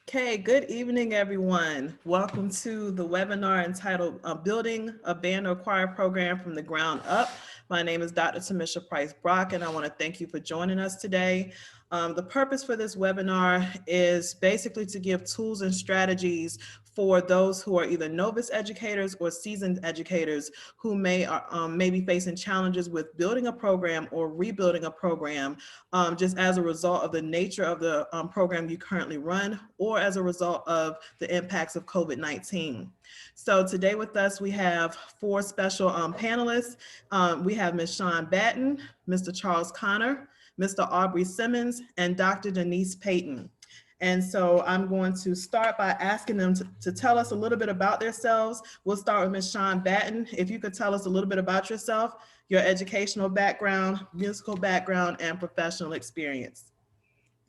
Okay, good evening, everyone. Welcome to the webinar entitled Building a Band or Choir Program from the Ground Up. My name is Dr. Tamisha Price Brock, and I want to thank you for joining us today. The purpose for this webinar is basically to give tools and strategies for those who are either novice educators or seasoned educators who may be facing challenges with building a program or rebuilding a program just as a result of the nature of the program you currently run or as a result of the impacts of COVID-19. So today with us, we have four special panelists. We have Ms. Shawn Batten, Mr. Charles Connor, Mr. Aubrey Simmons, and Dr. Denise Payton. And so I'm going to start by asking them to tell us a little bit about themselves. We'll start with Ms. Shawn Batten. If you could tell us a little bit about yourself, your educational background, musical background, and professional experience.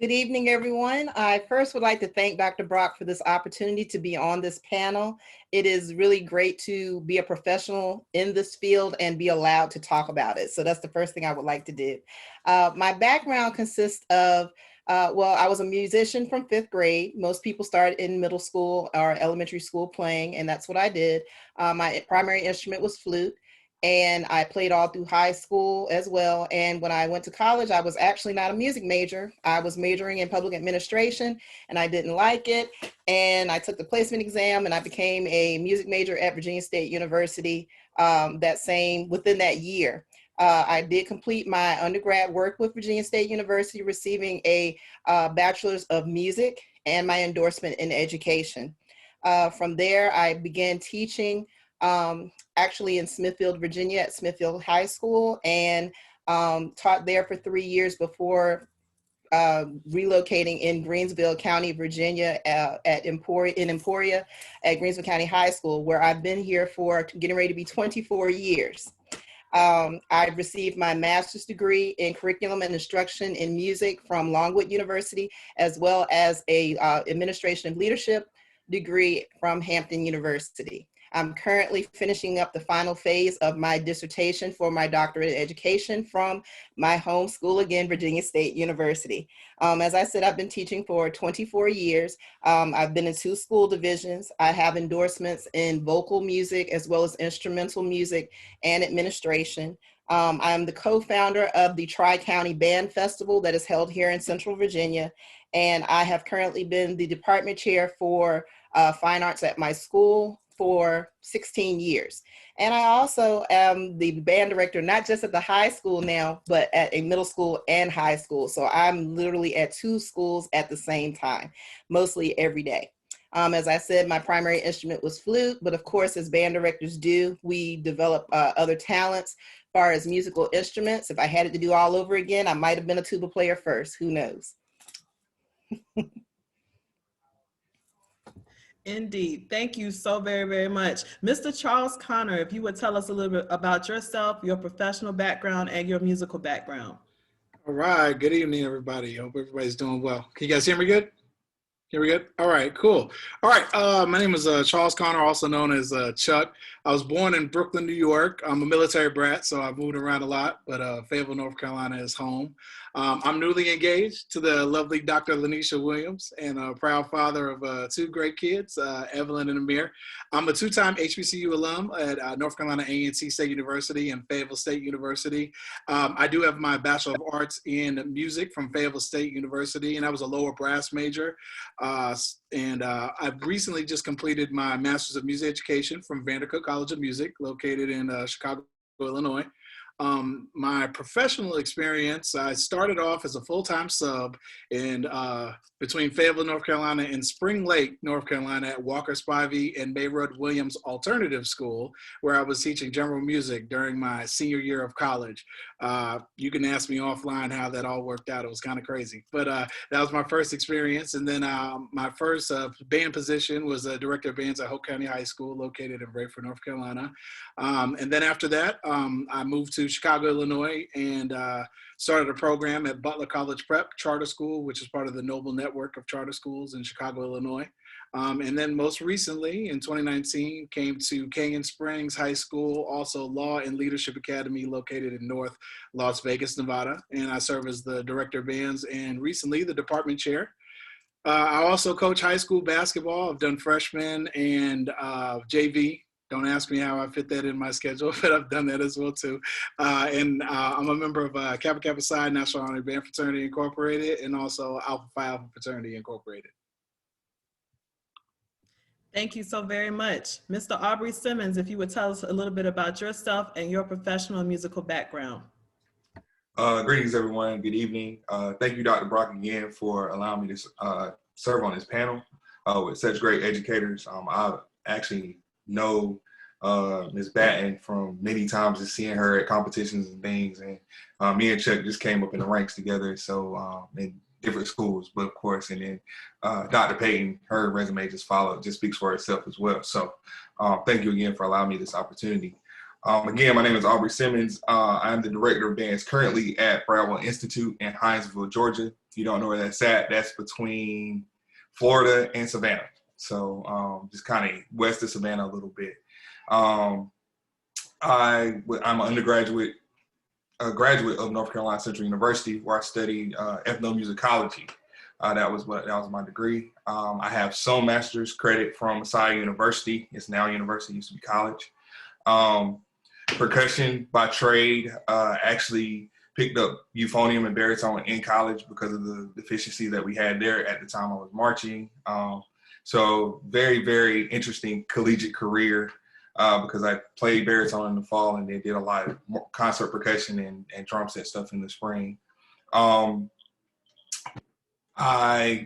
Good evening, everyone. I first would like to thank Dr. Brock for this opportunity to be on this panel. It is really great to be a professional in this field and be allowed to talk about it. So that's the first thing I would like to do. My background consists of well, I was a musician from 5th grade. Most people start in middle school or elementary school playing, and that's what I did. My primary instrument was flute, and I played all through high school as well. And when I went to college, I was actually not a music major. I was majoring in public administration, and I didn't like it. And I took the placement exam, and I became a music major at Virginia State University within that year. I did complete my undergrad work with Virginia State University, receiving a bachelor's of music and my endorsement in education. From there, I began teaching actually in Smithfield, Virginia at Smithfield High School, and taught there for 3 years before relocating in Greensville County, Virginia in Emporia at Greensville County High School, where I've been here for getting ready to be 24 years. I received my master's degree in curriculum and instruction in music from Longwood University, as well as a administration and leadership degree from Hampton University. I'm currently finishing up the final phase of my dissertation for my doctorate in education from my home school, again, Virginia State University. As I said, I've been teaching for 24 years. I've been in 2 school divisions. I have endorsements in vocal music as well as instrumental music and administration. I'm the co-founder of the Tri-County Band Festival that is held here in Central Virginia. And I have currently been the department chair for fine arts at my school for 16 years. And I also am the band director, not just at the high school now, but at a middle school and high school. So I'm literally at 2 schools at the same time, mostly every day. As I said, my primary instrument was flute, but of course, as band directors do, we develop other talents. As far as musical instruments, if I had it to do all over again, I might have been a tuba player first, who knows? Indeed. Thank you so very, very much. Mr. Charles Connor, if you would tell us a little bit about yourself, your professional background, and your musical background. All right. Good evening, everybody. Hope everybody's doing well. Can you guys hear me good? Here we go. All right, cool. All right, my name is Charles Connor, also known as Chuck. I was born in Brooklyn, New York. I'm a military brat, so I've moved around a lot, but Fayetteville, North Carolina is home. I'm newly engaged to the lovely Dr. Lanisha Williams and a proud father of 2 great kids, Evelyn and Amir. I'm a 2-time HBCU alum at North Carolina A&T State University and Fayetteville State University. I do have my Bachelor of Arts in Music from Fayetteville State University, and I was a lower brass major. I've recently just completed my Master's of Music Education from Vandercook College of Music, located in Chicago, Illinois. My professional experience, I started off as a full-time sub in between Fayetteville, North Carolina and Spring Lake, North Carolina at Walker Spivey and Bayreuth Williams Alternative School, where I was teaching general music during my senior year of college. You can ask me offline how that all worked out. It was kind of crazy, but that was my first experience. And then my first band position was a director of bands at Hope County High School, located in Rayford, North Carolina. And then after that, I moved to Chicago, Illinois, and started a program at Butler College Prep Charter School, which is part of the Noble Network of charter schools in Chicago, Illinois. And then most recently, in 2019, came to Canyon Springs High School, also Law and Leadership Academy, located in North Las Vegas, Nevada. And I serve as the director of bands and recently the department chair. I also coach high school basketball. I've done freshman and JV. Don't ask me how I fit that in my schedule, but I've done that as well too. And I'm a member of Kappa Kappa Psi National Honor Band Fraternity Incorporated, and also Alpha Phi Alpha Fraternity Incorporated. Thank you so very much. Mr. Aubrey Simmons, if you would tell us a little bit about yourself and your professional and musical background. Greetings, everyone. Good evening. Thank you, Dr. Brock, again for allowing me to serve on this panel with such great educators. I actually know Ms. Batten from many times just seeing her at competitions and things, and me and Chuck just came up in the ranks together. So in different schools, but of course, and then Dr. Payton, her resume just followed, just speaks for itself as well. So thank you again for allowing me this opportunity. Again, my name is Aubrey Simmons. I am the director of dance currently at Bradwell Institute in Hinesville, Georgia. If you don't know where that's at, that's between Florida and Savannah. So just kind of west of Savannah a little bit. I'm an undergraduate, a graduate of North Carolina Central University, where I studied ethnomusicology. That was my degree. I have some master's credit from Messiah University. It's now university, used to be college. Percussion by trade, actually picked up euphonium and baritone in college because of the deficiency that we had there at the time I was marching. So very, very interesting collegiate career because I played baritone in the fall and then did a lot of concert percussion and drum set stuff in the spring. I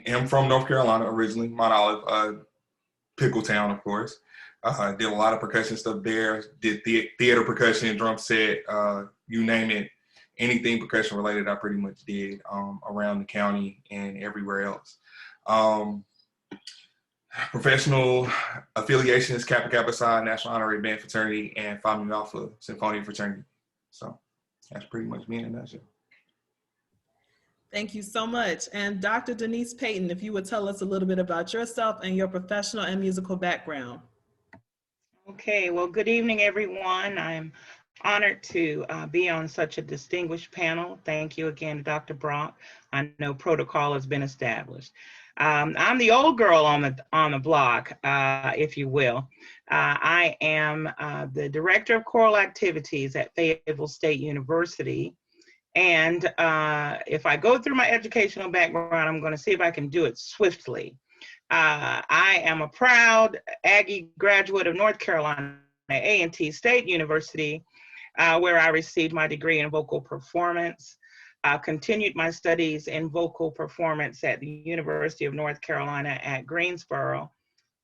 am from North Carolina originally, Mount Olive, Pickletown, of course. Did a lot of percussion stuff there, did theater percussion, drum set, you name it, anything percussion related I pretty much did around the county and everywhere else. Professional affiliation is Kappa Kappa Psi National Honorary Band Fraternity and Phi Mu Alpha Symphonia Fraternity. So that's pretty much me in a nutshell. Thank you so much. And Dr. Denise Payton, if you would tell us a little bit about yourself and your professional and musical background. Okay, well, good evening, everyone. I'm honored to be on such a distinguished panel. Thank you again to Dr. Brock. I know protocol has been established. I'm the old girl on the block, if you will. I am the director of choral activities at Fayetteville State University. And if I go through my educational background, I'm going to see if I can do it swiftly. I am a proud Aggie graduate of North Carolina A&T State University, where I received my degree in vocal performance. Continued my studies in vocal performance at the University of North Carolina at Greensboro.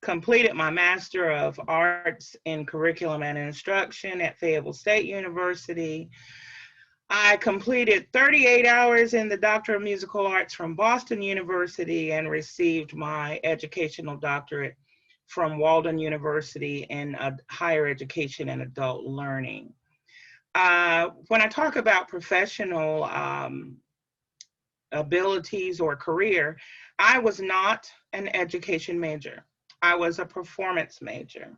Completed my Master of Arts in Curriculum and Instruction at Fayetteville State University. I completed 38 hours in the Doctor of Musical Arts from Boston University and received my educational doctorate from Walden University in higher education and adult learning. When I talk about professional abilities or career, I was not an education major. I was a performance major.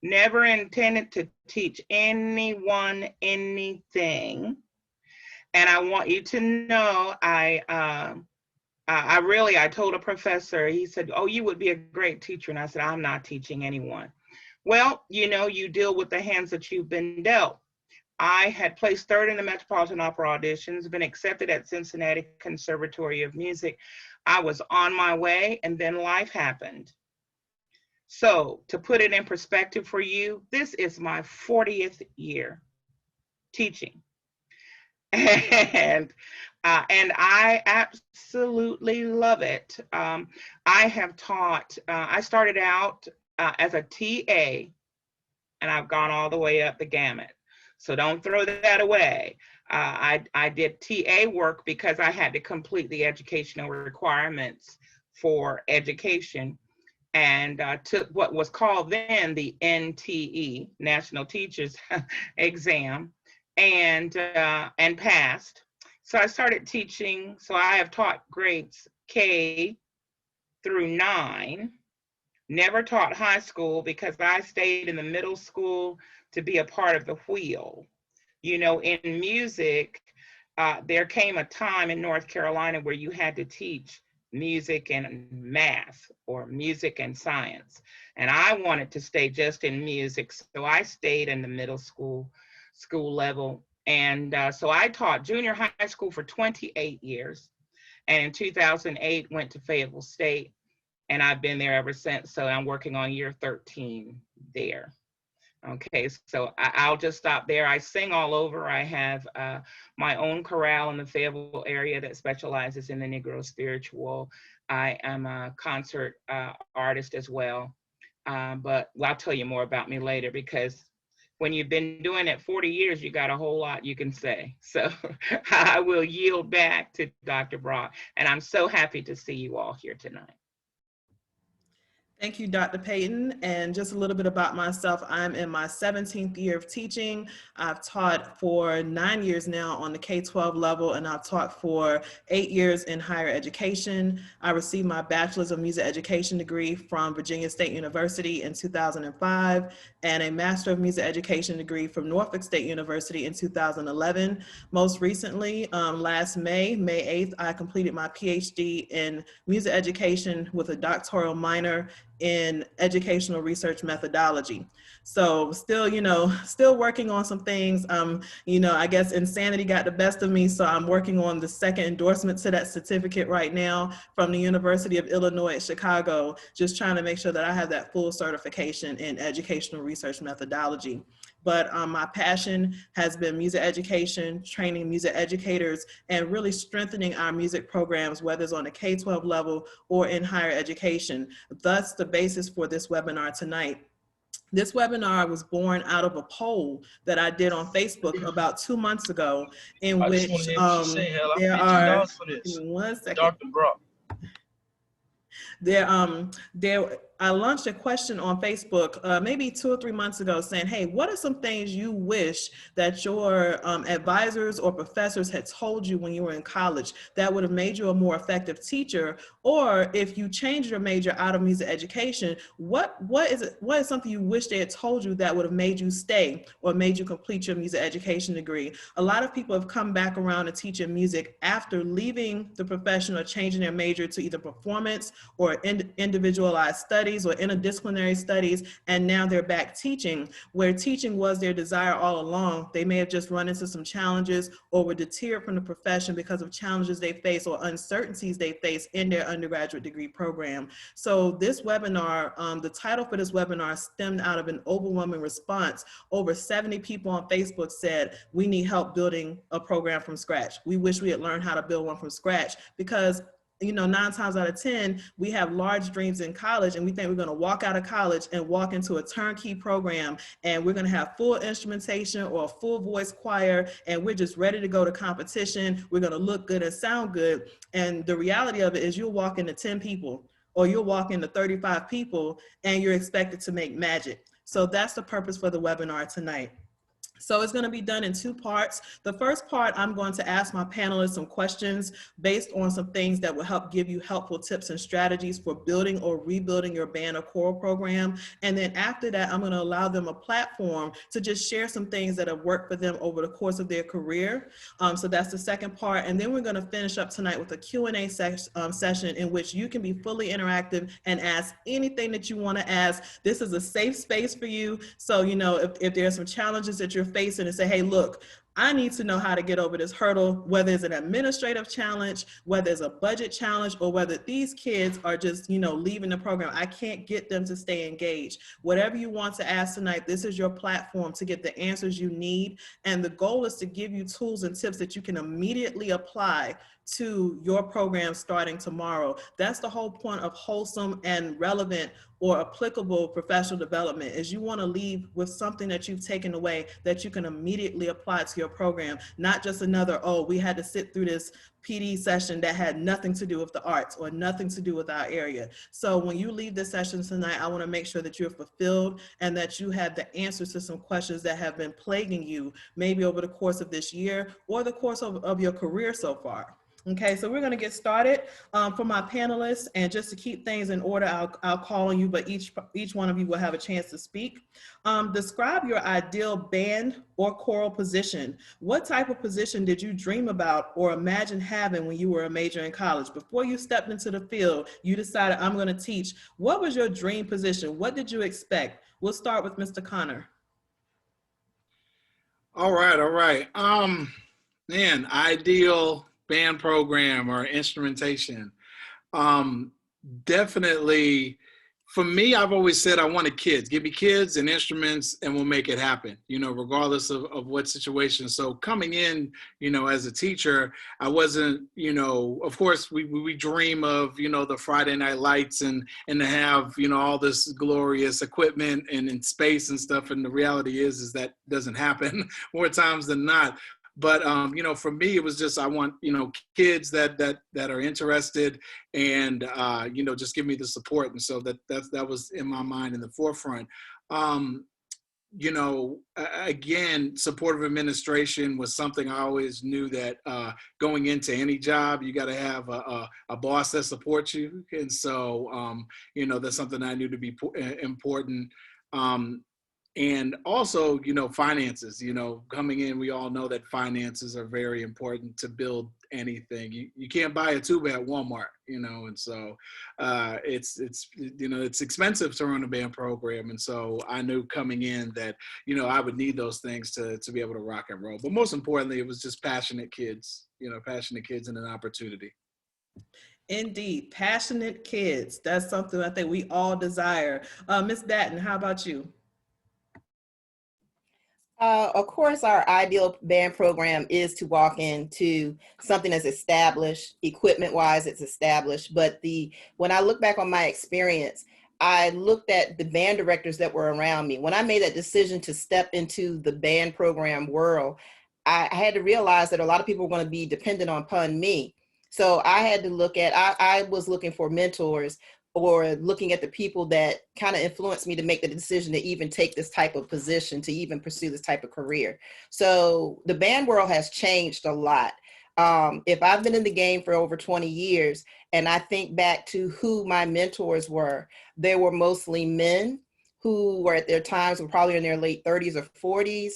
Never intended to teach anyone anything. And I want you to know, I told a professor, he said, oh, you would be a great teacher. And I said, I'm not teaching anyone. Well, you know, you deal with the hands that you've been dealt. I had placed third in the Metropolitan Opera auditions, been accepted at Cincinnati Conservatory of Music. I was on my way, and then life happened. So to put it in perspective for you, this is my 40th year teaching. And I absolutely love it. I have taught, I started out as a TA, and I've gone all the way up the gamut. So don't throw that away. I did TA work because I had to complete the educational requirements for education, and took what was called then the NTE, National Teachers Exam, and passed. So I started teaching. So I have taught grades K through 9. Never taught high school because I stayed in the middle school to be a part of the wheel. You know, in music, there came a time in North Carolina where you had to teach music and math or music and science. And I wanted to stay just in music. So I stayed in the middle school level. And so I taught junior high school for 28 years. And in 2008, went to Fayetteville State. And I've been there ever since. So I'm working on year 13 there. Okay, so I'll just stop there. I sing all over. I have my own chorale in the Fayetteville area that specializes in the Negro spiritual. I am a concert artist as well. But I'll tell you more about me later, because when you've been doing it 40 years, you got a whole lot you can say. So I will yield back to Dr. Brock. And I'm so happy to see you all here tonight. Thank you, Dr. Payton. And just a little bit about myself. I'm in my 17th year of teaching. I've taught for 9 years now on the K-12 level, and I've taught for 8 years in higher education. I received my Bachelor's of Music Education degree from Virginia State University in 2005, and a Master of Music Education degree from Norfolk State University in 2011. Most recently, last May 8th, I completed my PhD in music education with a doctoral minor in educational research methodology. So still, still working on some things. I guess insanity got the best of me. So I'm working on the second endorsement to that certificate right now from the University of Illinois at Chicago, just trying to make sure that I have that full certification in educational research methodology. But my passion has been music education, training music educators, and really strengthening our music programs, whether it's on the K-12 level or in higher education. Thus, the basis for this webinar tonight. This webinar was born out of a poll that I did on Facebook about 2 months ago, in which there are, give me 1 second. Dr. Brock. I launched a question on Facebook maybe 2 or 3 months ago saying, hey, what are some things you wish that your advisors or professors had told you when you were in college that would have made you a more effective teacher? Or if you changed your major out of music education, what is something you wish they had told you that would have made you stay or made you complete your music education degree? A lot of people have come back around to teaching music after leaving the profession or changing their major to either performance or individualized studies or interdisciplinary studies, and now they're back teaching, where teaching was their desire all along. They may have just run into some challenges or were deterred from the profession because of challenges they face or uncertainties they face in their undergraduate degree program. So this webinar, the title for this webinar stemmed out of an overwhelming response. Over 70 people on Facebook said, we need help building a program from scratch. We wish we had learned how to build one from scratch, because 9 times out of 10, we have large dreams in college and we think we're going to walk out of college and walk into a turnkey program and we're going to have full instrumentation or a full voice choir and we're just ready to go to competition. We're going to look good and sound good. And the reality of it is you'll walk into 10 people or you'll walk into 35 people and you're expected to make magic. So that's the purpose for the webinar tonight. So it's going to be done in 2 parts. The first part, I'm going to ask my panelists some questions based on some things that will help give you helpful tips and strategies for building or rebuilding your band or choral program. And then after that, I'm going to allow them a platform to just share some things that have worked for them over the course of their career. So that's the second part. And then we're going to finish up tonight with a Q&A session in which you can be fully interactive and ask anything that you want to ask. This is a safe space for you. So, if there are some challenges that you're facing and say, hey, look, I need to know how to get over this hurdle, whether it's an administrative challenge, whether it's a budget challenge, or whether these kids are just, leaving the program. I can't get them to stay engaged. Whatever you want to ask tonight, this is your platform to get the answers you need. And the goal is to give you tools and tips that you can immediately apply to your program starting tomorrow. That's the whole point of wholesome and relevant or applicable professional development, is you want to leave with something that you've taken away that you can immediately apply to your program, not just another, oh, we had to sit through this PD session that had nothing to do with the arts or nothing to do with our area. So when you leave this session tonight, I want to make sure that you're fulfilled and that you have the answers to some questions that have been plaguing you maybe over the course of this year or the course of your career so far. Okay, so we're going to get started. For my panelists, and just to keep things in order, I'll call on you, but each one of you will have a chance to speak. Describe your ideal band or choral position. What type of position did you dream about or imagine having when you were a major in college? Before you stepped into the field, you decided, I'm going to teach. What was your dream position? What did you expect? We'll start with Mr. Connor. All right. Man, ideal band program or instrumentation. Um, Definitely, for me, I've always said I wanted kids. Give me kids and instruments and we'll make it happen, regardless of what situation. So coming in, as a teacher, I wasn't, of course, we dream of, the Friday Night Lights and to have, all this glorious equipment and in space and stuff. And the reality is that doesn't happen more times than not. But for me, it was just I want kids that are interested and just give me the support, and so that was in my mind in the forefront. Again, supportive administration was something I always knew that going into any job, you got to have a boss that supports you, and so that's something I knew to be important. And also, finances, coming in, we all know that finances are very important to build anything. You can't buy a tube at Walmart, and so it's expensive to run a band program. And so I knew coming in that, I would need those things to be able to rock and roll. But most importantly, it was just passionate kids and an opportunity. Indeed, passionate kids. That's something I think we all desire. Ms. Datton, how about you? Of course, our ideal band program is to walk into something that's established, equipment-wise, it's established. But when I look back on my experience, I looked at the band directors that were around me. When I made that decision to step into the band program world, I had to realize that a lot of people were going to be dependent upon me. So I had to I was looking for mentors or looking at the people that kind of influenced me to make the decision to even take this type of position, to even pursue this type of career. So the band world has changed a lot. If I've been in the game for over 20 years and I think back to who my mentors were, they were mostly men who were at their times were probably in their late 30s or 40s,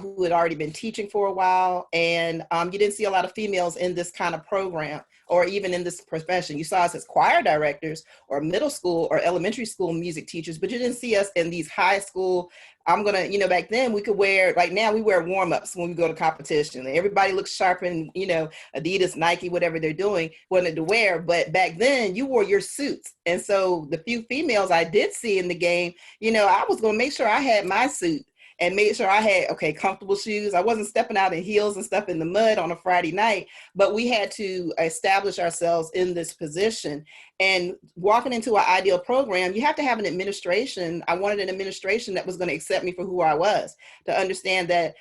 who had already been teaching for a while. And you didn't see a lot of females in this kind of program or even in this profession. You saw us as choir directors or middle school or elementary school music teachers, but you didn't see us in these high school. Back then we could wear, like now we wear warm-ups when we go to competition. Everybody looks sharp and, Adidas, Nike, whatever they're doing, wanted to wear. But back then you wore your suits. And so the few females I did see in the game, I was going to make sure I had my suit and made sure I had, comfortable shoes. I wasn't stepping out in heels and stuff in the mud on a Friday night, but we had to establish ourselves in this position. And walking into an ideal program, you have to have an administration. I wanted an administration that was going to accept me for who I was, to understand that,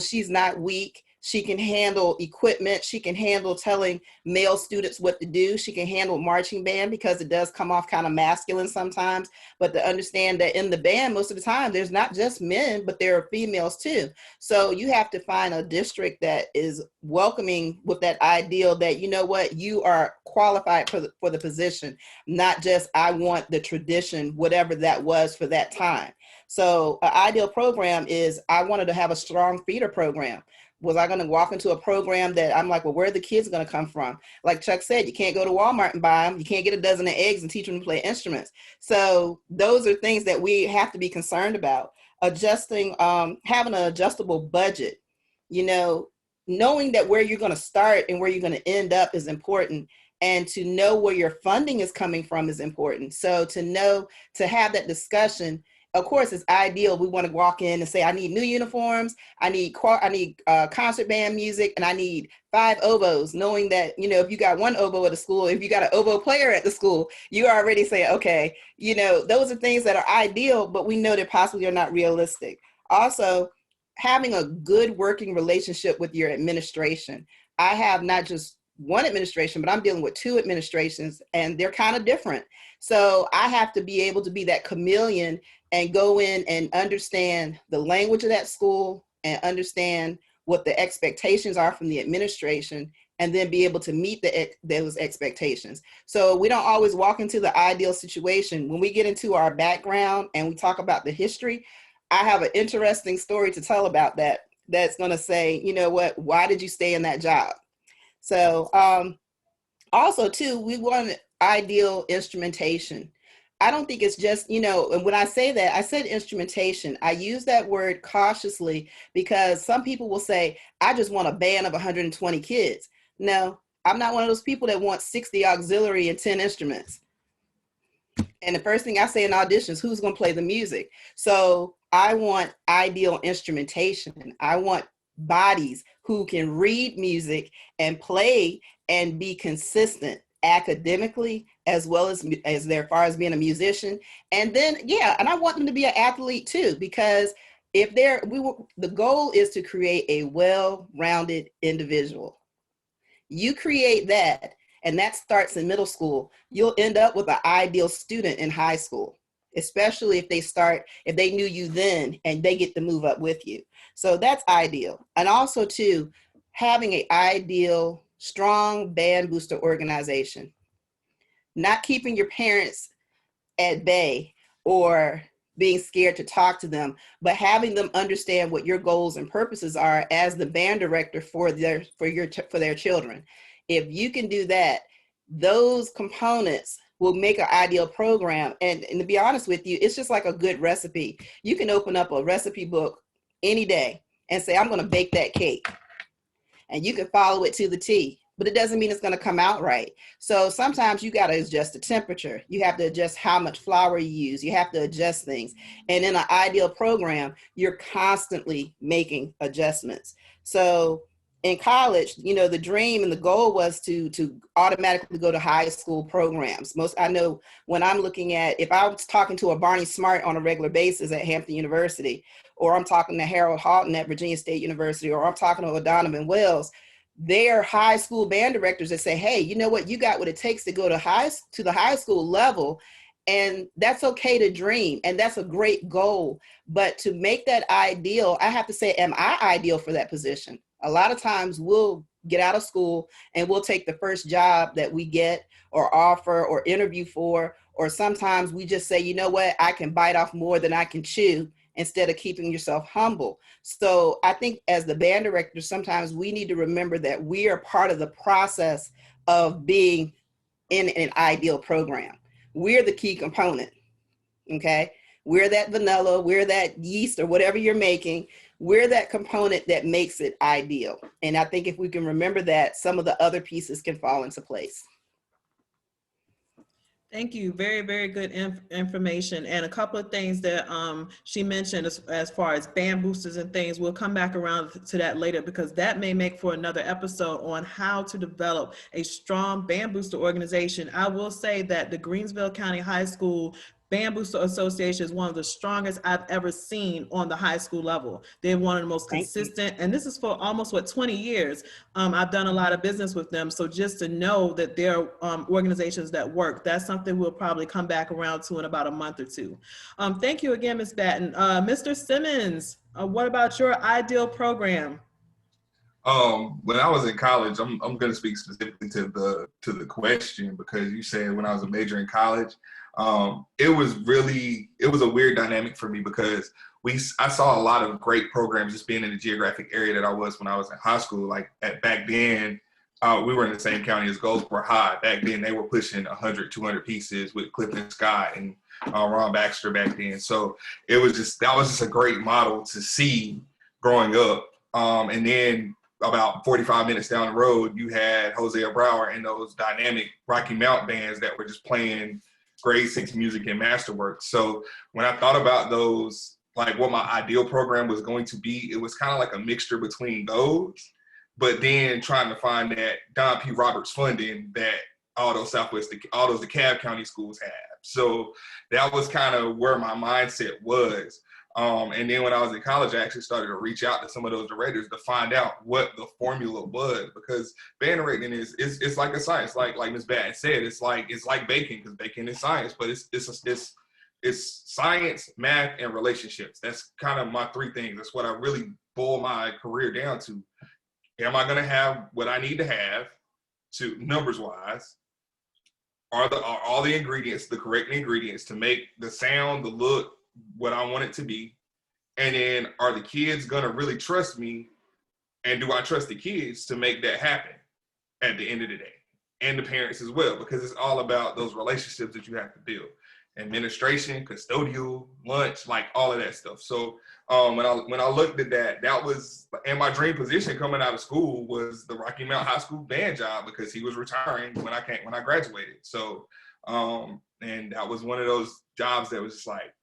she's not weak. She can handle equipment. She can handle telling male students what to do. She can handle marching band because it does come off kind of masculine sometimes. But to understand that in the band, most of the time, there's not just men, but there are females too. So you have to find a district that is welcoming with that ideal that, you are qualified for the position, not just I want the tradition, whatever that was for that time. So an ideal program is I wanted to have a strong feeder program. Was I going to walk into a program that I'm like, well, where are the kids going to come from? Like Chuck said, you can't go to Walmart and buy them. You can't get a dozen of eggs and teach them to play instruments. So those are things that we have to be concerned about. Adjusting, having an adjustable budget, knowing that where you're going to start and where you're going to end up is important. And to know where your funding is coming from is important. So to have that discussion. Of course, it's ideal. We want to walk in and say, I need new uniforms. I need concert band music, and I need 5 oboes, knowing that, if you got 1 oboe at the school, if you got an oboe player at the school, you already say, okay, those are things that are ideal, but we know that possibly are not realistic. Also, having a good working relationship with your administration. I have not just one administration, but I'm dealing with 2 administrations, and they're kind of different. So I have to be able to be that chameleon and go in and understand the language of that school and understand what the expectations are from the administration and then be able to meet those expectations. So we don't always walk into the ideal situation. When we get into our background and we talk about the history, I have an interesting story to tell about that. That's going to say, you know what, why did you stay in that job? So also too, we want ideal instrumentation. I don't think it's just, you know, and when I say that, I said instrumentation. I use that word cautiously because some people will say, I just want a band of 120 kids. No, I'm not one of those people that want 60 auxiliary and 10 instruments. And the first thing I say in auditions, who's going to play the music? So I want ideal instrumentation. I want bodies who can read music and play and be consistent academically as well as far as being a musician. And then, yeah, and I want them to be an athlete too, because if the goal is to create a well-rounded individual. You create that, and that starts in middle school, you'll end up with an ideal student in high school, especially if they knew you then and they get to move up with you. So that's ideal. And also too, having an ideal, strong band booster organization, not keeping your parents at bay or being scared to talk to them, but having them understand what your goals and purposes are as the band director for their children. If you can do that, those components will make an ideal program. And to be honest with you, it's just like a good recipe. You can open up a recipe book any day and say, I'm going to bake that cake. And you can follow it to the T, but it doesn't mean it's going to come out right. So sometimes you got to adjust the temperature. You have to adjust how much flour you use. You have to adjust things. And in an ideal program, you're constantly making adjustments. So in college, you know, the dream and the goal was to automatically go to high school programs. I know when I'm looking at, if I was talking to a Barney Smart on a regular basis at Hampton University, or I'm talking to Harold Houghton at Virginia State University, or I'm talking to Donovan Wells, they're high school band directors that say, hey, you know what, you got what it takes to go to the high school level. And that's okay to dream. And that's a great goal. But to make that ideal, I have to say, am I ideal for that position? A lot of times we'll get out of school and we'll take the first job that we get or offer or interview for, or sometimes we just say, you know what, I can bite off more than I can chew, instead of keeping yourself humble. So I think as the band director, sometimes we need to remember that we are part of the process of being in an ideal program. We're the key component, okay? We're that vanilla, we're that yeast or whatever you're making. We're that component that makes it ideal. And I think if we can remember that, some of the other pieces can fall into place. Thank you. Very, very good information. And a couple of things that she mentioned as far as band boosters and things, we'll come back around to that later, because that may make for another episode on how to develop a strong band booster organization. I will say that the Greensville County High School Band Booster Association is one of the strongest I've ever seen on the high school level. They're one of the most consistent, and this is for almost 20 years. I've done a lot of business with them. So just to know that they're organizations that work, that's something we'll probably come back around to in about a month or two. Thank you again, Ms. Batten. Mr. Simmons, what about your ideal program? When I was in college, I'm going to speak specifically to the question, because you said when I was a major in college, it was a weird dynamic for me, because I saw a lot of great programs just being in the geographic area that I was when I was in high school. Like back then, we were in the same county as Goldsboro High. Back then, they were pushing 100, 200 pieces with Clifton Scott and Ron Baxter back then. So that was just a great model to see growing up. And then about 45 minutes down the road, you had Hosea Brower and those dynamic Rocky Mount bands that were just playing grade 6 music and masterwork. So when I thought about those, like what my ideal program was going to be, it was kind of like a mixture between those, but then trying to find that Don P. Roberts funding that all those DeKalb County schools have. So that was kind of where my mindset was. And then when I was in college, I actually started to reach out to some of those directors to find out what the formula was, because band directing it's like a science, like Ms. Batten said, it's like baking, because baking is science, but it's science, math, and relationships. That's kind of my 3 things. That's what I really boil my career down to. am I going to have what I need to have to numbers wise? Are all the ingredients the correct ingredients to make the sound, the look, what I want it to be? And then are the kids going to really trust me? And do I trust the kids to make that happen at the end of the day? And the parents as well, because it's all about those relationships that you have to build. Administration, custodial, lunch, like all of that stuff. So when I looked at that, that was, and my dream position coming out of school was the Rocky Mount High School band job, because he was retiring when I graduated. So and that was one of those jobs that was just like,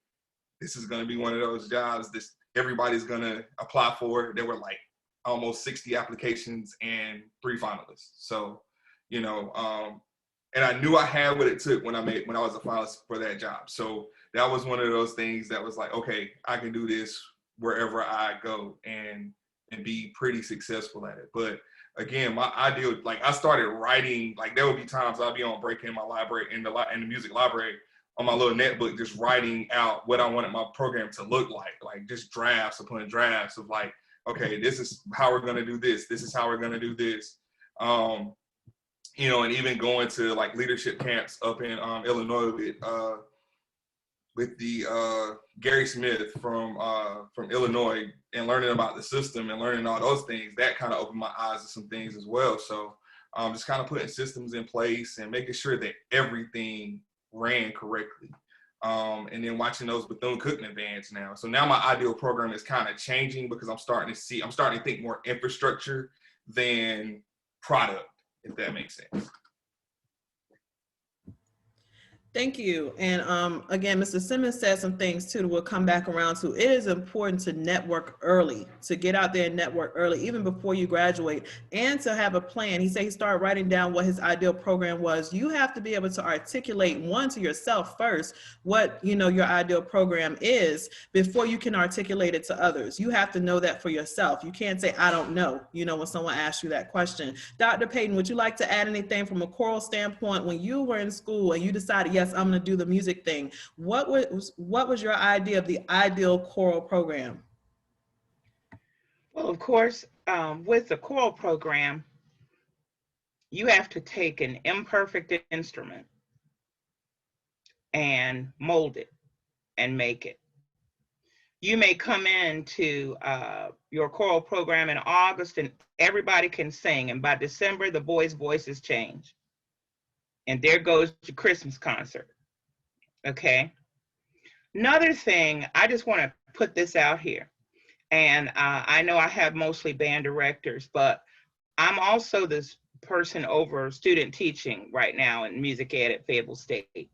this is going to be one of those jobs that everybody's going to apply for. There were like almost 60 applications and 3 finalists. So, you know, and I knew I had what it took when I was a finalist for that job. So that was one of those things that was like, okay, I can do this wherever I go and be pretty successful at it. But again, my ideal, like I started writing, like there would be times I'd be on break in my library, in the music library, on my little netbook, just writing out what I wanted my program to look like just drafts upon drafts of like, okay, this is how we're going to do this. This is how we're going to do this. You know, and even going to like leadership camps up in Illinois with the Gary Smith from Illinois, and learning about the system and learning all those things, that kind of opened my eyes to some things as well. So just kind of putting systems in place and making sure that everything ran correctly. And then watching those Bethune-Cookman bands now. So now my ideal program is kind of changing, because I'm starting to think more infrastructure than product, if that makes sense. Thank you. And again, Mr. Simmons said some things too that we'll come back around to. It is important to network early, to get out there and network early, even before you graduate, and to have a plan. He said he started writing down what his ideal program was. You have to be able to articulate, one, to yourself first, what your ideal program is before you can articulate it to others. You have to know that for yourself. You can't say, I don't know, when someone asks you that question. Dr. Payton, would you like to add anything from a choral standpoint? When you were in school and you decided, yes, I'm going to do the music thing, what was your idea of the ideal choral program? Well, of course, with the choral program, you have to take an imperfect instrument and mold it and make it. You may come into your choral program in August and everybody can sing, and by December, the boys' voices change. And there goes your Christmas concert. Okay. Another thing, I just want to put this out here. And I know I have mostly band directors, but I'm also this person over student teaching right now in music ed at Fayetteville State.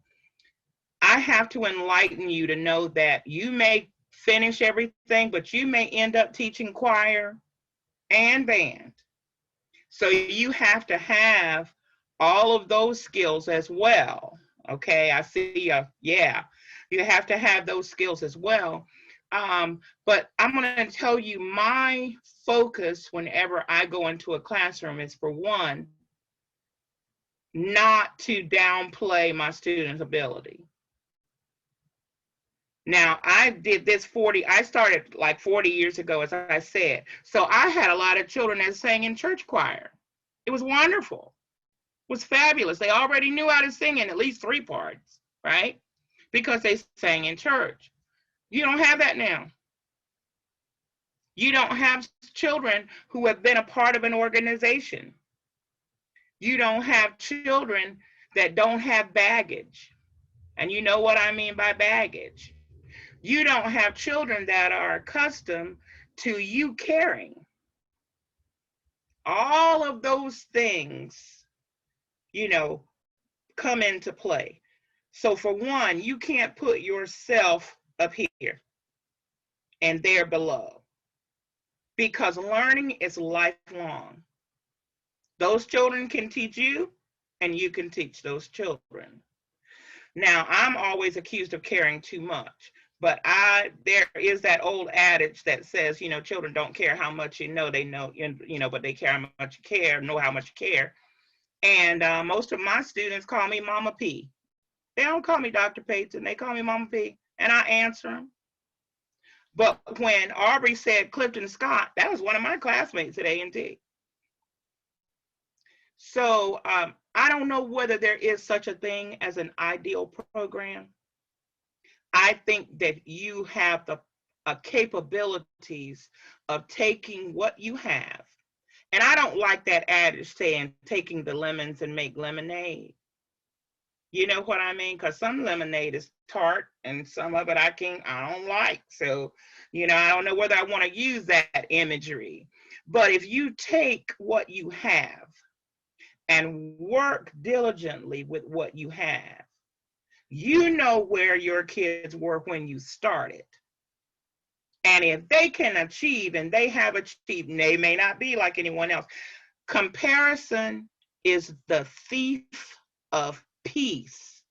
I have to enlighten you to know that you may finish everything, but you may end up teaching choir and band. So you have to have all of those skills as well. Okay, I see, yeah, you have to have those skills as well. But I'm gonna tell you, my focus whenever I go into a classroom is, for one, not to downplay my students' ability. Now, I did this I started like 40 years ago, as I said. So I had a lot of children that sang in church choir. It was wonderful. It was fabulous. They already knew how to sing in at least 3 parts, right? Because they sang in church. You don't have that now. You don't have children who have been a part of an organization. You don't have children that don't have baggage. And you know what I mean by baggage. You don't have children that are accustomed to you caring. All of those things, come into play. So for one, you can't put yourself up here and there below, because learning is lifelong. Those children can teach you, and you can teach those children. Now, I'm always accused of caring too much, but there is that old adage that says, children don't care how much you know, they know, but they care how much you care, know how much you care. And most of my students call me Mama P. They don't call me Dr. Payton, they call me Mama P, and I answer them. But when Aubrey said Clifton Scott, that was one of my classmates at A&T. So I don't know whether there is such a thing as an ideal program. I think that you have the capabilities of taking what you have. And I don't like that adage saying taking the lemons and make lemonade. You know what I mean? Because some lemonade is tart and some of it I don't like. So, I don't know whether I want to use that imagery. But if you take what you have and work diligently with what you have, you know where your kids were when you started. And if they can achieve, and they have achieved, and they may not be like anyone else, comparison is the thief of peace.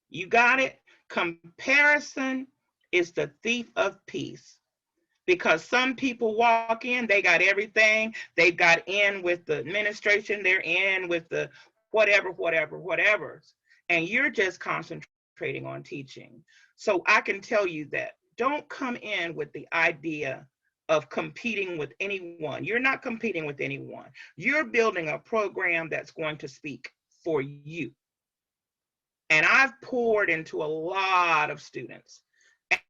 You got it? Comparison is the thief of peace. Because some people walk in, they got everything. They got in with the administration, they're in with the whatever. And you're just concentrating on teaching. So I can tell you that don't come in with the idea of competing with anyone. You're not competing with anyone. You're building a program that's going to speak for you. And I've poured into a lot of students.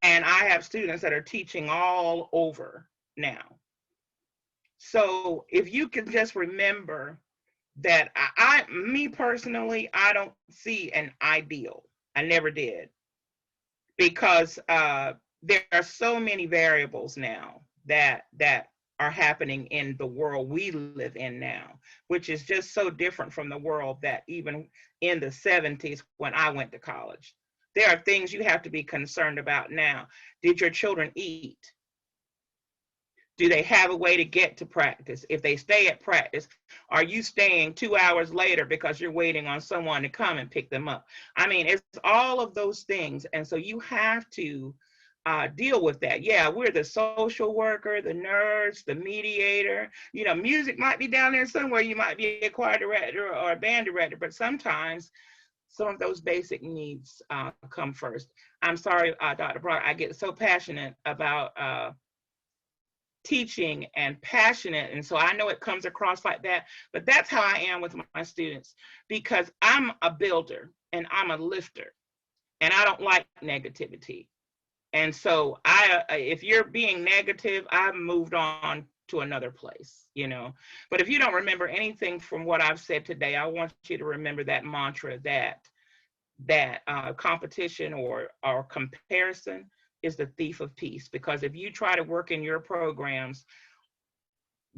And I have students that are teaching all over now. So if you can just remember that me personally, I don't see an ideal. I never did. Because there are so many variables now that are happening in the world we live in now, which is just so different from the world that even in the 70s when I went to college. There are things you have to be concerned about now. Did your children eat? Do they have a way to get to practice? If they stay at practice, are you staying 2 hours later because you're waiting on someone to come and pick them up? I mean, it's all of those things. And so you have to deal with that. Yeah, we're the social worker, the nurse, the mediator. Music might be down there somewhere. You might be a choir director or a band director, but sometimes some of those basic needs come first. I'm sorry, Dr. Brock, I get so passionate about teaching and passionate. And so I know it comes across like that, but that's how I am with my students, because I'm a builder and I'm a lifter and I don't like negativity. And so if you're being negative, I've moved on to another place, But if you don't remember anything from what I've said today, I want you to remember that mantra that competition or comparison is the thief of peace. Because if you try to work in your programs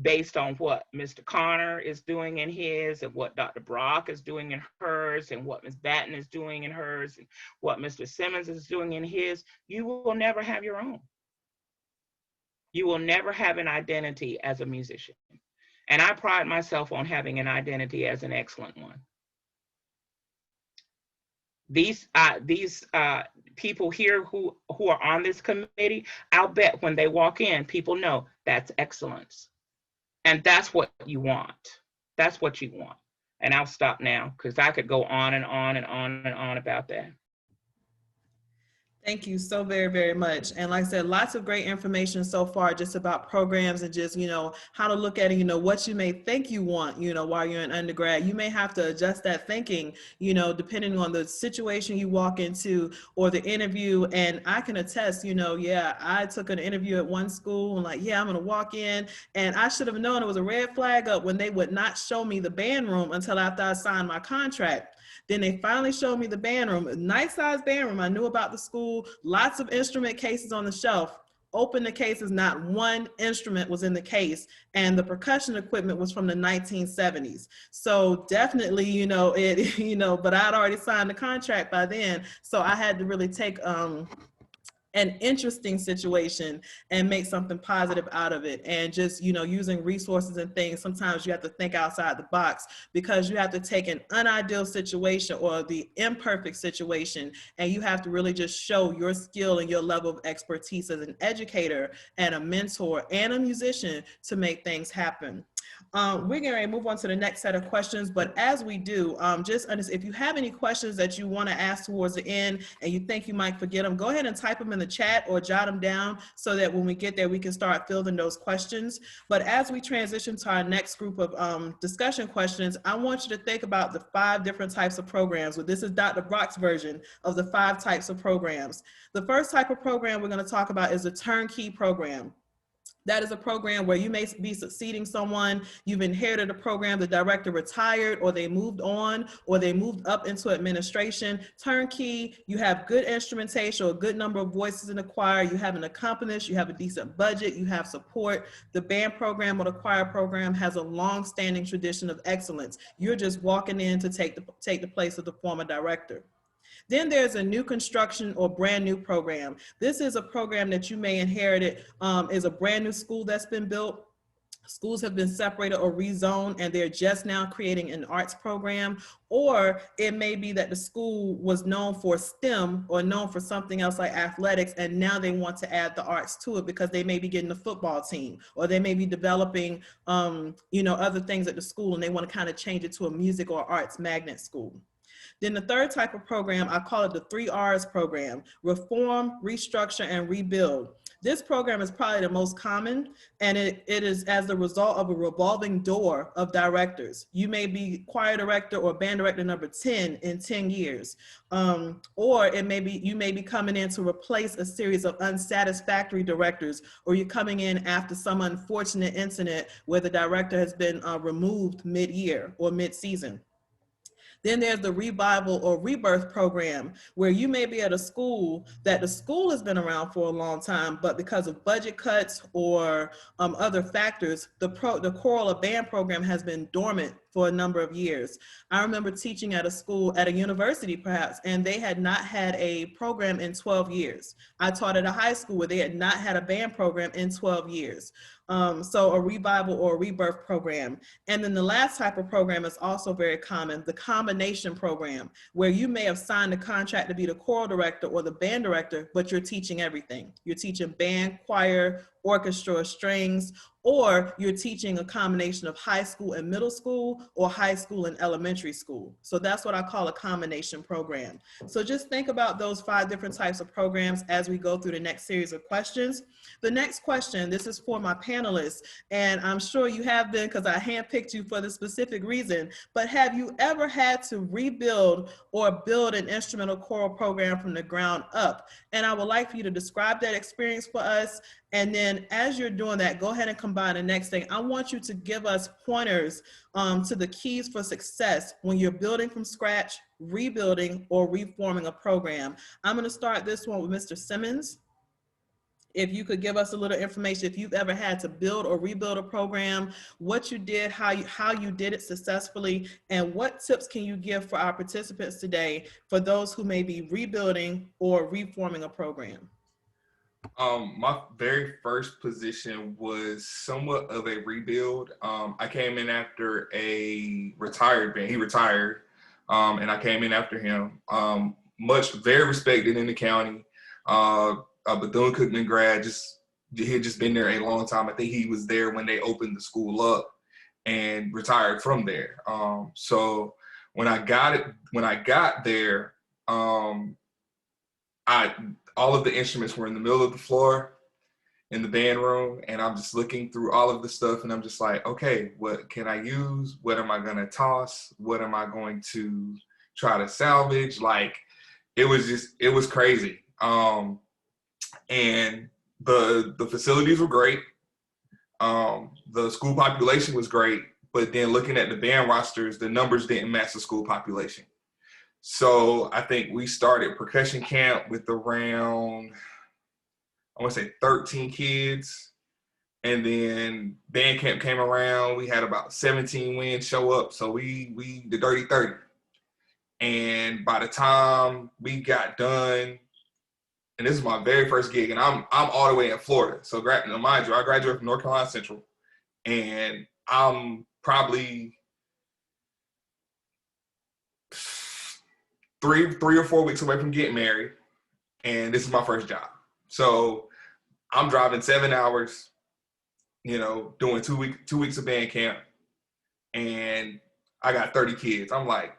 based on what Mr. Connor is doing in his, and what Dr. Brock is doing in hers, and what Ms. Batten is doing in hers, and what Mr. Simmons is doing in his, you will never have your own. You will never have an identity as a musician. And I pride myself on having an identity as an excellent one. These people here who are on this committee, I'll bet when they walk in, people know that's excellence. And that's what you want. That's what you want. And I'll stop now because I could go on and on and on and on about that. Thank you so very, very much. And like I said, lots of great information so far just about programs and just, how to look at it, what you may think you want, while you're in undergrad. You may have to adjust that thinking, depending on the situation you walk into or the interview. And I can attest, I took an interview at one school and I'm going to walk in, and I should have known it was a red flag up when they would not show me the band room until after I signed my contract. Then they finally showed me the band room, a nice sized band room. I knew about the school, lots of instrument cases on the shelf. Open the cases, not one instrument was in the case, and the percussion equipment was from the 1970s. So definitely, but I'd already signed the contract by then. So I had to really take an interesting situation and make something positive out of it. And just, using resources and things, sometimes you have to think outside the box, because you have to take an unideal situation or the imperfect situation, and you have to really just show your skill and your level of expertise as an educator and a mentor and a musician to make things happen. We're going to move on to the next set of questions, but as we do, if you have any questions that you want to ask towards the end and you think you might forget them, go ahead and type them in the chat or jot them down so that when we get there, we can start fielding those questions. But as we transition to our next group of discussion questions, I want you to think about the 5 different types of programs. Well, this is Dr. Brock's version of the 5 types of programs. The first type of program we're going to talk about is a turnkey program. That is a program where you may be succeeding someone, you've inherited a program, the director retired, or they moved on, or they moved up into administration. Turnkey, you have good instrumentation, or a good number of voices in the choir, you have an accompanist, you have a decent budget, you have support. The band program or the choir program has a long-standing tradition of excellence. You're just walking in to take the place of the former director. Then there's a new construction or brand new program. This is a program that you may inherit. It is a brand new school that's been built. Schools have been separated or rezoned and they're just now creating an arts program. Or it may be that the school was known for STEM or known for something else like athletics, and now they want to add the arts to it because they may be getting a football team, or they may be developing other things at the school and they want to kind of change it to a music or arts magnet school. Then the third type of program, I call it the 3 R's program: reform, restructure, and rebuild. This program is probably the most common, and it is as a result of a revolving door of directors. You may be choir director or band director number 10 in 10 years. Or you may be coming in to replace a series of unsatisfactory directors, or you're coming in after some unfortunate incident where the director has been removed mid-year or mid-season. Then there's the revival or rebirth program, where you may be at a school that the school has been around for a long time, but because of budget cuts or other factors, the choral or band program has been dormant for a number of years. I remember teaching at a school, at a university perhaps, and they had not had a program in 12 years. I taught at a high school where they had not had a band program in 12 years. So a revival or a rebirth program. And then the last type of program is also very common, the combination program, where you may have signed a contract to be the choral director or the band director, but you're teaching everything. You're teaching band, choir, orchestra, strings, or you're teaching a combination of high school and middle school, or high school and elementary school. So that's what I call a combination program. So just think about those 5 different types of programs as we go through the next series of questions. The next question, this is for my panelists, and I'm sure you have been, because I handpicked you for the specific reason, but have you ever had to rebuild or build an instrumental choral program from the ground up? And I would like for you to describe that experience for us. And then as you're doing that, go ahead and combine the next thing. I want you to give us pointers to the keys for success when you're building from scratch, rebuilding, or reforming a program. I'm going to start this one with Mr. Simmons. If you could give us a little information, if you've ever had to build or rebuild a program, what you did, how you did it successfully, and what tips can you give for our participants today for those who may be rebuilding or reforming a program? My very first position was somewhat of a rebuild. I came in after a retired band. He retired, and I came in after him. Very respected in the county. A Bethune-Cookman grad. He had just been there a long time. I think he was there when they opened the school up, and retired from there. So when I got there, all of the instruments were in the middle of the floor in the band room, and I'm just looking through all of the stuff, and I'm just like, okay, what can I use? What am I gonna toss? What am I going to try to salvage? Like, it was crazy. And the facilities were great. The school population was great, but then looking at the band rosters, the numbers didn't match the school population. So I think we started percussion camp with around, I want to say 13 kids. And then band camp came around. We had about 17 wins show up. So we the dirty 30. And by the time we got done, and this is my very first gig, and I'm all the way in Florida. So mind you, I graduated from North Carolina Central, and I'm probably three or 4 weeks away from getting married, and this is my first job. So I'm driving 7 hours, doing 2 weeks of band camp, and I got 30 kids. I'm like,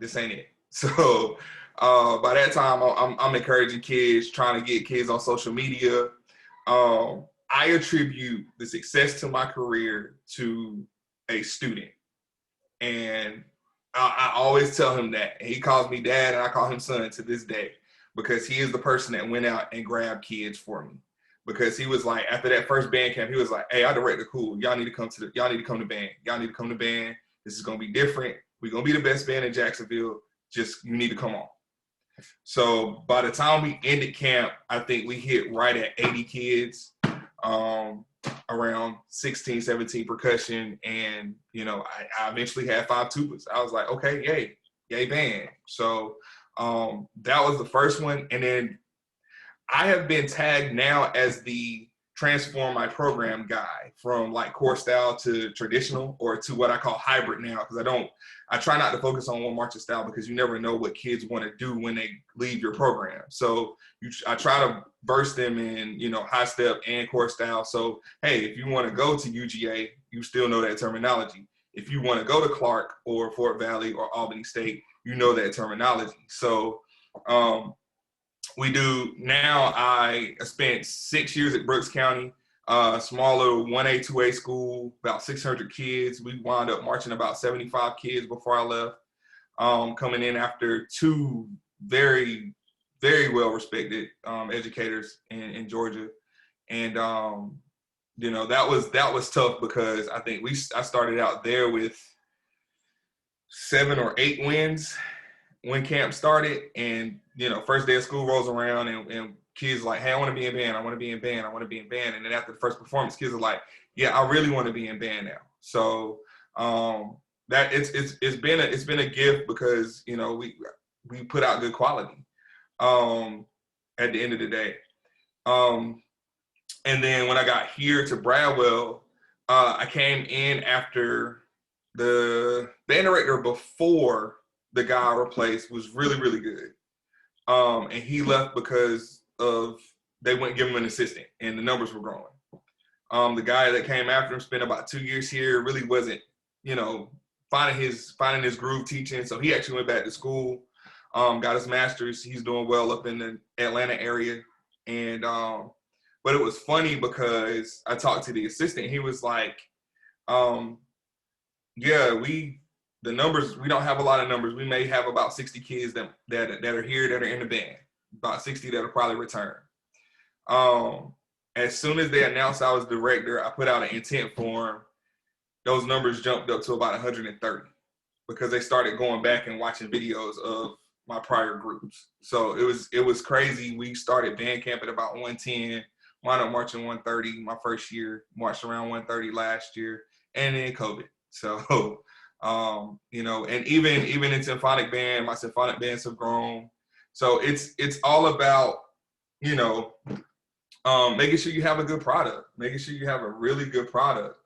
this ain't it. So by that time, I'm encouraging kids, trying to get kids on social media. I attribute the success to my career to a student. And I always tell him that. And he calls me dad, and I call him son to this day, because he is the person that went out and grabbed kids for me. Because he was like, after that first band camp, he was like, hey, I directed cool. Y'all need to come to band. Y'all need to come to band. This is gonna be different. We're gonna be the best band in Jacksonville. Just, you need to come on. So by the time we ended camp, I think we hit right at 80 kids, around 16, 17 percussion. And, you know, I eventually had 5 tubas. I was like, okay, yay band. So that was the first one. And then I have been tagged now as the transform my program guy, from like core style to traditional, or to what I call hybrid now, because I try not to focus on one marching style, because you never know what kids want to do when they leave your program. So I try to burst them in, you know, high step and core style. So, hey, if you want to go to UGA, you still know that terminology. If you want to go to Clark or Fort Valley or Albany State, you know that terminology. So, we do now. I spent 6 years at Brooks County, small little 1A, 2A school, about 600 kids. We wound up marching about 75 kids before I left, coming in after 2 very, very well-respected educators in Georgia. And, you know, that was tough, because I think I started out there with 7 or 8 wins when camp started. And, you know, first day of school rolls around, and kids are like, hey, I want to be in band. I want to be in band. I want to be in band. And then after the first performance, kids are like, yeah, I really want to be in band now. So that it's been a gift, because, you know, we put out good quality at the end of the day. And then when I got here to Bradwell, I came in after the band director before the guy I replaced was really, really good. And he left because they wouldn't give him an assistant, and the numbers were growing. The guy that came after him spent about 2 years here, really wasn't, you know, finding his groove teaching. So he actually went back to school, got his master's. He's doing well up in the Atlanta area. And but it was funny, because I talked to the assistant. He was like, yeah, the numbers, we don't have a lot of numbers. We may have about 60 kids that are here, that are in the band, about 60 that'll probably return. As soon as they announced I was director, I put out an intent form. Those numbers jumped up to about 130, because they started going back and watching videos of my prior groups. So it was crazy. We started band camp at about 110, wound up marching 130 my first year, marched around 130 last year, and then COVID. So you know, and even in symphonic band, my symphonic bands have grown. So it's all about, you know, making sure you have a good product, making sure you have a really good product.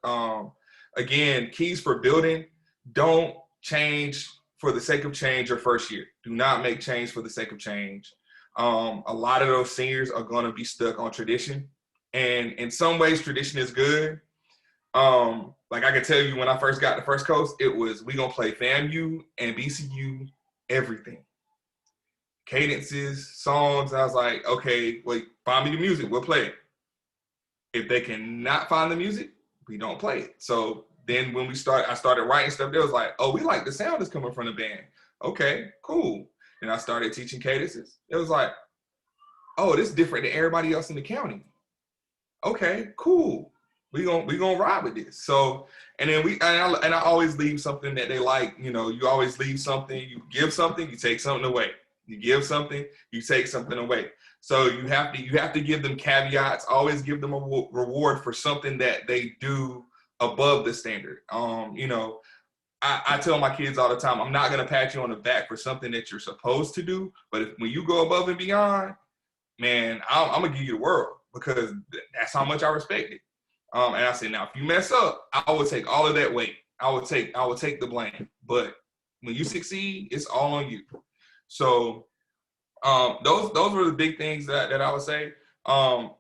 Again, keys for building: don't change for the sake of change your first year. Do not make change for the sake of change. A lot of those seniors are going to be stuck on tradition, and in some ways tradition is good. Like I can tell you, when I first got to First Coast, it was, we gonna play FAMU and BCU, everything. Cadences, songs. I was like, okay, wait, find me the music, we'll play it. If they cannot find the music, we don't play it. So then when I started writing stuff, they was like, oh, we like the sound that's coming from the band. Okay, cool. And I started teaching cadences. It was like, oh, this is different than everybody else in the county. Okay, cool. We gonna ride with this. So, and then I always leave something that they like. You know, you always leave something. You give something, you take something away. You give something, you take something away. So you have to give them caveats. Always give them a reward for something that they do above the standard. You know, I tell my kids all the time, I'm not gonna pat you on the back for something that you're supposed to do, but when you go above and beyond, man, I'm gonna give you the world, because that's how much I respect it. And I said, now, if you mess up, I will take all of that weight. I will take the blame. But when you succeed, it's all on you. So those were the big things that I would say.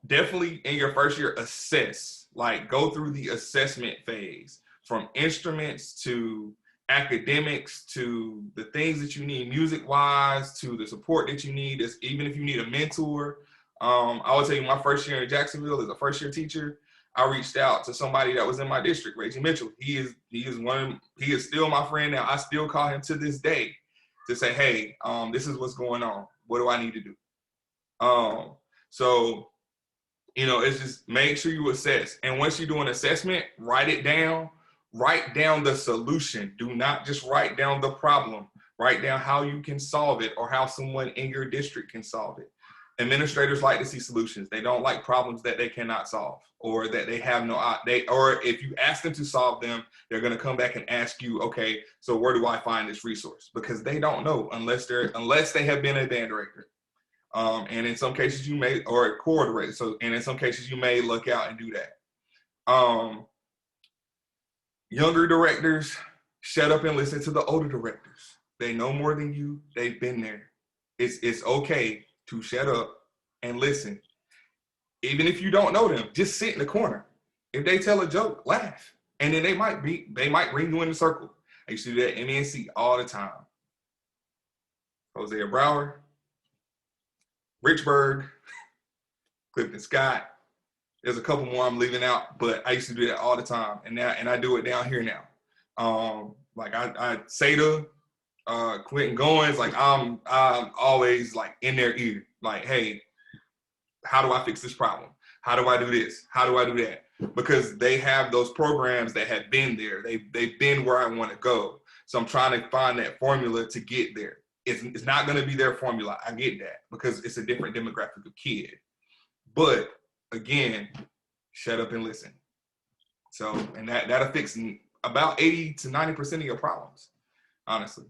Definitely in your first year, assess. Like, go through the assessment phase. from instruments to academics to the things that you need music-wise to the support that you need. Even if you need a mentor. I will tell you, my first year in Jacksonville as a first-year teacher, I reached out to somebody that was in my district, Reggie Mitchell. He is still my friend now. I still call him to this day to say, hey, this is what's going on. What do I need to do? So, it's just make sure you assess. And once you do an assessment, write it down. Write down the solution. Do not just write down the problem. Write down how you can solve it or how someone in your district can solve it. Administrators like to see solutions. They don't like problems that they cannot solve or that they have or if you ask them to solve them, they're going to come back and ask you, okay, so where do I find this resource? Because they don't know unless they have been a band director. And in some cases you may, or a choral director. And in some cases you may look out and do that. Younger directors, shut up and listen to the older directors. They know more than you. They've been there. It's okay to shut up and listen. Even if you don't know them, just sit in the corner. If they tell a joke, laugh. And then they might bring you in a circle. I used to do that at MNC all the time. Hosea Brower, Richburg, Clifton Scott. There's a couple more I'm leaving out, but I used to do that all the time. And I do it down here now. Like I say to Quentin Goins, like I'm always like in their ear, like, hey, how do I fix this problem? How do I do this? How do I do that? Because they have those programs that have been there. They've been where I want to go. So I'm trying to find that formula to get there. It's not going to be their formula. I get that because it's a different demographic of kid. But again, shut up and listen. So, and that'll fix about 80 to 90% of your problems, honestly.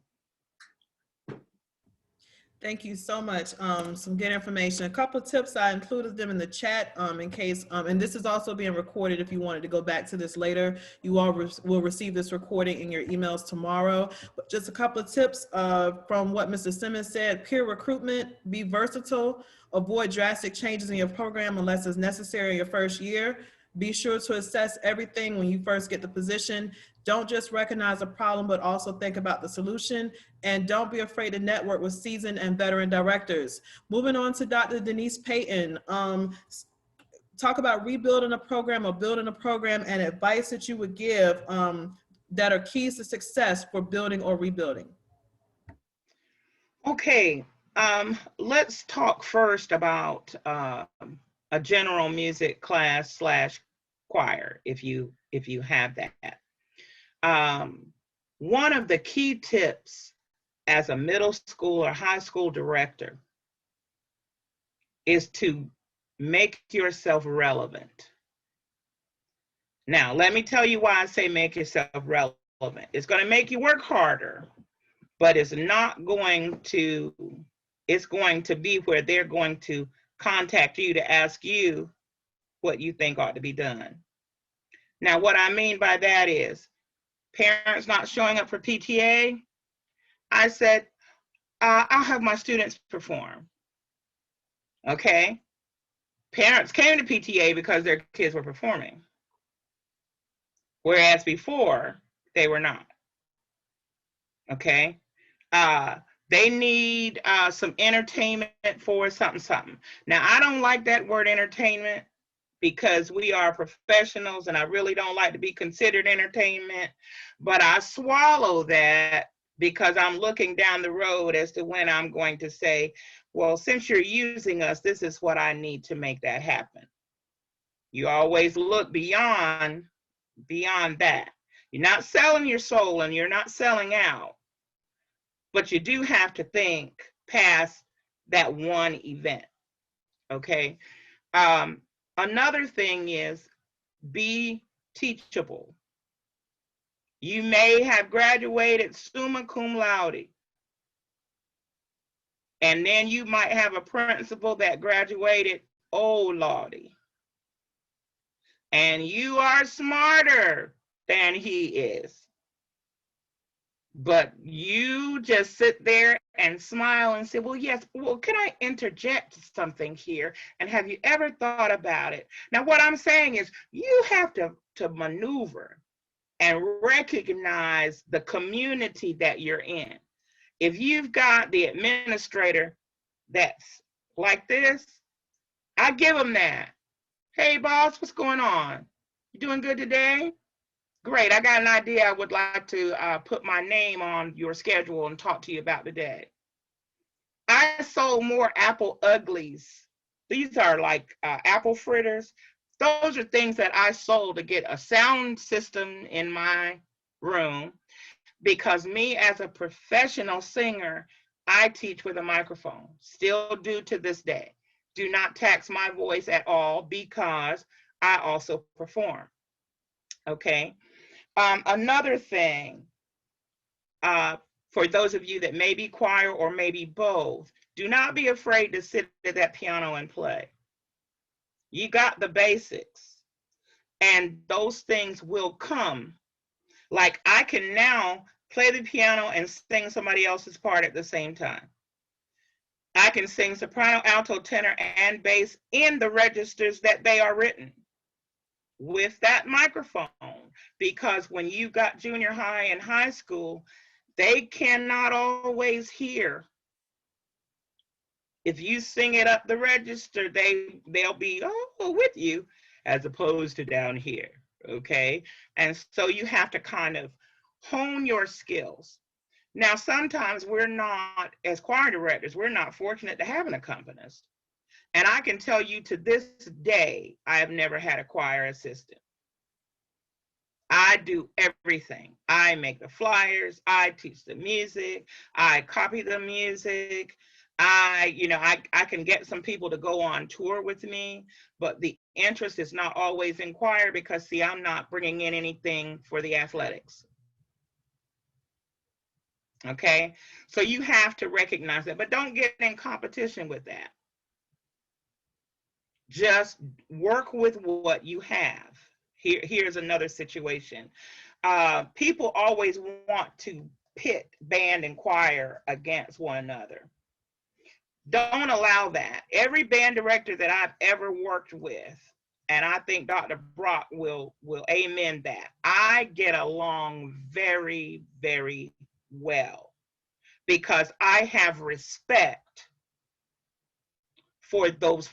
Thank you so much. Some good information. A couple of tips, I included them in the chat in case, and this is also being recorded if you wanted to go back to this later. You all will receive this recording in your emails tomorrow. But just a couple of tips from what Mr. Simmons said. Peer recruitment, be versatile, avoid drastic changes in your program unless it's necessary in your first year. Be sure to assess everything when you first get the position. Don't just recognize a problem, but also think about the solution. And don't be afraid to network with seasoned and veteran directors. Moving on to Dr. Denise Payton. Talk about rebuilding a program or building a program and advice that you would give that are keys to success for building or rebuilding. Okay, let's talk first about a general music class / choir, if you have that. One of the key tips as a middle school or high school director is to make yourself relevant. Now, let me tell you why I say make yourself relevant. It's going to make you work harder, but it's going to be where they're going to contact you to ask you what you think ought to be done. Now, what I mean by that is parents not showing up for PTA. I said, I'll have my students perform. Okay. Parents came to PTA because their kids were performing, whereas before they were not. Okay. They need some entertainment for something. Now, I don't like that word entertainment because we are professionals and I really don't like to be considered entertainment, but I swallow that because I'm looking down the road as to when I'm going to say, well, since you're using us, this is what I need to make that happen. You always look beyond that. You're not selling your soul and you're not selling out. But you do have to think past that one event, okay? Another thing is be teachable. You may have graduated summa cum laude, and then you might have a principal that graduated oh lordy, and you are smarter than he is. But you just sit there and smile and say, well, yes, well, can I interject something here? And have you ever thought about it? Now, what I'm saying is you have to maneuver and recognize the community that you're in. If you've got the administrator that's like this, I give them that. Hey, boss, what's going on? You doing good today? Great. I got an idea. I would like to put my name on your schedule and talk to you about today. I sold more apple uglies. These are like apple fritters. Those are things that I sold to get a sound system in my room, because me as a professional singer, I teach with a microphone, still do to this day. Do not tax my voice at all because I also perform. Okay. Another thing, for those of you that may be choir or maybe both, do not be afraid to sit at that piano and play. You got the basics, and those things will come. Like I can now play the piano and sing somebody else's part at the same time. I can sing soprano, alto, tenor, and bass in the registers that they are written with that microphone, because when you got junior high and high school, they cannot always hear. If you sing it up the register, they'll be with you, as opposed to down here. Okay. And so you have to kind of hone your skills. Now, sometimes we're not, as choir directors, we're not fortunate to have an accompanist. And I can tell you to this day, I have never had a choir assistant. I do everything. I make the flyers, I teach the music, I copy the music. I can get some people to go on tour with me, but the interest is not always in choir because, see, I'm not bringing in anything for the athletics. Okay, so you have to recognize that, but don't get in competition with that. Just work with what you have. Here's another situation. People always want to pit band and choir against one another. Don't allow that. Every band director that I've ever worked with, and I think Dr. Brock will amen that, I get along very, very well because I have respect for those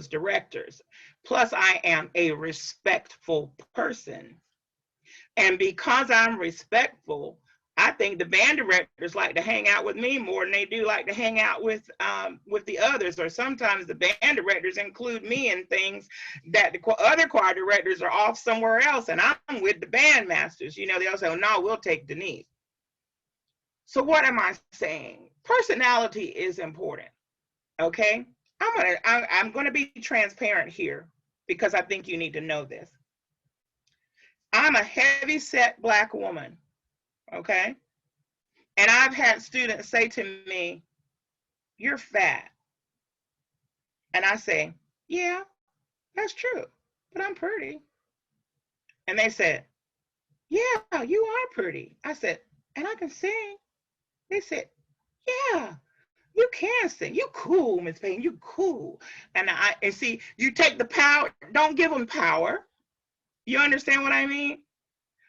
directors. Plus, I am a respectful person. And because I'm respectful, I think the band directors like to hang out with me more than they do like to hang out with the others. Or sometimes the band directors include me in things that the other choir directors are off somewhere else, and I'm with the band masters. You know, they'll say, oh, no, we'll take Denise. So what am I saying? Personality is important, okay? I'm gonna be transparent here because I think you need to know this. I'm a heavy-set Black woman, okay? And I've had students say to me, you're fat. And I say, yeah, that's true, but I'm pretty. And they said, yeah, you are pretty. I said, and I can sing. They said, yeah, you can sing. You cool, Miss Payne, you cool. And see, you take the power, don't give them power. You understand what I mean?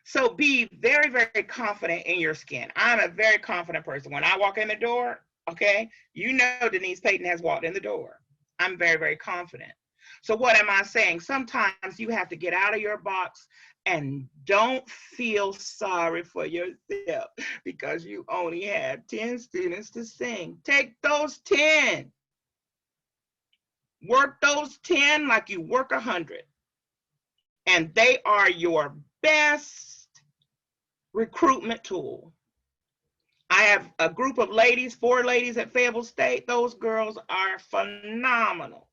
So be very, very confident in your skin. I'm a very confident person. When I walk in the door, okay, you know Denise Payton has walked in the door. I'm very, very confident. So what am I saying? Sometimes you have to get out of your box and don't feel sorry for yourself because you only had 10 students to sing. Take those 10. Work those 10 like you work 100. And they are your best recruitment tool. I have a group of ladies, 4 ladies at Fayetteville State. Those girls are phenomenal.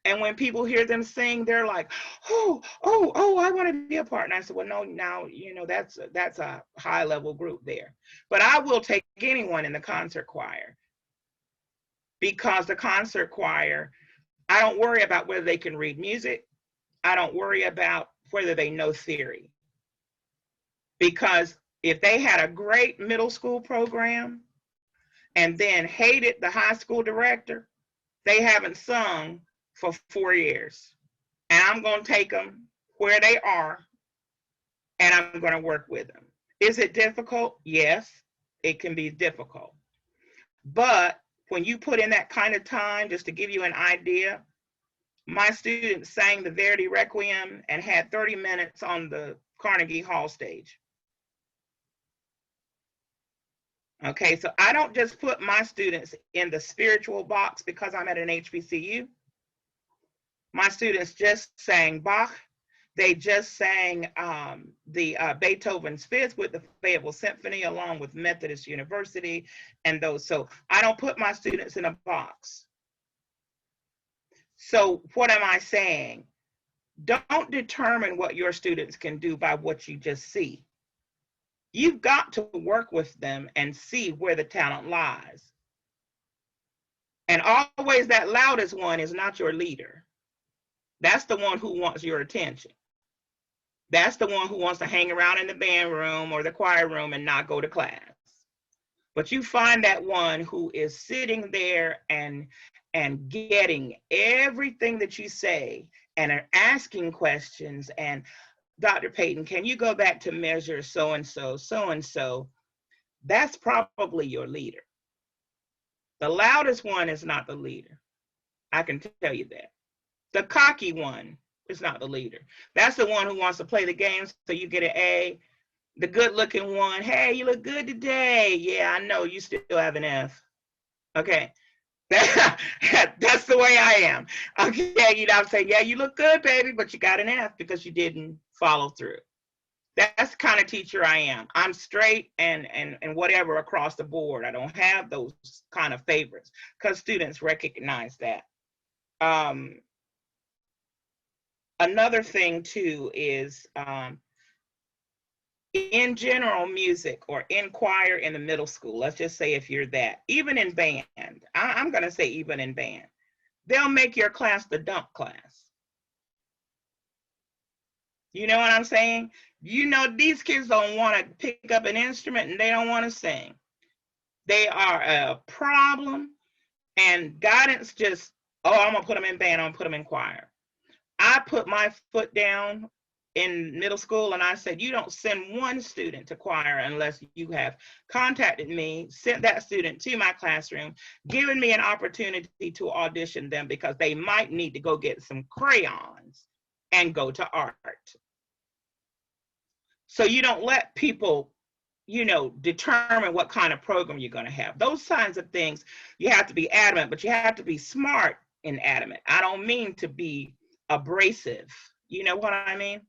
And when people hear them sing, they're like, oh, I want to be a part. And I said, well, no, now, you know, that's a high level group there. But I will take anyone in the concert choir, because the concert choir, I don't worry about whether they can read music. I don't worry about whether they know theory. Because if they had a great middle school program and then hated the high school director, they haven't sung for 4 years. And I'm going to take them where they are and I'm going to work with them. Is it difficult? Yes, it can be difficult. But when you put in that kind of time, just to give you an idea, my students sang the Verdi Requiem and had 30 minutes on the Carnegie Hall stage. Okay, so I don't just put my students in the spiritual box because I'm at an HBCU. My students just sang Bach. They just sang the Beethoven's Fifth with the Fayetteville Symphony along with Methodist University and those. So I don't put my students in a box. So what am I saying? Don't determine what your students can do by what you just see. You've got to work with them and see where the talent lies. And always that loudest one is not your leader. That's the one who wants your attention. That's the one who wants to hang around in the band room or the choir room and not go to class. But you find that one who is sitting there and getting everything that you say and are asking questions. And Dr. Payton, can you go back to measure so-and-so, so-and-so? That's probably your leader. The loudest one is not the leader. I can tell you that. The cocky one is not the leader. That's the one who wants to play the game so you get an A. The good looking one, hey, you look good today. Yeah, I know, you still have an F. Okay. That's the way I am. Okay, you know, I'm saying, yeah, you look good, baby, but you got an F because you didn't follow through. That's the kind of teacher I am. I'm straight and whatever across the board. I don't have those kind of favorites because students recognize that. Another thing too is in general music or in choir in the middle school, let's just say if you're that, even in band, I'm gonna say even in band, they'll make your class the dump class. You know what I'm saying? You know, these kids don't wanna pick up an instrument and they don't wanna sing. They are a problem, and guidance just, oh, I'm gonna put them in band, I'm gonna put them in choir. I put my foot down in middle school and I said, you don't send one student to choir unless you have contacted me, sent that student to my classroom, given me an opportunity to audition them because they might need to go get some crayons and go to art. So you don't let people, you know, determine what kind of program you're going to have. Those kinds of things, you have to be adamant, but you have to be smart and adamant. I don't mean to be abrasive. You know what I mean?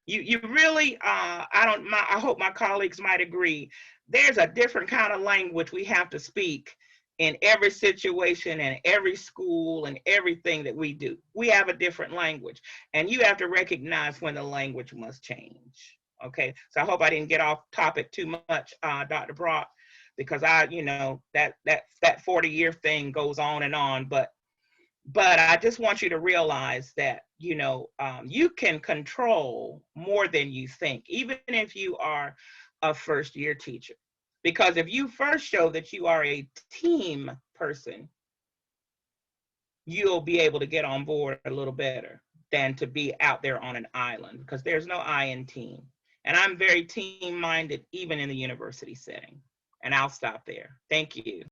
You really, I hope my colleagues might agree, there's a different kind of language we have to speak in every situation and every school and everything that we do. We have a different language, and you have to recognize when the language must change. Okay, so I hope I didn't get off topic too much, Dr. Brock, because you know, that 40-year thing goes on, but I just want you to realize that, you know, you can control more than you think, even if you are a first-year teacher. Because if you first show that you are a team person, you'll be able to get on board a little better than to be out there on an island, because there's no I in team. And I'm very team-minded, even in the university setting. And I'll stop there. Thank you.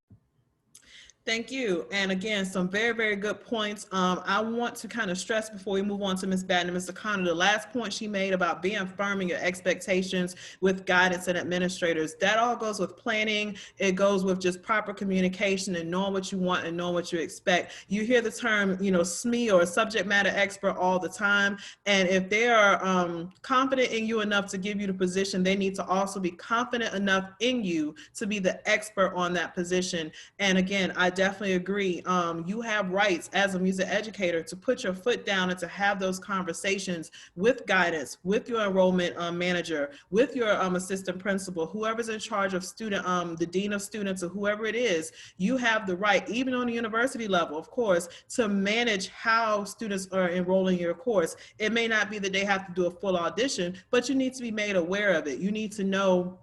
Thank you. And again, some very, very good points. I want to kind of stress before we move on to Ms. Batten and Mr. Connor, the last point she made about being firm in your expectations with guidance and administrators. That all goes with planning. It goes with just proper communication and knowing what you want and knowing what you expect. You hear the term, you know, SME or subject matter expert all the time. And if they are confident in you enough to give you the position, they need to also be confident enough in you to be the expert on that position. And again, I definitely agree. You have rights as a music educator to put your foot down and to have those conversations with guidance, with your enrollment manager, with your assistant principal, whoever's in charge of student, the dean of students or whoever it is. You have the right, even on the university level, of course, to manage how students are enrolling in your course. It may not be that they have to do a full audition, but you need to be made aware of it. You need to know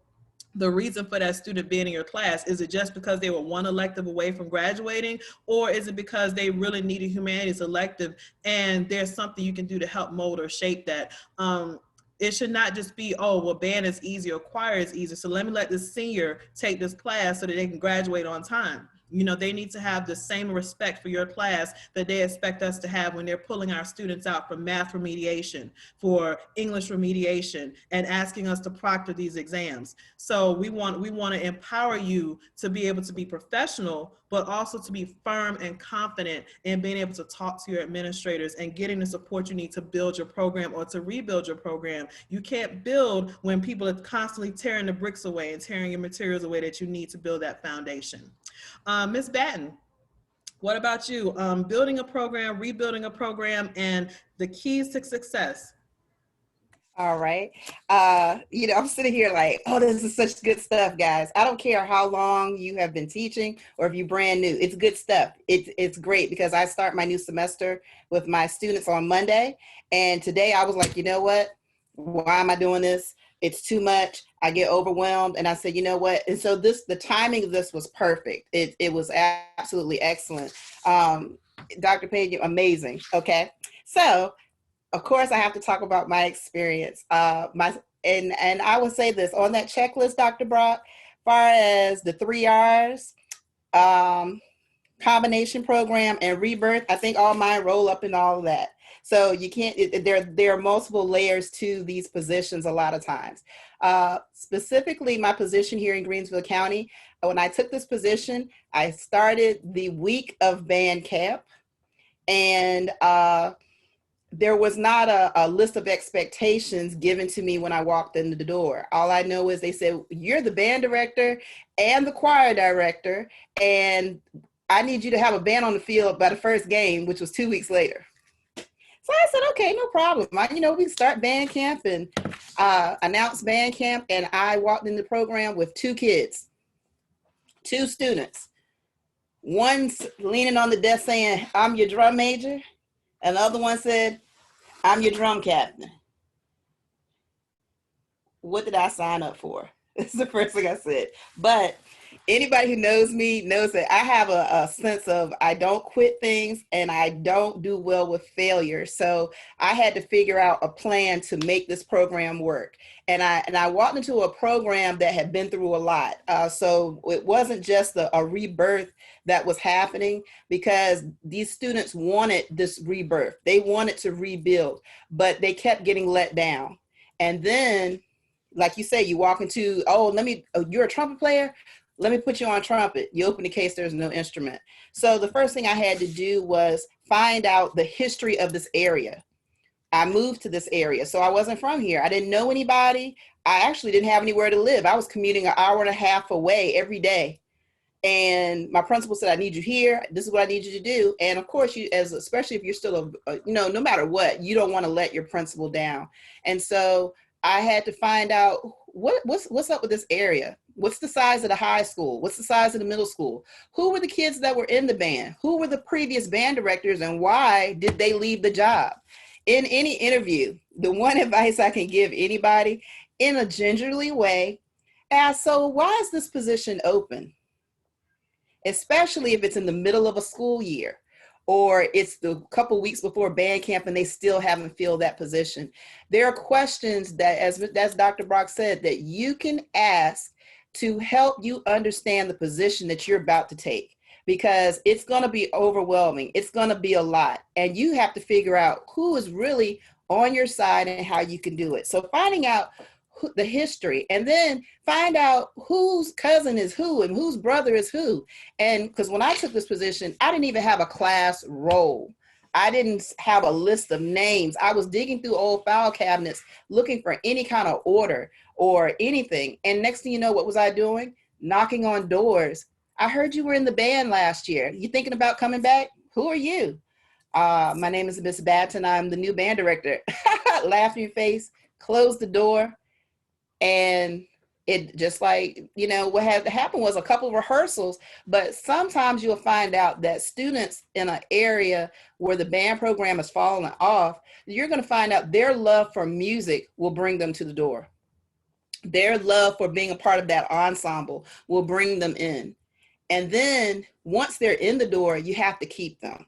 the reason for that student being in your class. Is it just because they were one elective away from graduating, or is it because they really need a humanities elective and there's something you can do to help mold or shape that? It should not just be, oh, well, band is easy or choir is easy, so let me let this senior take this class so that they can graduate on time. You know, they need to have the same respect for your class that they expect us to have when they're pulling our students out for math remediation, for English remediation, and asking us to proctor these exams. So we want to empower you to be able to be professional, but also to be firm and confident in being able to talk to your administrators and getting the support you need to build your program or to rebuild your program. You can't build when people are constantly tearing the bricks away and tearing your materials away that you need to build that foundation. Ms. Batten, what about you? Building a program, rebuilding a program, and the keys to success. All right. I'm sitting here like, oh, this is such good stuff, guys. I don't care how long you have been teaching or if you're brand new. It's good stuff. It's great because I start my new semester with my students on Monday. And today I was like, you know what? Why am I doing this? It's too much. I get overwhelmed. And I said, you know what? And so the timing of this was perfect. It was absolutely excellent. Dr. Page, amazing. Okay. So of course, I have to talk about my experience. And I will say this on that checklist, Dr. Brock, far as the 3 R's, combination program and rebirth, I think all mine roll up in all of that. So you can't, there are multiple layers to these positions a lot of times. Specifically, my position here in Greensville County, when I took this position, I started the week of band camp, and there was not a list of expectations given to me when I walked into the door. All I know is they said, you're the band director and the choir director, and I need you to have a band on the field by the first game, which was 2 weeks later. So I said, okay, no problem. We start band camp and announce band camp, and I walked in the program with 2 kids, 2 students. One's leaning on the desk saying, I'm your drum major. And the other one said, I'm your drum captain. What did I sign up for? It's the first thing I said. But anybody who knows me knows that I have a sense of I don't quit things and I don't do well with failure. So I had to figure out a plan to make this program work. And I walked into a program that had been through a lot. So it wasn't just a rebirth that was happening, because these students wanted this rebirth. They wanted to rebuild, but they kept getting let down. And then, like you say, you walk into, you're a trumpet player? Let me put you on trumpet. You open the case, there's no instrument. So the first thing I had to do was find out the history of this area. I moved to this area, so I wasn't from here. I didn't know anybody. I actually didn't have anywhere to live. I was commuting an hour and a half away every day. And my principal said, I need you here. This is what I need you to do. And of course, especially if you're still, no matter what, you don't want to let your principal down. And so I had to find out what's up with this area. What's the size of the high school? What's the size of the middle school? Who were the kids that were in the band? Who were the previous band directors, and why did they leave the job? In any interview, the one advice I can give anybody in a gingerly way, ask, so why is this position open? Especially if it's in the middle of a school year, or it's the couple weeks before band camp and they still haven't filled that position. There are questions that, as Dr. Brock said, that you can ask to help you understand the position that you're about to take, because it's going to be overwhelming. It's going to be a lot. And you have to figure out who is really on your side and how you can do it. So finding out the history, and then find out whose cousin is who and whose brother is who. And because when I took this position, I didn't even have a class roll. I didn't have a list of names. I was digging through old file cabinets looking for any kind of order or anything. And next thing you know, what was I doing? Knocking on doors. I heard you were in the band last year. You thinking about coming back? Who are you? My name is Miss Batten. I'm the new band director. Laugh in your face, close the door. And it just like, what had happened was a couple of rehearsals, but sometimes you'll find out that students in an area where the band program has fallen off, you're going to find out their love for music will bring them to the door. Their love for being a part of that ensemble will bring them in. And then once they're in the door, you have to keep them.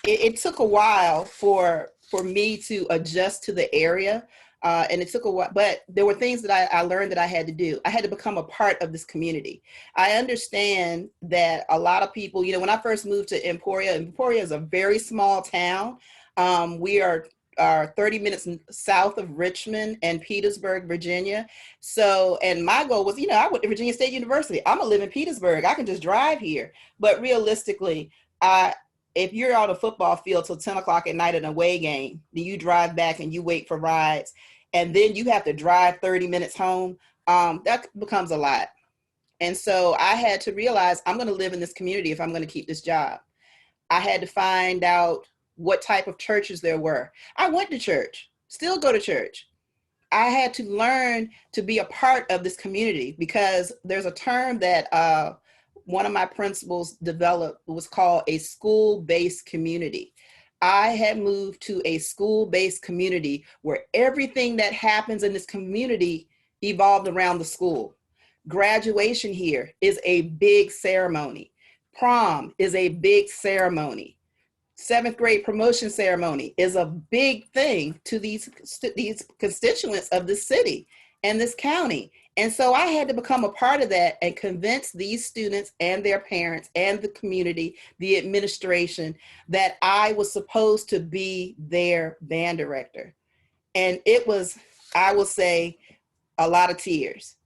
It took a while for for me to adjust to the area. And it took a while, but there were things that I learned that I had to do. I had to become a part of this community. I understand that a lot of people, you know, when I first moved to Emporia is a very small town. We are 30 minutes south of Richmond and Petersburg, Virginia. So, and my goal was, you know, I went to Virginia State University. I'm gonna live in Petersburg. I can just drive here. But realistically, if you're on a football field till 10 o'clock at night at an away game, then you drive back and you wait for rides, and then you have to drive 30 minutes home, that becomes a lot. And so I had to realize I'm going to live in this community if I'm going to keep this job. I had to find out what type of churches there were. I went to church, still go to church. I had to learn to be a part of this community, because there's a term that one of my principals developed, was called a school-based community. I had moved to a school-based community where everything that happens in this community evolved around the school. Graduation here is a big ceremony. Prom is a big ceremony. 7th grade promotion ceremony is a big thing to these constituents of the city and this county. And so I had to become a part of that and convince these students and their parents and the community, the administration, that I was supposed to be their band director. And it was, I will say, a lot of tears,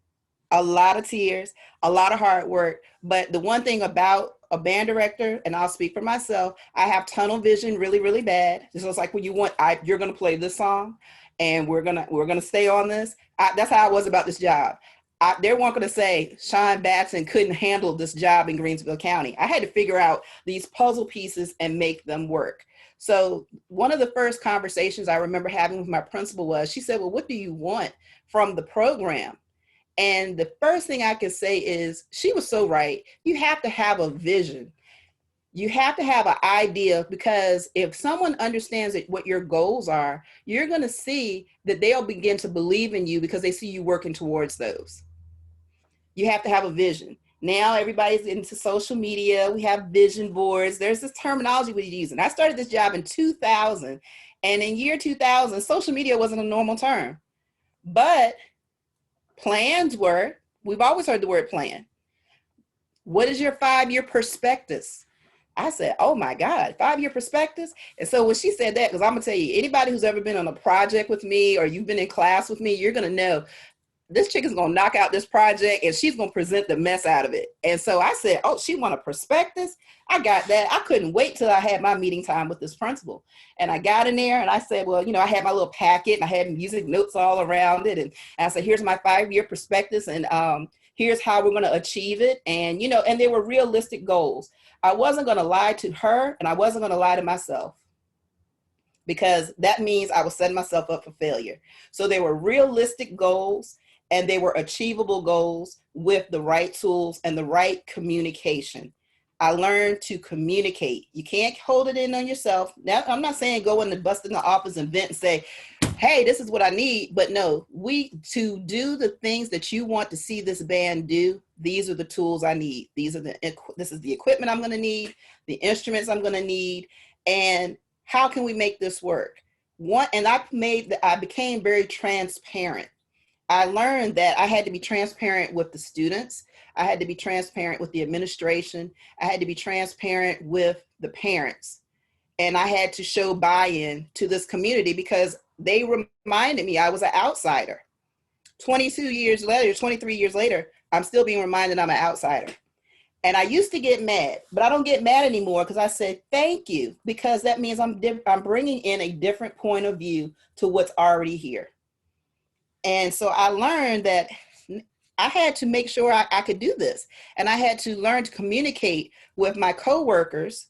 a lot of hard work. But the one thing about a band director, and I'll speak for myself, I have tunnel vision really, really bad. So it's like when you're going to play this song, and we're gonna stay on this. That's how I was about this job. They weren't going to say Sean Batson couldn't handle this job in Greensville County. I had to figure out these puzzle pieces and make them work. So one of the first conversations I remember having with my principal was, she said, well, what do you want from the program? And the first thing I can say is, she was so right. You have to have a vision. You have to have an idea, because if someone understands what your goals are, you're going to see that they'll begin to believe in you because they see you working towards those. You have to have a vision. Now everybody's into social media. We have vision boards. There's this terminology we're using. I started this job in 2000, and in year 2000, social media wasn't a normal term. But plans were. We've always heard the word plan. What is your 5-year perspectives? I said, oh my God, 5-year perspectives. And so when she said that, because I'm gonna tell you, anybody who's ever been on a project with me, or you've been in class with me, you're gonna know this chick is gonna knock out this project and she's gonna present the mess out of it. And so I said, oh, she want a prospectus? I got that. I couldn't wait till I had my meeting time with this principal. And I got in there and I said, well, you know, I had my little packet and I had music notes all around it. And I said, here's my 5-year prospectus, and here's how we're gonna achieve it. And, you know, and they were realistic goals. I wasn't gonna lie to her, and I wasn't gonna lie to myself, because that means I was setting myself up for failure. So they were realistic goals, and they were achievable goals with the right tools and the right communication. I learned to communicate. You can't hold it in on yourself. Now, I'm not saying go in and bust in the office and vent and say, hey, this is what I need. But no, to do the things that you want to see this band do, these are the tools I need. This is the equipment I'm going to need, the instruments I'm going to need, and how can we make this work? And I became very transparent. I learned that I had to be transparent with the students. I had to be transparent with the administration. I had to be transparent with the parents. And I had to show buy-in to this community, because they reminded me I was an outsider. 23 years later, I'm still being reminded I'm an outsider. And I used to get mad, but I don't get mad anymore, because I said, thank you, because that means I'm bringing in a different point of view to what's already here. And so I learned that I had to make sure I could do this. And I had to learn to communicate with my coworkers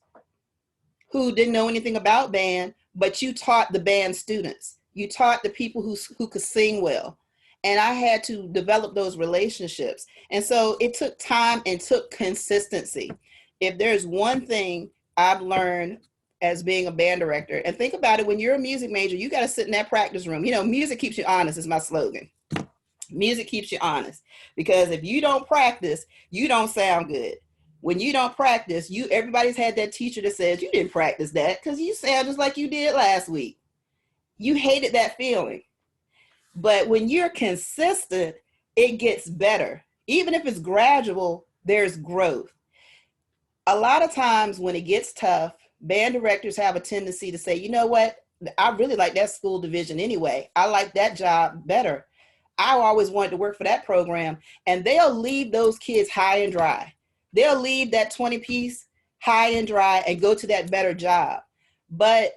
who didn't know anything about band, but you taught the band students. You taught the people who could sing well. And I had to develop those relationships. And so it took time and took consistency. If there's one thing I've learned as being a band director, and think about it, when you're a music major, you got to sit in that practice room. You know, music keeps you honest is my slogan. Music keeps you honest, because if you don't practice, you don't sound good. When you don't practice, everybody's had that teacher that says you didn't practice that because you sound just like you did last week. you hated that feeling. But when you're consistent, it gets better. Even if it's gradual, there's growth. A lot of times when it gets tough, band directors have a tendency to say, you know what? I really like that school division anyway. I like that job better. I always wanted to work for that program. And they'll leave those kids high and dry. They'll leave that 20-piece high and dry and go to that better job. But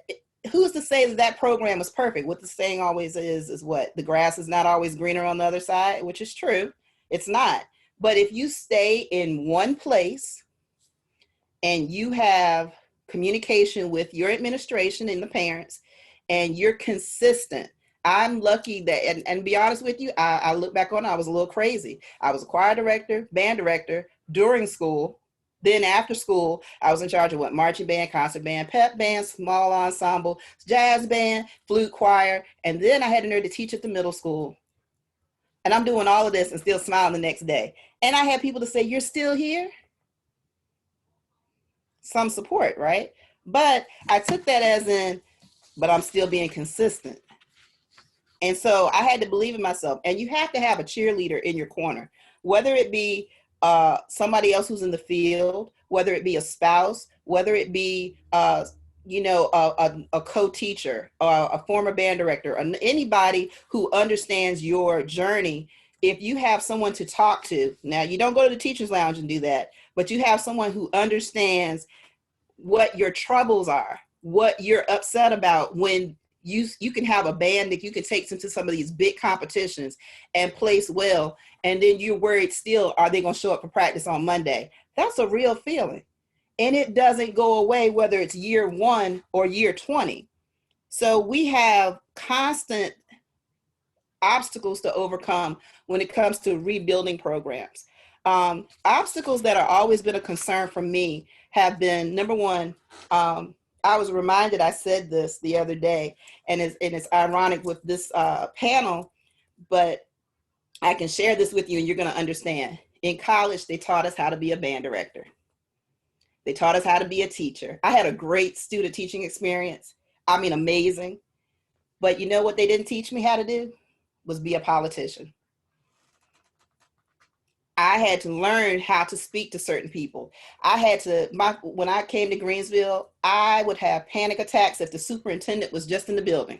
who's to say that that program is perfect? What the saying always is what? The grass is not always greener on the other side, which is true. It's not. But if you stay in one place and you have communication with your administration and the parents, and you're consistent. I'm lucky that, and be honest with you, I look back on it, I was a little crazy. I was a choir director, band director during school. Then after school, I was in charge of what? Marching band, concert band, pep band, small ensemble, jazz band, flute choir. And then I had the nerve to teach at the middle school. And I'm doing all of this and still smiling the next day. And I had people to say, you're still here? Some support, right? But I took that as in, but I'm still being consistent. And so I had to believe in myself. And you have to have a cheerleader in your corner, whether it be somebody else who's in the field, whether it be a spouse, whether it be, a co-teacher, or a former band director, or anybody who understands your journey. If you have someone to talk to, now you don't go to the teacher's lounge and do that, but you have someone who understands what your troubles are, what you're upset about, when you can have a band that you can take into some of these big competitions and place well, and then you're worried still, are they going to show up for practice on Monday? That's a real feeling. And it doesn't go away whether it's year 1 or year 20. So we have constant obstacles to overcome when it comes to rebuilding programs. Obstacles that are always been a concern for me have been, number one, I was reminded, I said this the other day, and it's ironic with this panel, but I can share this with you and you're going to understand. In college, they taught us how to be a band director. They taught us how to be a teacher. I had a great student teaching experience. I mean, amazing. But you know what they didn't teach me how to do? Was be a politician. I had to learn how to speak to certain people. I had to, when I came to Greensville, I would have panic attacks if the superintendent was just in the building,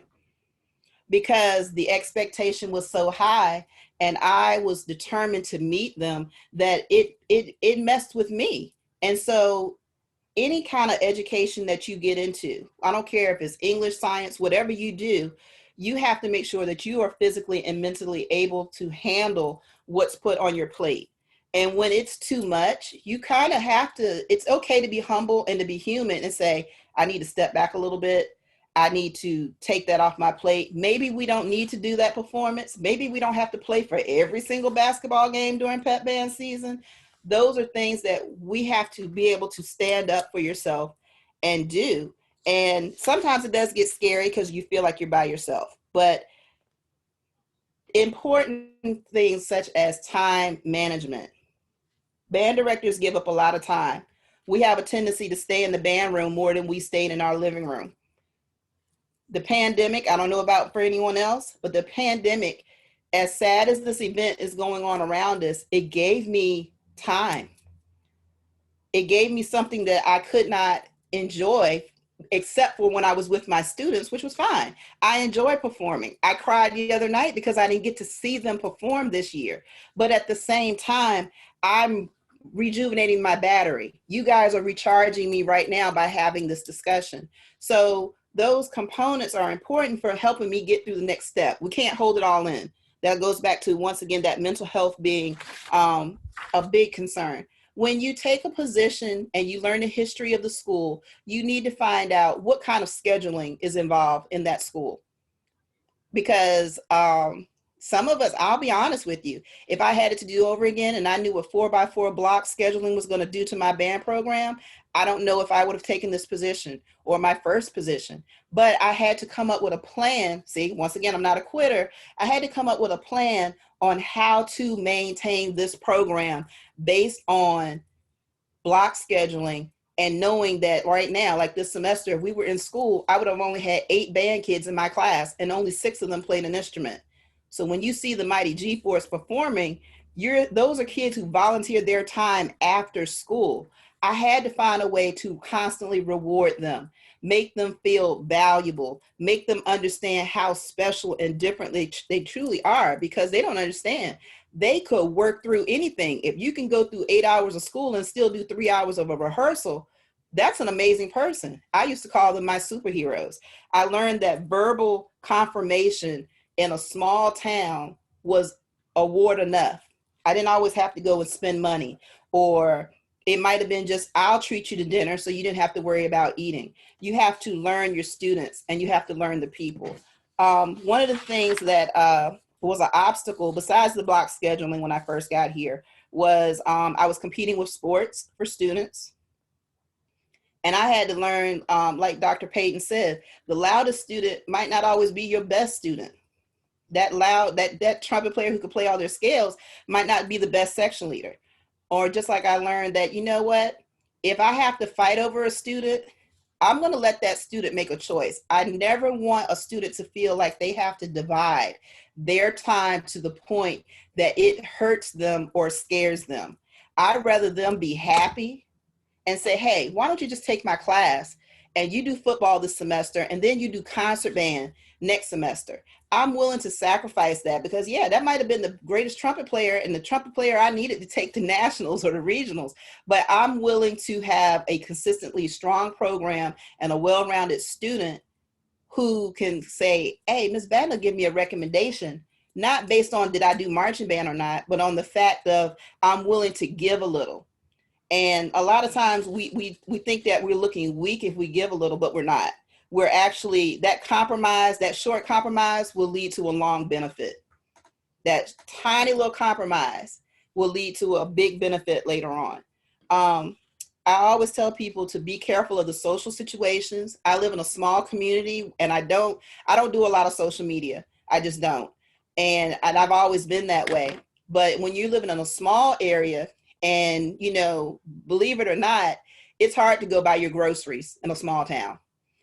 because the expectation was so high and I was determined to meet them that it messed with me. And so any kind of education that you get into, I don't care if it's English, science, whatever you do, you have to make sure that you are physically and mentally able to handle what's put on your plate. And when it's too much, you kind of have to, it's okay to be humble and to be human and say, I need to step back a little bit. I need to take that off my plate. Maybe we don't need to do that performance. Maybe we don't have to play for every single basketball game during pep band season. Those are things that we have to be able to stand up for yourself and do. And sometimes it does get scary because you feel like you're by yourself. But important things such as time management. Band directors give up a lot of time. We have a tendency to stay in the band room more than we stayed in our living room. The pandemic, I don't know about for anyone else, but the pandemic, as sad as this event is going on around us, it gave me time. It gave me something that I could not enjoy except for when I was with my students, which was fine. I enjoy performing. I cried the other night because I didn't get to see them perform this year. But at the same time, I'm rejuvenating my battery. You guys are recharging me right now by having this discussion. So those components are important for helping me get through the next step. We can't hold it all in. That goes back to, once again, that mental health being a big concern. When you take a position and you learn the history of the school, you need to find out what kind of scheduling is involved in that school. Because some of us, I'll be honest with you, if I had it to do over again and I knew what 4x4 block scheduling was going to do to my band program, I don't know if I would have taken this position or my first position. But I had to come up with a plan. See, once again, I'm not a quitter. I had to come up with a plan on how to maintain this program based on block scheduling And knowing that right now, like this semester, if we were in school, I would have only had 8 band kids in my class and only 6 of them played an instrument. So when you see the Mighty G-Force performing, those are kids who volunteered their time after school. I had to find a way to constantly reward them, make them feel valuable, make them understand how special and different they truly are, because they don't understand. They could work through anything. If you can go through 8 hours of school and still do 3 hours of a rehearsal, that's an amazing person. I used to call them my superheroes. I learned that verbal confirmation in a small town was award enough. I didn't always have to go and spend money, or it might have been just, I'll treat you to dinner so you didn't have to worry about eating. You have to learn your students and you have to learn the people. One of the things that was an obstacle besides the block scheduling when I first got here was I was competing with sports for students. And I had to learn, like Dr. Payton said, the loudest student might not always be your best student. That trumpet player who could play all their scales might not be the best section leader. Or just like I learned that, you know what, if I have to fight over a student, I'm going to let that student make a choice. I never want a student to feel like they have to divide their time to the point that it hurts them or scares them. I'd rather them be happy and say, hey, why don't you just take my class and you do football this semester and then you do concert band next semester. I'm willing to sacrifice that because, yeah, that might have been the greatest trumpet player and the trumpet player I needed to take to nationals or the regionals, but I'm willing to have a consistently strong program and a well-rounded student who can say, hey, Ms. Vandal, give me a recommendation, not based on did I do marching band or not, but on the fact of I'm willing to give a little. And a lot of times we think that we're looking weak if we give a little, but we're not. We're actually, that compromise, that short compromise will lead to a long benefit. That tiny little compromise will lead to a big benefit later on. I always tell people to be careful of the social situations. I live in a small community and I don't do a lot of social media. I just don't. And I've always been that way. But when you're living in a small area and, you know, believe it or not, it's hard to go buy your groceries in a small town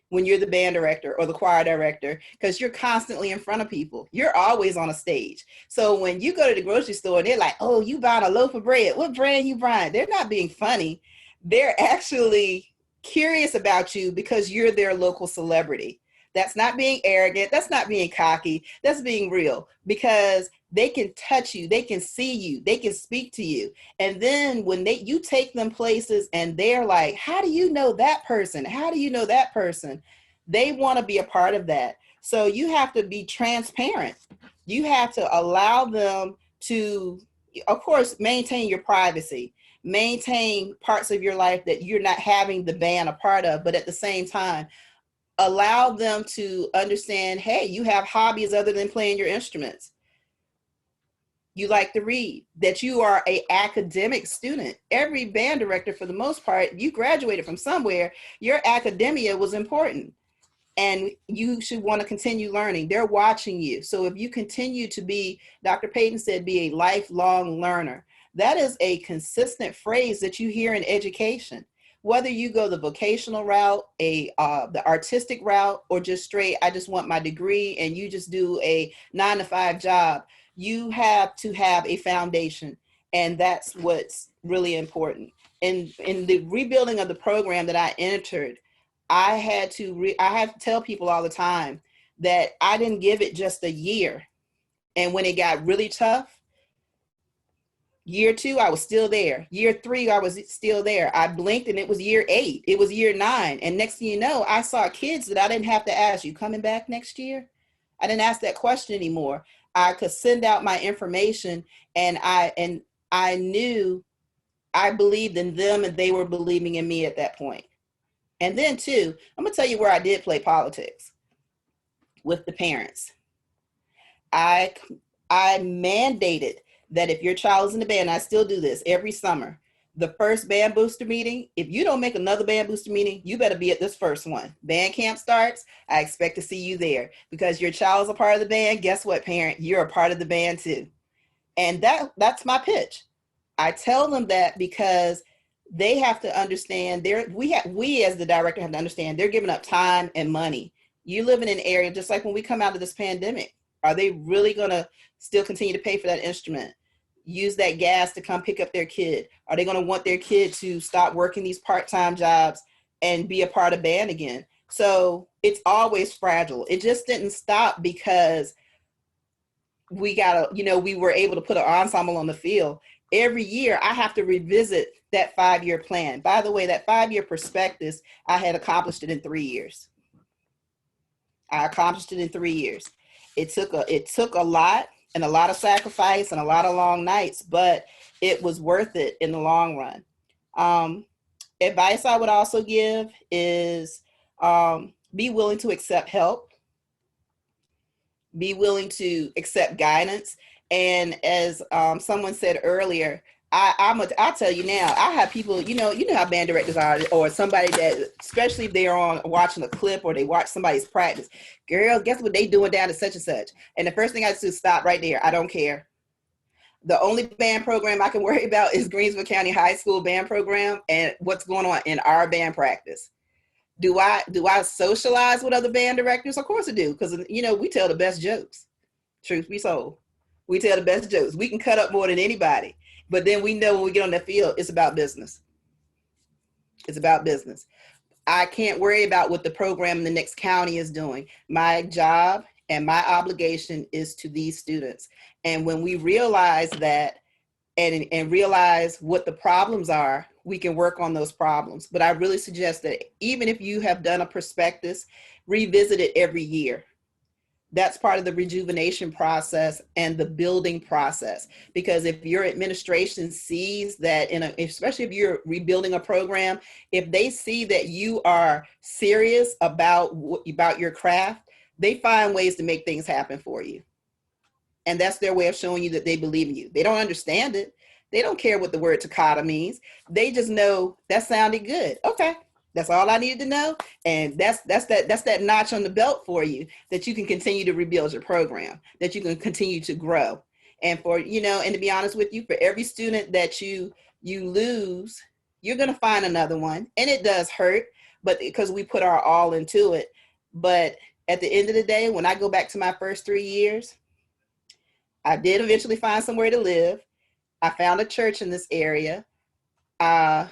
when you're the band director or the choir director, because you're constantly in front of people. You're always on a stage. So when you go to the grocery store and they're like, oh, you buying a loaf of bread. What brand you buying? They're not being funny. They're actually curious about you because you're their local celebrity. That's not being arrogant. That's not being cocky. That's being real, because they can touch you. They can see you. They can speak to you. And then when you take them places and they're like, how do you know that person? How do you know that person? They want to be a part of that. So you have to be transparent. You have to allow them to, of course, maintain your privacy, maintain parts of your life that you're not having the band a part of, but at the same time, allow them to understand, hey, you have hobbies other than playing your instruments. You like to read, that you are an academic student. Every band director, for the most part, you graduated from somewhere. Your academia was important and you should want to continue learning. They're watching you. So if you continue to be, Dr. Payton said, be a lifelong learner. That is a consistent phrase that you hear in education. Whether you go the vocational route, the artistic route, or just straight, I just want my degree and you just do a 9-to-5 job, you have to have a foundation. And that's what's really important. And in the rebuilding of the program that I entered, I had to tell people all the time that I didn't give it just a year. And when it got really tough, year 2, I was still there. Year 3, I was still there. I blinked and it was year 8. It was year 9. And next thing you know, I saw kids that I didn't have to ask, you coming back next year? I didn't ask that question anymore. I could send out my information and I knew I believed in them and they were believing in me at that point. And then too, I'm gonna tell you where I did play politics with the parents. I mandated that if your child is in the band, I still do this every summer, the first band booster meeting, if you don't make another band booster meeting, you better be at this first one. Band camp starts, I expect to see you there because your child's a part of the band. Guess what, parent? You're a part of the band too. And that's my pitch. I tell them that because they have to understand we as the director have to understand they're giving up time and money. You live in an area, just like when we come out of this pandemic, are they really going to still continue to pay for that instrument? Use that gas to come pick up their kid? Are they going to want their kid to stop working these part-time jobs and be a part of band again? So it's always fragile. It just didn't stop because we were able to put an ensemble on the field. Every year I have to revisit that 5-year plan. By the way, that 5-year prospectus, I had accomplished it in 3 years. I accomplished it in 3 years. It took a lot and a lot of sacrifice and a lot of long nights, but it was worth it in the long run. Advice I would also give is be willing to accept help. Be willing to accept guidance. And as someone said earlier, I'll tell you now, I have people, you know how band directors are, or somebody that, especially if they're watching a clip or they watch somebody's practice, girl, guess what they doing down at such and such? And the first thing I do is stop right there. I don't care. The only band program I can worry about is Greensville County High School band program and what's going on in our band practice. Do I socialize with other band directors? Of course I do, because we tell the best jokes. Truth be told, we tell the best jokes. We can cut up more than anybody, but then we know when we get on that field, it's about business. It's about business. I can't worry about what the program in the next county is doing. My job and my obligation is to these students. And when we realize that and realize what the problems are, we can work on those problems. But I really suggest that even if you have done a prospectus, revisit it every year. That's part of the rejuvenation process and the building process. Because if your administration sees that, especially if you're rebuilding a program, if they see that you are serious about your craft, they find ways to make things happen for you. And that's their way of showing you that they believe in you. They don't understand it. They don't care what the word toccata means. They just know that sounded good. Okay, that's all I needed to know. And that's that notch on the belt for you, that you can continue to rebuild your program, that you can continue to grow. And and to be honest with you, for every student that you lose, you're going to find another one. And it does hurt, but because we put our all into it. But at the end of the day, when I go back to my first 3 years, I did eventually find somewhere to live. I found a church in this area. I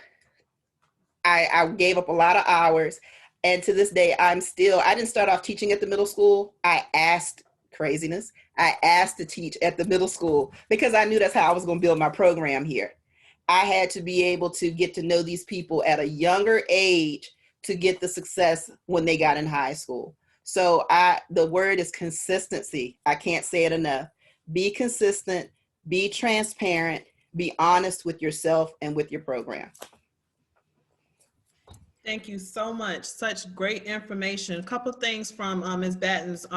gave up a lot of hours. And to this day, I didn't start off teaching at the middle school. I asked to teach at the middle school because I knew that's how I was going to build my program here. I had to be able to get to know these people at a younger age to get the success when they got in high school. So the word is consistency. I can't say it enough. Be consistent, be transparent, be honest with yourself and with your program. Thank you so much. Such great information. A couple of things from Ms. Batten's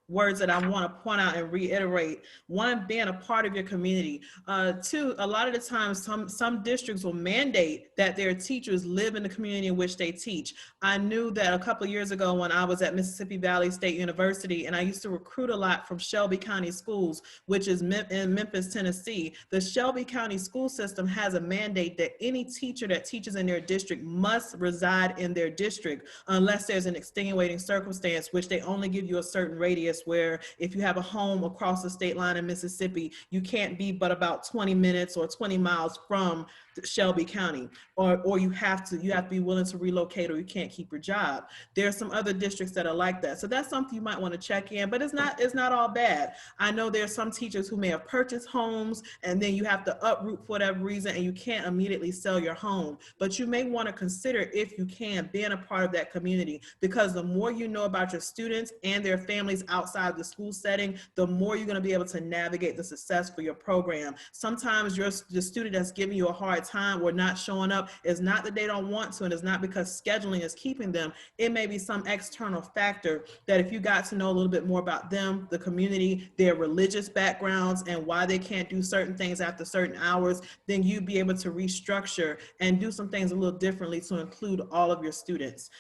words that I want to point out and reiterate. One, being a part of your community. Two, a lot of the times some districts will mandate that their teachers live in the community in which they teach. I knew that a couple of years ago when I was at Mississippi Valley State University, and I used to recruit a lot from Shelby County Schools, which is in Memphis, Tennessee. The Shelby County school system has a mandate that any teacher that teaches in their district must reside in their district unless there's an extenuating circumstance, which they only give you a certain radius, where if you have a home across the state line in Mississippi, you can't be but about 20 minutes or 20 miles from Shelby County, or you have to be willing to relocate, or you can't keep your job. There are some other districts that are like that. So that's something you might want to check in, but it's not all bad. I know there are some teachers who may have purchased homes and then you have to uproot for whatever reason and you can't immediately sell your home, but you may want to consider, if you can, being a part of that community, because the more you know about your students and their families outside the school setting, the more you're going to be able to navigate the success for your program. Sometimes the student that's giving you a hard time or not showing up is not that they don't want to, and it's not because scheduling is keeping them. It may be some external factor that if you got to know a little bit more about them, the community, their religious backgrounds, and why they can't do certain things after certain hours, then you'd be able to restructure and do some things a little differently to include all of your students.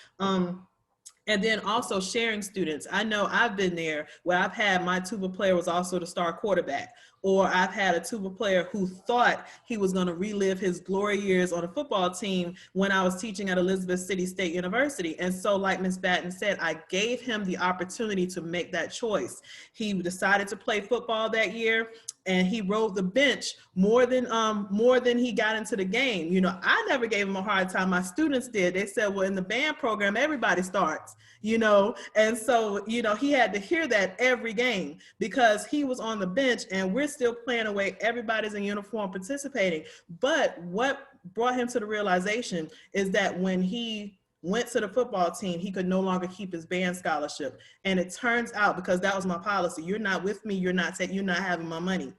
And then also sharing students. I know I've been there where I've had my tuba player was also the star quarterback, or I've had a tuba player who thought he was going to relive his glory years on a football team when I was teaching at Elizabeth City State University. And so, like Ms. Batten said, I gave him the opportunity to make that choice. He decided to play football that year, and he rode the bench more than he got into the game. You know, I never gave him a hard time. My students did. They said, well, in the band program, everybody starts, you know? And so, you know, he had to hear that every game because he was on the bench and we're still playing away. Everybody's in uniform participating. But what brought him to the realization is that when he went to the football team, he could no longer keep his band scholarship. And it turns out, because that was my policy, you're not with me, you're not having my money.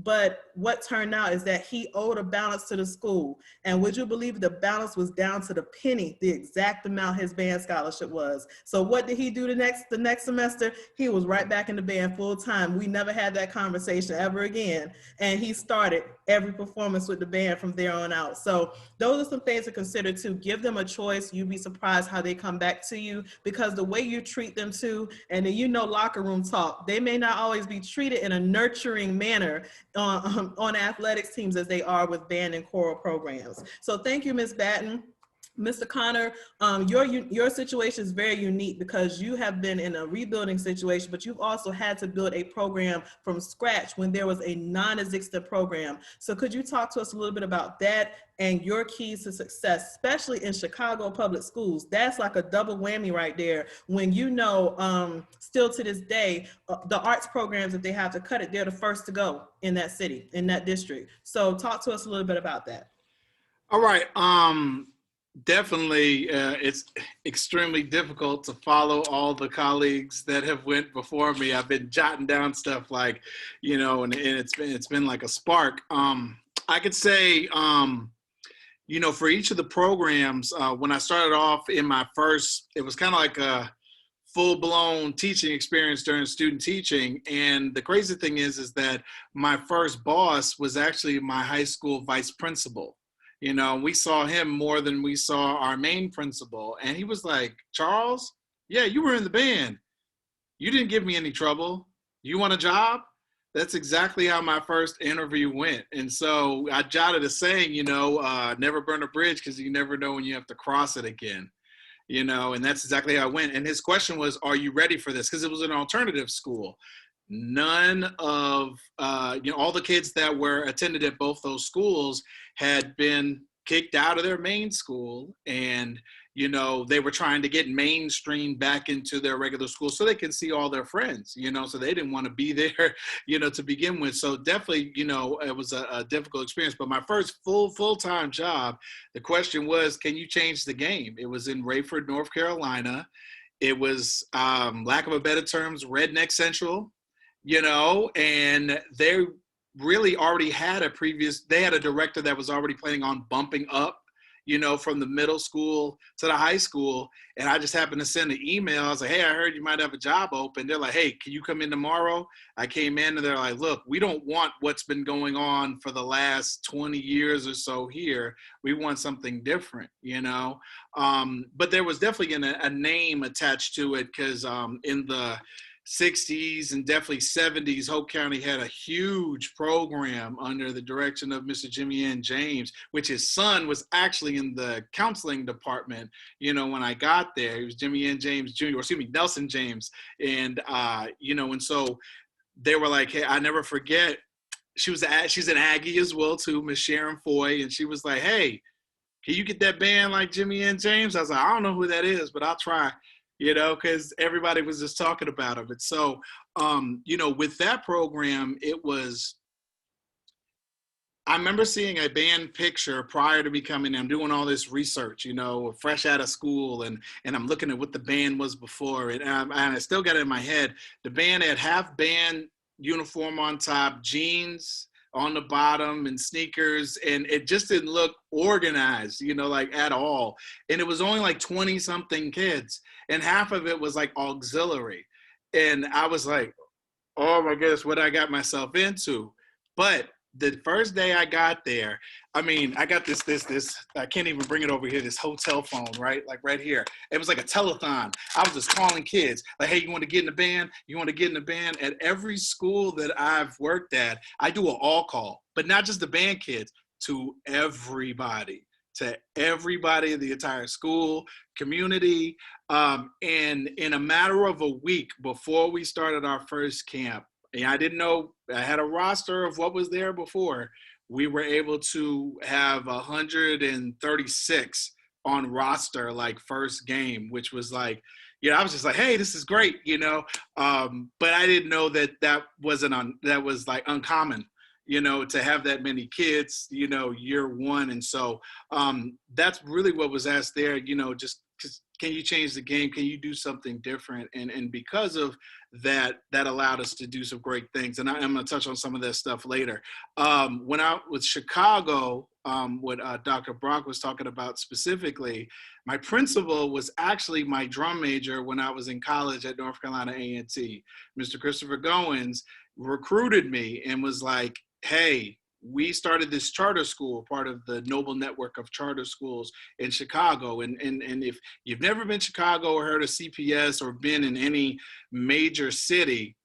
But what turned out is that he owed a balance to the school. And would you believe the balance was down to the penny, the exact amount his band scholarship was. So what did he do the next semester? He was right back in the band full time. We never had that conversation ever again. And he started every performance with the band from there on out. So those are some things to consider too. Give them a choice. You'd be surprised how they come back to you, because the way you treat them too, and then you know locker room talk, they may not always be treated in a nurturing manner on athletics teams as they are with band and choral programs. So thank you, Ms. Batten. Mr. Connor, your situation is very unique because you have been in a rebuilding situation, but you've also had to build a program from scratch when there was a non-existent program. So could you talk to us a little bit about that and your keys to success, especially in Chicago public schools? That's like a double whammy right there. When you know, still to this day, the arts programs, if they have to cut it, they're the first to go in that city, in that district. So talk to us a little bit about that. All right. Definitely, it's extremely difficult to follow all the colleagues that have went before me. I've been jotting down stuff like, you know, and it's been like a spark. I could say, you know, for each of the programs, when I started off in my first, it was kind of like a full-blown teaching experience during student teaching. And the crazy thing is that my first boss was actually my high school vice principal. You know, we saw him more than we saw our main principal. And he was like, Charles, yeah, you were in the band. You didn't give me any trouble. You want a job? That's exactly how my first interview went. And so I jotted a saying, you know, never burn a bridge because you never know when you have to cross it again. You know, and that's exactly how it went. And his question was, are you ready for this? Because it was an alternative school. None of, you know, all the kids that were attended at both those schools had been kicked out of their main school. And, you know, they were trying to get mainstream back into their regular school so they can see all their friends, you know, so they didn't want to be there, you know, to begin with. So definitely, you know, it was a difficult experience. But my first full-time job, the question was, can you change the game? It was in Rayford, North Carolina. It was, lack of a better terms, Redneck Central, you know, and they really already had they had a director that was already planning on bumping up, you know, from the middle school to the high school. And I just happened to send an email. I was like, hey, I heard you might have a job open. They're like, hey, can you come in tomorrow? I came in and they're like, look, we don't want what's been going on for the last 20 years or so here. We want something different, you know? But there was definitely a name attached to it because in the 60s and definitely 70s, Hope County had a huge program under the direction of Mr. Jimmy N. James, which his son was actually in the counseling department, you know, when I got there. He was Jimmy N. James Jr., or excuse me, Nelson James. And, you know, and so they were like, hey, I never forget, she's an Aggie as well too, Miss Sharon Foy. And she was like, hey, can you get that band like Jimmy N. James? I was like, I don't know who that is, but I'll try. You know, because everybody was just talking about him. And so, you know, with that program, I remember seeing a band picture prior to becoming, I'm doing all this research, you know, fresh out of school, and I'm looking at what the band was before. And I still got it in my head. The band had half band uniform on top, jeans on the bottom and sneakers, and it just didn't look organized, you know, like at all. And it was only like 20 something kids, and half of it was like auxiliary. And I was like, oh my goodness, what I got myself into. But the first day I got there, I mean, I got this, I can't even bring it over here, this hotel phone, right? Like right here. It was like a telethon. I was just calling kids, like, hey, you want to get in the band? You want to get in the band? At every school that I've worked at, I do an all call, but not just the band kids, to everybody in the entire school, community. And in a matter of a week before we started our first camp, and I didn't know, I had a roster of what was there before, we were able to have 136 on roster, like first game, which was like, you know, I was just like, hey, this is great, you know. But I didn't know that that was like uncommon, you know, to have that many kids, you know, year one. And so that's really what was asked there, you know, just can you change the game? Can you do something different? And because of that, that allowed us to do some great things. And I'm going to touch on some of that stuff later. When I was Chicago, what Dr. Brock was talking about specifically, my principal was actually my drum major when I was in college at North Carolina A&T. Mr. Christopher Goins recruited me and was like, hey, we started this charter school, part of the Noble Network of charter schools in Chicago. And if you've never been to Chicago or heard of CPS or been in any major city,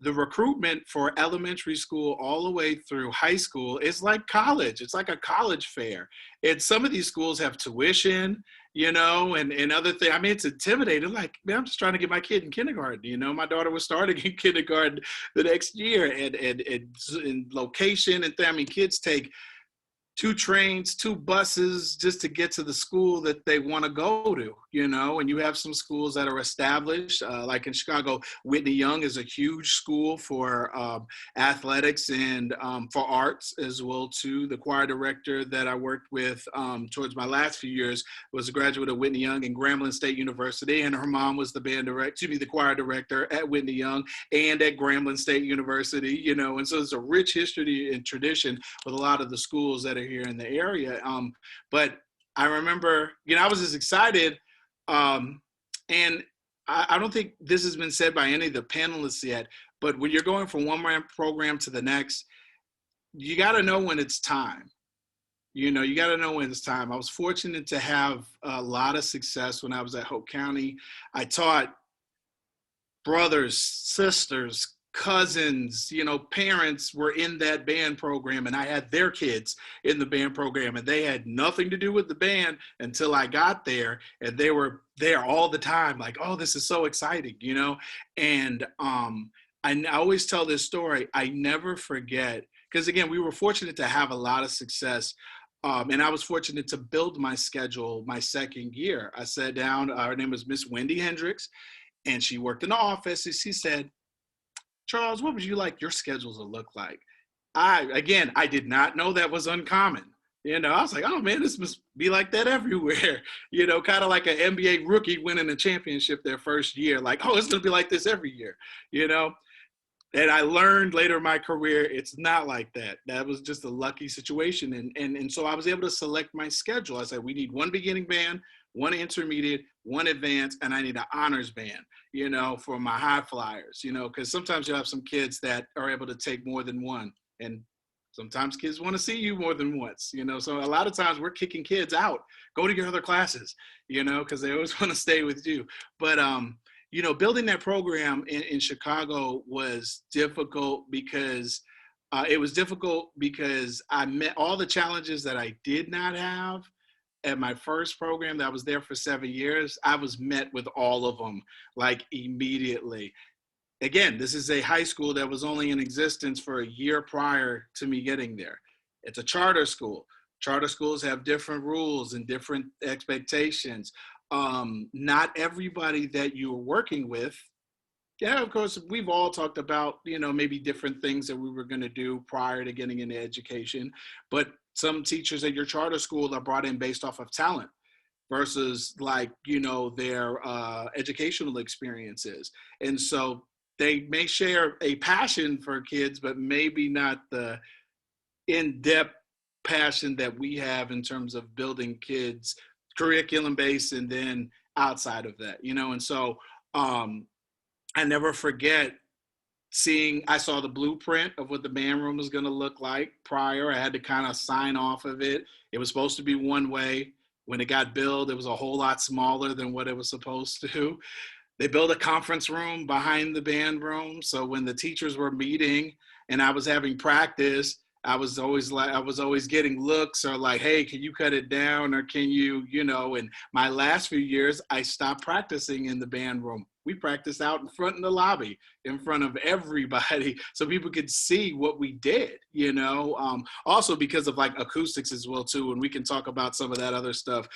the recruitment for elementary school all the way through high school is like college. It's like a college fair. And some of these schools have tuition, you know, and other things. I mean, it's intimidating. Like, man, I'm just trying to get my kid in kindergarten. You know, my daughter was starting in kindergarten the next year, and location and I mean, kids take 2 trains, 2 buses just to get to the school that they want to go to, you know. And you have some schools that are established, like in Chicago, Whitney Young is a huge school for athletics and for arts as well too. The choir director that I worked with towards my last few years was a graduate of Whitney Young and Grambling State University, and her mom was the the choir director at Whitney Young and at Grambling State University, you know. And so there's a rich history and tradition with a lot of the schools that are here in the area. But I remember, you know, I was just excited. And I don't think this has been said by any of the panelists yet, but when you're going from one program to the next, you got to know when it's time. You know, you got to know when it's time. I was fortunate to have a lot of success when I was at Hope County. I taught brothers, sisters, cousins, you know, parents were in that band program, and I had their kids in the band program, and they had nothing to do with the band until I got there, and they were there all the time, like, oh, this is so exciting, you know. And I always tell this story. I never forget, because again, we were fortunate to have a lot of success. And I was fortunate to build my schedule my second year. I sat down, her name was Miss Wendy Hendricks, and she worked in the office, and she said, Charles, what would you like your schedules to look like? I did not know that was uncommon. You know, I was like, oh man, this must be like that everywhere. You know, kind of like an NBA rookie winning a championship their first year. Like, oh, it's going to be like this every year, you know? And I learned later in my career, it's not like that. That was just a lucky situation. And so I was able to select my schedule. I said, we need one beginning band, one intermediate, one advanced, and I need an honors band, you know, for my high flyers, you know, because sometimes you have some kids that are able to take more than one. And sometimes kids want to see you more than once, you know. So a lot of times we're kicking kids out. Go to your other classes, you know, because they always want to stay with you. But, you know, building that program in Chicago was difficult because I met all the challenges that I did not have at my first program that I was there for 7 years. I was met with all of them, like immediately. Again, this is a high school that was only in existence for a year prior to me getting there. It's a charter school. Charter schools have different rules and different expectations. Not everybody that you're working with, yeah, of course, we've all talked about, you know, maybe different things that we were going to do prior to getting into education, but some teachers at your charter school are brought in based off of talent versus, like, you know, their educational experiences. And so they may share a passion for kids, but maybe not the in-depth passion that we have in terms of building kids curriculum based and then outside of that, you know. And so I never forget I saw the blueprint of what the band room was going to look like prior. I had to kind of sign off of it. It was supposed to be one way. When it got built, it was a whole lot smaller than what it was supposed to. They built a conference room behind the band room. So when the teachers were meeting and I was having practice, I was always getting looks or like, hey, can you cut it down? Or can you, in my last few years, I stopped practicing in the band room. We practiced out in front in the lobby, in front of everybody, so people could see what we did, also because of like acoustics as well too. And we can talk about some of that other stuff,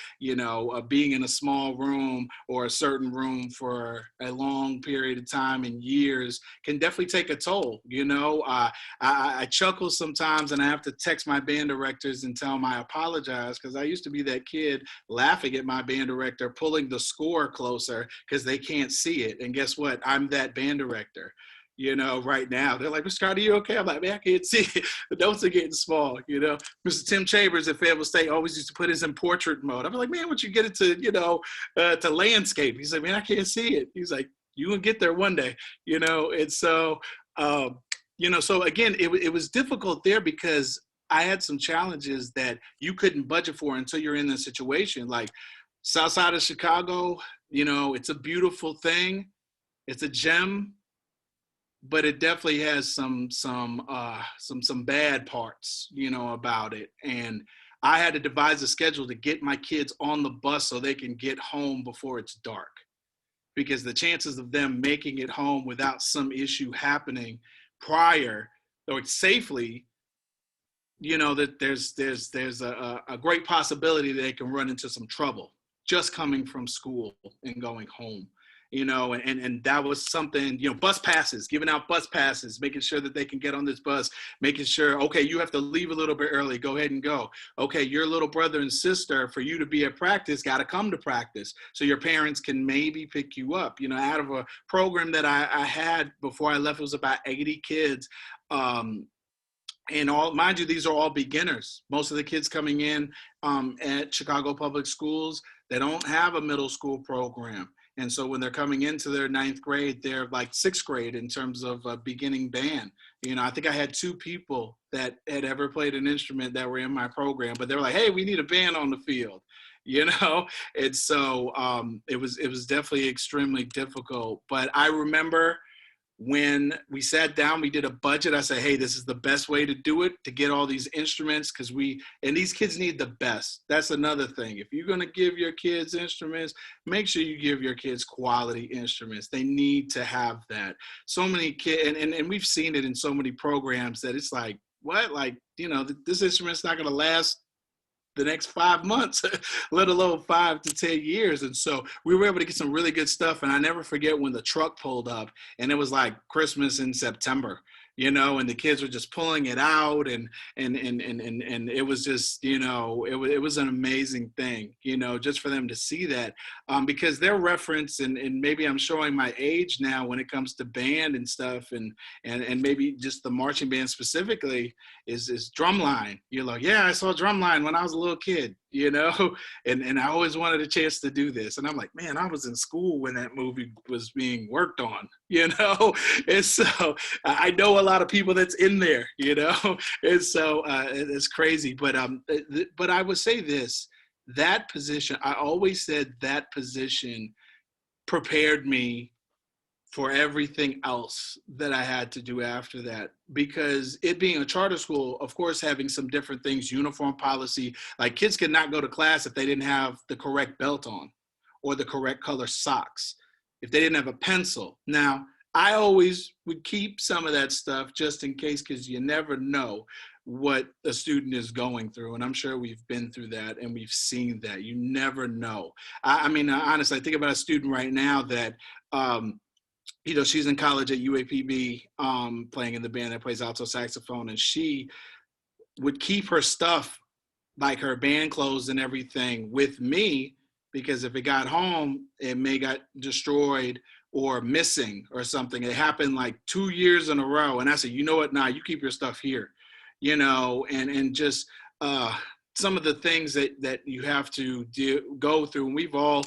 being in a small room or a certain room for a long period of time and years can definitely take a toll. I chuckle sometimes and I have to text my band directors and tell them I apologize, because I used to be that kid laughing at my band director pulling the score closer because they can't see it. And guess what? I'm that band director, right now. They're like, Mr. Carter, you okay? I'm like, man, I can't see it. The notes are getting small, Mr. Tim Chambers at Fayetteville State always used to put his in portrait mode. I'm like, man, once you get it to, to landscape, he's like, man, I can't see it. He's like, you will get there one day, And so, so again, it was difficult there because I had some challenges that you couldn't budget for until you're in the situation. Like South Side of Chicago, it's a beautiful thing. It's a gem, but it definitely has some bad parts, about it. And I had to devise a schedule to get my kids on the bus so they can get home before it's dark, because the chances of them making it home without some issue happening prior or safely, that there's a great possibility that they can run into some trouble just coming from school and going home, and that was something, bus passes, giving out bus passes, making sure that they can get on this bus, making sure, okay, you have to leave a little bit early, go ahead and go. Okay, your little brother and sister, for you to be at practice, got to come to practice. So your parents can maybe pick you up, out of a program that I had before I left, it was about 80 kids. And all, mind you, these are all beginners. Most of the kids coming in at Chicago Public Schools, they don't have a middle school program. And so when they're coming into their 9th grade, they're like 6th grade in terms of beginning band. I think I had 2 people that had ever played an instrument that were in my program, but they were like, hey, we need a band on the field, And so it was definitely extremely difficult. But I remember when we sat down, we did a budget. I said, hey, this is the best way to do it, to get all these instruments, because and these kids need the best. That's another thing. If you're going to give your kids instruments, make sure you give your kids quality instruments. They need to have that. So many kids, and we've seen it in so many programs that it's like, what? Like, this instrument's not going to last the next 5 months, let alone 5 to 10 years. And so we were able to get some really good stuff. And I never forget when the truck pulled up and it was like Christmas in September, and the kids were just pulling it out and it was just, it was an amazing thing, just for them to see that, because their reference, and maybe I'm showing my age now when it comes to band and stuff, and maybe just the marching band specifically is Drumline. You're like, yeah, I saw Drumline when I was a little kid, and I always wanted a chance to do this. And I'm like, man, I was in school when that movie was being worked on, and so I know a lot of people that's in there, and so it's crazy. But I would say this, that position, I always said that position prepared me for everything else that I had to do after that, because it being a charter school, of course, having some different things, uniform policy, like kids could not go to class if they didn't have the correct belt on or the correct color socks, if they didn't have a pencil. Now, I always would keep some of that stuff just in case, because you never know what a student is going through. And I'm sure we've been through that and we've seen that. You never know. I mean, honestly, I think about a student right now that, she's in college at UAPB, playing in the band that plays alto saxophone, and she would keep her stuff, like her band clothes and everything, with me, because if it got home, it may got destroyed or missing or something. It happened like 2 years in a row. And I said, you know what, you keep your stuff here, and just some of the things that you have to go through. And we've all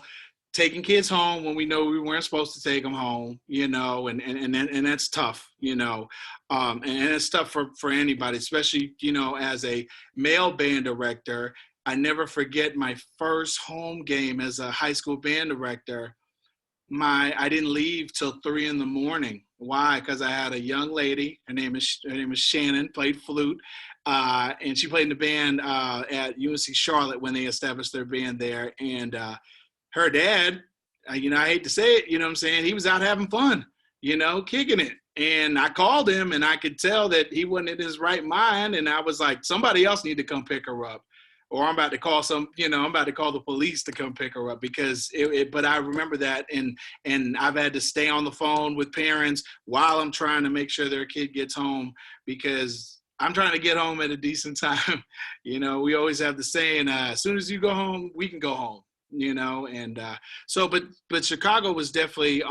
taking kids home when we know we weren't supposed to take them home, you know, and that's tough, you know, and it's tough for anybody, especially, you know, as a male band director. I never forget my first home game as a high school band director. I didn't leave till 3 a.m. Why? Because I had a young lady. Her name is Shannon. Played flute, and she played in the band at UNC Charlotte when they established their band there. And her dad, you know, I hate to say it, you know what I'm saying, he was out having fun, you know, kicking it. And I called him, and I could tell that he wasn't in his right mind. And I was like, somebody else need to come pick her up, or I'm about to call I'm about to call the police to come pick her up, because but I remember that. And I've had to stay on the phone with parents while I'm trying to make sure their kid gets home, because I'm trying to get home at a decent time. You know, we always have the saying, as soon as you go home, we can go home, you know? And but Chicago was definitely,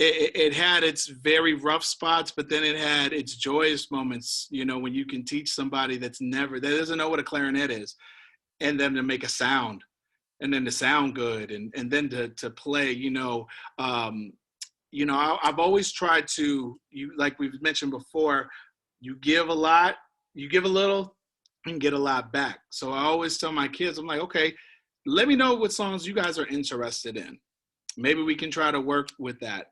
it had its very rough spots, but then it had its joyous moments, you know, when you can teach somebody that doesn't know what a clarinet is, and then to make a sound, and then to sound good, and then to play, I've always tried to, like we've mentioned before, you give a lot, you give a little, and get a lot back. So I always tell my kids, I'm like, okay, let me know what songs you guys are interested in. Maybe we can try to work with that.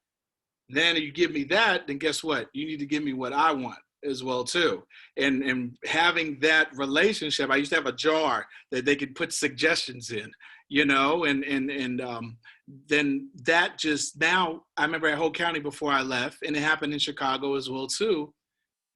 Then you give me that, then guess what? You need to give me what I want as well too. And having that relationship, I used to have a jar that they could put suggestions in, you know, and then that just, now I remember at Hope County before I left, and it happened in Chicago as well too.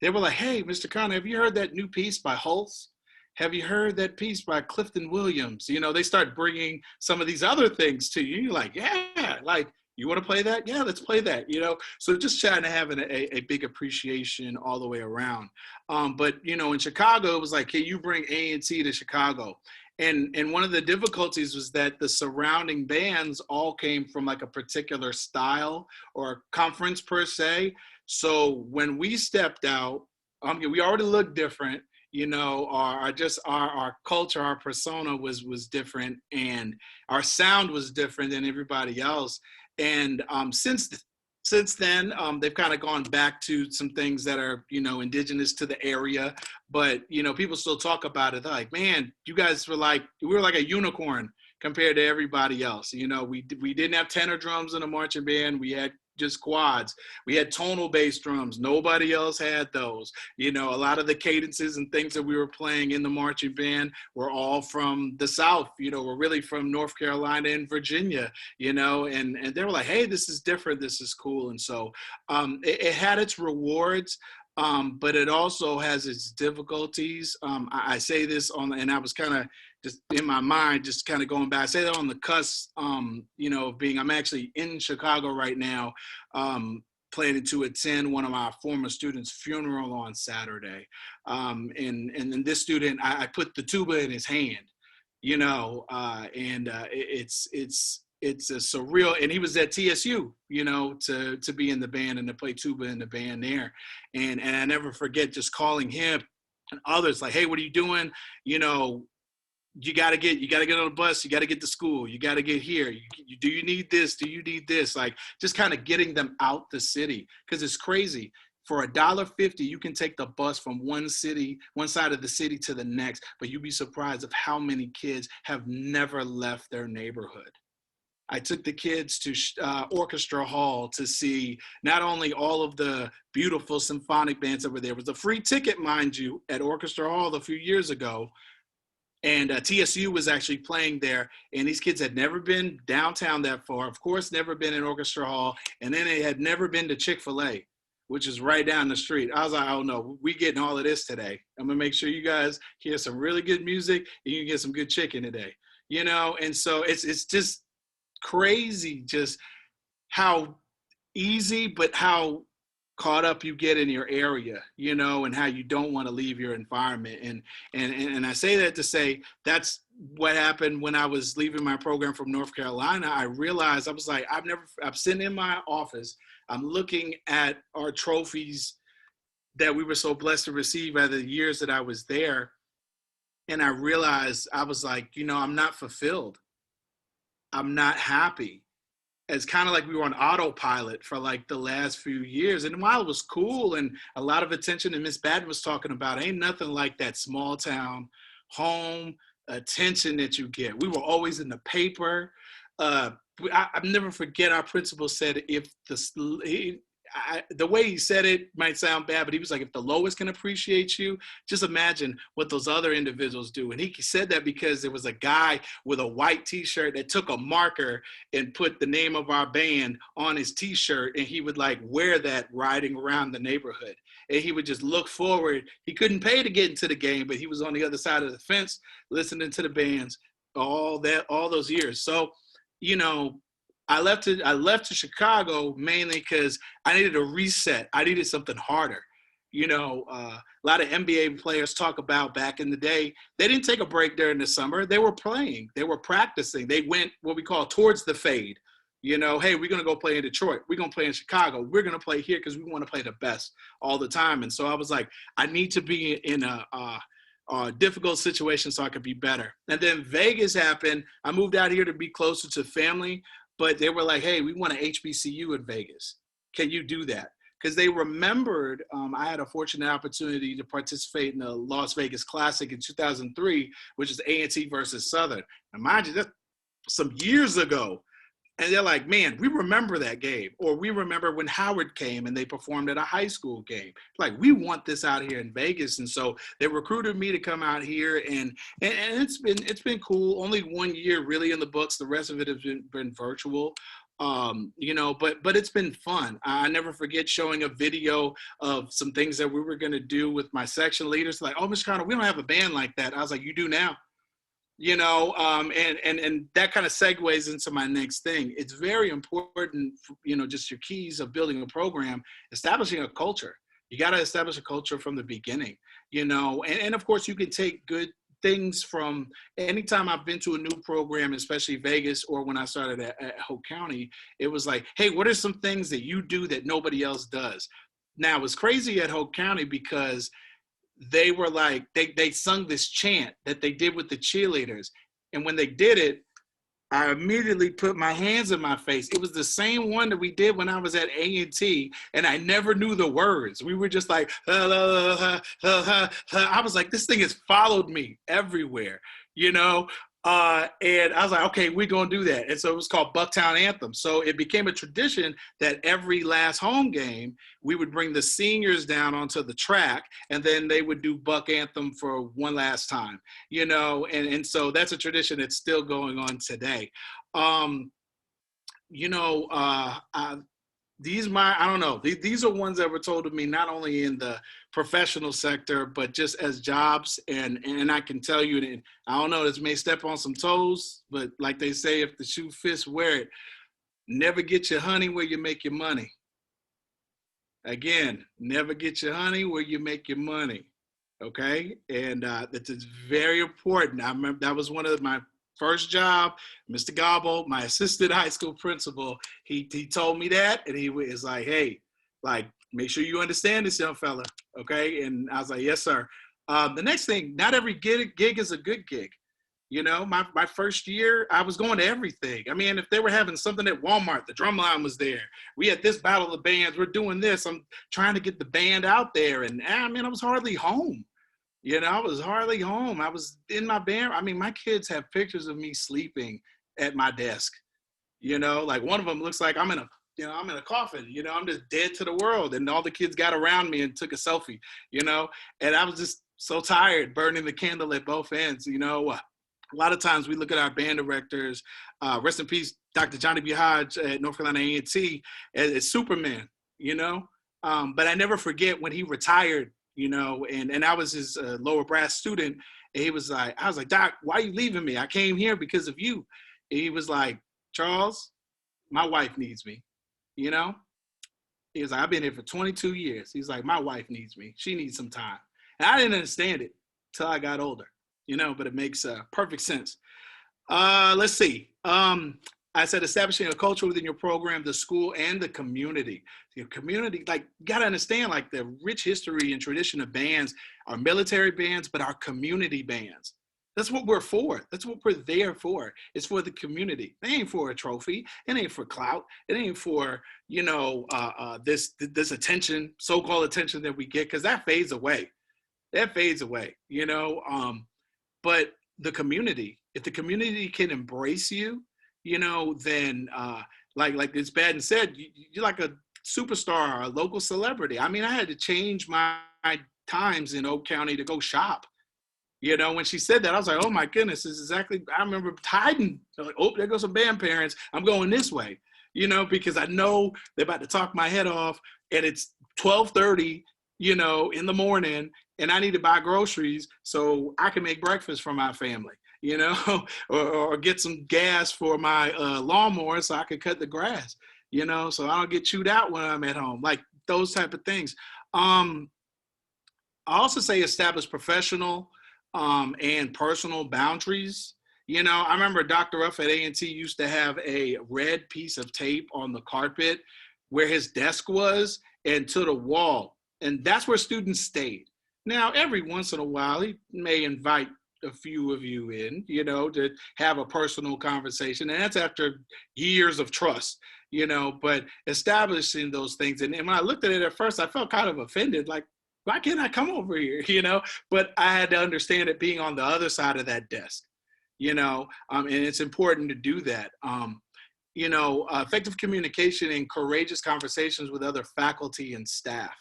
They were like, hey, Mr. Connor, have you heard that new piece by Hulse? Have you heard that piece by Clifton Williams? You know, they start bringing some of these other things to you. You're like, yeah, like, you want to play that? Yeah, let's play that, you know? So just trying to have a big appreciation all the way around. But, you know, in Chicago, it was like, can you bring A&T to Chicago? And one of the difficulties was that the surrounding bands all came from like a particular style or conference per se. So when we stepped out, we already looked different. You know, our culture, our persona was different, and our sound was different than everybody else. And since then, they've kind of gone back to some things that are, you know, indigenous to the area. But, you know, people still talk about it. They're like, man, you guys we were like a unicorn compared to everybody else. You know, we didn't have tenor drums in a marching band. We had just quads. We had tonal bass drums. Nobody else had those. You know, a lot of the cadences and things that we were playing in the marching band were all from the South. You know, we're really from North Carolina and Virginia, you know, and they were like, hey, this is different. This is cool. And so it had its rewards. But it also has its difficulties. I say this and I was kind of just in my mind, just kind of going back. I say that on the cusp, you know, I'm actually in Chicago right now, planning to attend one of my former students' funeral on Saturday. And then this student, I put the tuba in his hand, you know, it's a surreal, and he was at TSU, you know, to be in the band and to play tuba in the band there. And I never forget just calling him and others like, hey, what are you doing? You know, you got to get on the bus. You got to get to school. You got to get here. Do you need this? Do you need this? Like, just kind of getting them out the city, because it's crazy. For $1.50, you can take the bus from one side of the city to the next, but you'd be surprised of how many kids have never left their neighborhood. I took the kids to Orchestra Hall to see not only all of the beautiful symphonic bands that were there. It was a free ticket, mind you, at Orchestra Hall a few years ago. And TSU was actually playing there, and these kids had never been downtown that far, of course, never been in Orchestra Hall, and then they had never been to Chick-fil-A, which is right down the street. I was like, oh no, we getting all of this today. I'm gonna make sure you guys hear some really good music, and you can get some good chicken today, you know? And so it's just crazy just how easy, but how caught up you get in your area, you know, and how you don't want to leave your environment. And I say that to say that's what happened when I was leaving my program from North Carolina. I realized, I was like, I'm sitting in my office, I'm looking at our trophies that we were so blessed to receive by the years that I was there. And I realized, I was like, you know, I'm not fulfilled. I'm not happy. It's kind of like we were on autopilot for like the last few years. And while it was cool and a lot of attention, and Miss Batten was talking about, ain't nothing like that small town home attention that you get. We were always in the paper. I never forget our principal said, if the way he said it might sound bad, but he was like, if the lowest can appreciate you, just imagine what those other individuals do. And he said that because there was a guy with a white t-shirt that took a marker and put the name of our band on his t-shirt, and he would like wear that riding around the neighborhood. And he would just look forward. He couldn't pay to get into the game, but he was on the other side of the fence listening to the bands all those years. So, you know, I left to Chicago mainly because I needed a reset. I needed something harder. You know, a lot of NBA players talk about back in the day, they didn't take a break during the summer. They were playing. They were practicing. They went what we call towards the fade. You know, hey, we're going to go play in Detroit. We're going to play in Chicago. We're going to play here because we want to play the best all the time. And so I was like, I need to be in a difficult situation so I could be better. And then Vegas happened. I moved out here to be closer to family. But they were like, hey, we want an HBCU in Vegas. Can you do that? Because they remembered I had a fortunate opportunity to participate in the Las Vegas Classic in 2003, which is A&T versus Southern. Now, mind you, that's some years ago. And they're like, man, we remember that game. Or we remember when Howard came and they performed at a high school game. Like, we want this out here in Vegas. And so they recruited me to come out here, and it's been cool. Only 1 year really in the books. The rest of it has been virtual. You know, but it's been fun. I never forget showing a video of some things that we were going to do with my section leaders. Like, oh, Mr. Connor, we don't have a band like that. I was like, you do now. You know, and that kind of segues into my next thing. It's very important, you know, just your keys of building a program, establishing a culture. You got to establish a culture from the beginning, you know, and of course you can take good things from anytime I've been to a new program, especially Vegas, or when I started at Hope County, it was like, hey, what are some things that you do that nobody else does? Now, it was crazy at Hope County because they were like, they sung this chant that they did with the cheerleaders. And when they did it, I immediately put my hands in my face. It was the same one that we did when I was at A&T, and I never knew the words. We were just like, I was like, this thing has followed me everywhere, you know? And I was like, okay, we're going to do that. And so it was called Bucktown Anthem. So it became a tradition that every last home game, we would bring the seniors down onto the track, and then they would do Buck Anthem for one last time, you know? And so that's a tradition that's still going on today. You know, I don't know. These are ones that were told to me not only in the professional sector, but just as jobs. And I can tell you that, I don't know, this may step on some toes, but like they say, if the shoe fits, wear it. Never get your honey where you make your money. Again, never get your honey where you make your money. Okay? And it's very important. I remember that was one of my first job, Mr. Gobble, my assistant high school principal, he told me that, and he was like, hey, like, make sure you understand this, young fella, okay? And I was like, yes, sir. The next thing, not every gig is a good gig. You know, my first year, I was going to everything. I mean, if they were having something at Walmart, the drum line was there. We had this battle of the bands. We're doing this. I'm trying to get the band out there. And I mean, I was hardly home. You know, I was hardly home. I was in my band. I mean, my kids have pictures of me sleeping at my desk. You know, like one of them looks like I'm in a coffin. You know, I'm just dead to the world. And all the kids got around me and took a selfie, you know. And I was just so tired, burning the candle at both ends, you know. A lot of times we look at our band directors, rest in peace, Dr. Johnny B. Hodge at North Carolina A&T, as Superman, you know. But I never forget when he retired, you know, and I was his lower brass student. And he was like, I was like, Doc, why are you leaving me? I came here because of you. And he was like, Charles, my wife needs me, you know. He was like, I've been here for 22 years. He's like, my wife needs me. She needs some time. And I didn't understand it till I got older, you know, but it makes perfect sense. Let's see. I said establishing a culture within your program, the school, and the community. Your community, like, you got to understand, like, the rich history and tradition of bands, our military bands, but our community bands. That's what we're for. That's what we're there for. It's for the community. It ain't for a trophy. It ain't for clout. It ain't for, this attention, so-called attention that we get, because that fades away. That fades away, but the community, if the community can embrace you, then like it's bad and said, you're like a superstar, a local celebrity. I mean, I had to change my times in Oak County to go shop. When she said that, I was like, oh my goodness, this is exactly, I remember hiding, like, oh, there goes some band parents. I'm going this way, because I know they're about to talk my head off, and it's 12:30, in the morning, and I need to buy groceries so I can make breakfast for my family, or get some gas for my lawnmower so I can cut the grass, so I don't get chewed out when I'm at home, like those type of things. I also say establish professional and personal boundaries. I remember Dr. Ruff at A&T used to have a red piece of tape on the carpet where his desk was and to the wall. And that's where students stayed. Now, every once in a while, he may invite a few of you in, to have a personal conversation. And that's after years of trust, but establishing those things. And when I looked at it at first, I felt kind of offended, like, why can't I come over here? But I had to understand it being on the other side of that desk, and it's important to do that. Effective communication and courageous conversations with other faculty and staff.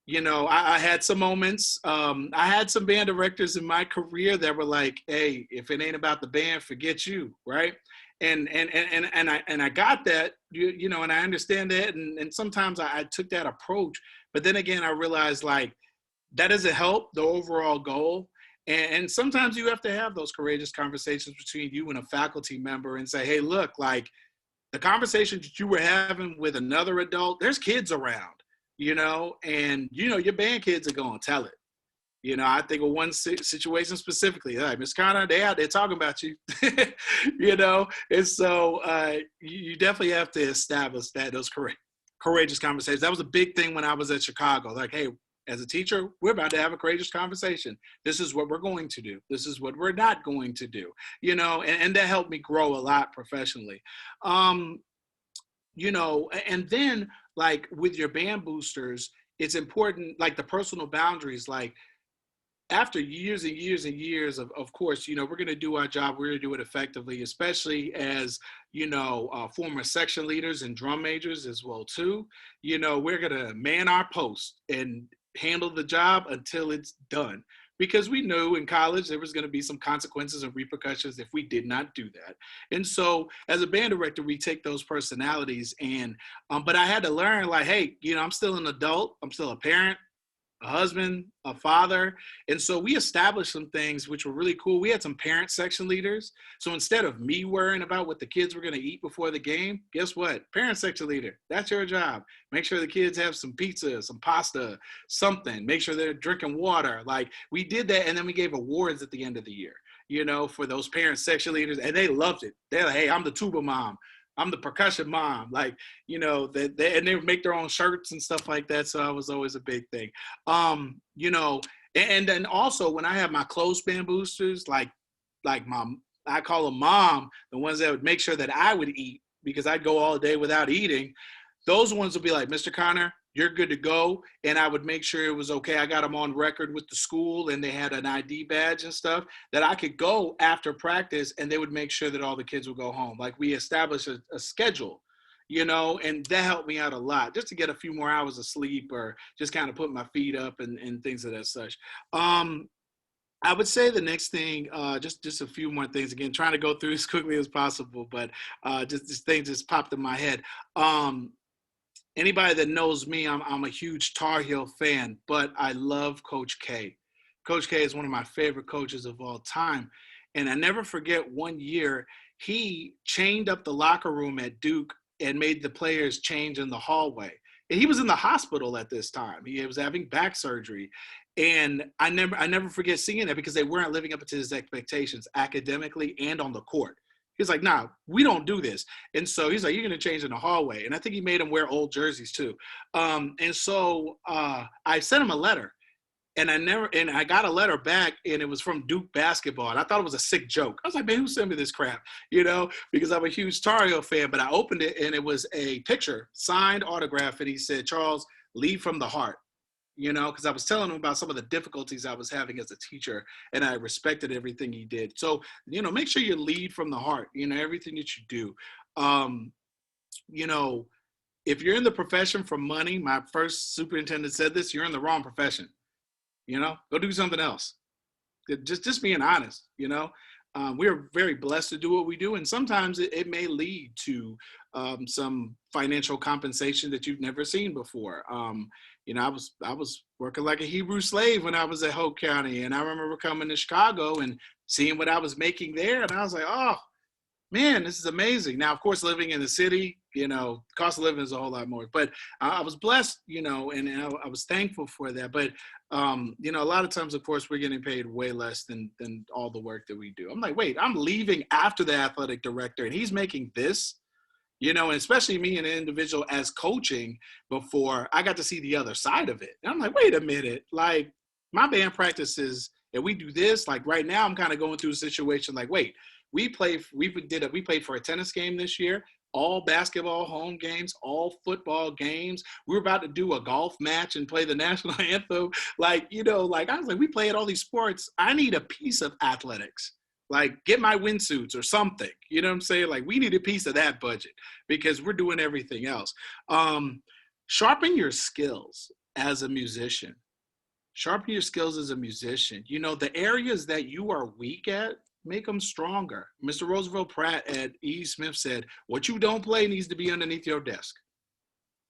I had some moments. I had some band directors in my career that were like, hey, if it ain't about the band, forget you, right? And I got that, and I understand that. And sometimes I took that approach. But then again, I realized, like, that doesn't help the overall goal. And sometimes you have to have those courageous conversations between you and a faculty member and say, hey, look, like, the conversations that you were having with another adult, there's kids around, and, your band kids are going to tell it. I think of one situation specifically, like, Miss Connor, they out there talking about you, and so you definitely have to establish those courageous conversations. That was a big thing when I was at Chicago. Like, hey, as a teacher, we're about to have a courageous conversation. This is what we're going to do. This is what we're not going to do, and that helped me grow a lot professionally. And then, like, with your band boosters, it's important, like, the personal boundaries, like, after years and years and years of course, we're going to do our job. We're going to do it effectively, especially as, former section leaders and drum majors as well, too. We're going to man our post and handle the job until it's done. Because we knew in college there was going to be some consequences and repercussions if we did not do that. And so as a band director, we take those personalities and, but I had to learn, like, hey, I'm still an adult. I'm still a parent, a husband, a father. And so we established some things which were really cool. We had some parent section leaders. So instead of me worrying about what the kids were going to eat before the game, guess what? Parent section leader, that's your job. Make sure the kids have some pizza, some pasta, something. Make sure they're drinking water. Like, we did that. And then we gave awards at the end of the year, for those parent section leaders. And they loved it. They're like, hey, I'm the tuba mom. I'm the percussion mom, like, and they make their own shirts and stuff like that. So that was always a big thing. And then also when I have my closed band boosters, like mom, I call them mom, the ones that would make sure that I would eat because I'd go all day without eating. Those ones would be like, Mr. Connor, you're good to go. And I would make sure it was okay. I got them on record with the school and they had an ID badge and stuff that I could go after practice and they would make sure that all the kids would go home. Like, we established a schedule, and that helped me out a lot just to get a few more hours of sleep or just kind of put my feet up and things of that such. I would say the next thing, just a few more things, again, trying to go through as quickly as possible, but just this thing just popped in my head. Anybody that knows me, I'm a huge Tar Heel fan, but I love Coach K. Coach K is one of my favorite coaches of all time. And I never forget one year, he chained up the locker room at Duke and made the players change in the hallway. And he was in the hospital at this time. He was having back surgery. And I never forget seeing that because they weren't living up to his expectations academically and on the court. He's like, nah, we don't do this. And so he's like, you're going to change in the hallway. And I think he made him wear old jerseys too. And so I sent him a letter And I got a letter back, and it was from Duke basketball. And I thought it was a sick joke. I was like, man, who sent me this crap? Because I'm a huge Tar Heel fan. But I opened it, and it was a picture, signed autograph. And he said, Charles, lead from the heart. Because I was telling him about some of the difficulties I was having as a teacher, and I respected everything he did. So, make sure you lead from the heart, everything that you do. If you're in the profession for money, my first superintendent said this, you're in the wrong profession. Go do something else. Just being honest, we're very blessed to do what we do. And sometimes it may lead to some financial compensation that you've never seen before. I was working like a Hebrew slave when I was at Hope County. And I remember coming to Chicago and seeing what I was making there. And I was like, oh, man, this is amazing. Now, of course, living in the city, cost of living is a whole lot more. But I was blessed, and I was thankful for that. But, a lot of times, of course, we're getting paid way less than all the work that we do. I'm like, wait, I'm leaving after the athletic director, and he's making this, and especially me, an individual as coaching before, I got to see the other side of it. And I'm like, wait a minute, like my band practices, and we do this. Like right now, I'm kind of going through a situation like, wait, we played for a tennis game this year, all basketball home games, all football games. We were about to do a golf match and play the national anthem. I was like, we play at all these sports. I need a piece of athletics. Like get my windsuits or something. You know what I'm saying? Like we need a piece of that budget because we're doing everything else. Sharpen your skills as a musician. Sharpen your skills as a musician. The areas that you are weak at, make them stronger. Mr. Roosevelt Pratt at E. Smith said, what you don't play needs to be underneath your desk.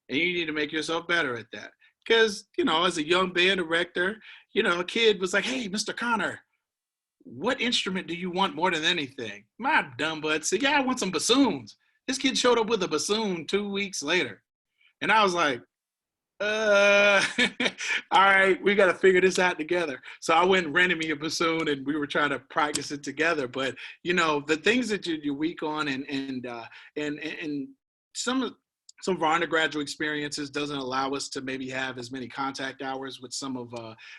And you need to make yourself better at that. Because, as a young band director, a kid was like, hey, Mr. Connor, what instrument do you want more than anything? My dumb butt said, yeah, I want some bassoons. This kid showed up with a bassoon 2 weeks later. And I was like, all right, we got to figure this out together. So I went and rented me a bassoon and we were trying to practice it together. But, the things that you're weak on and some of our undergraduate experiences doesn't allow us to maybe have as many contact hours with some of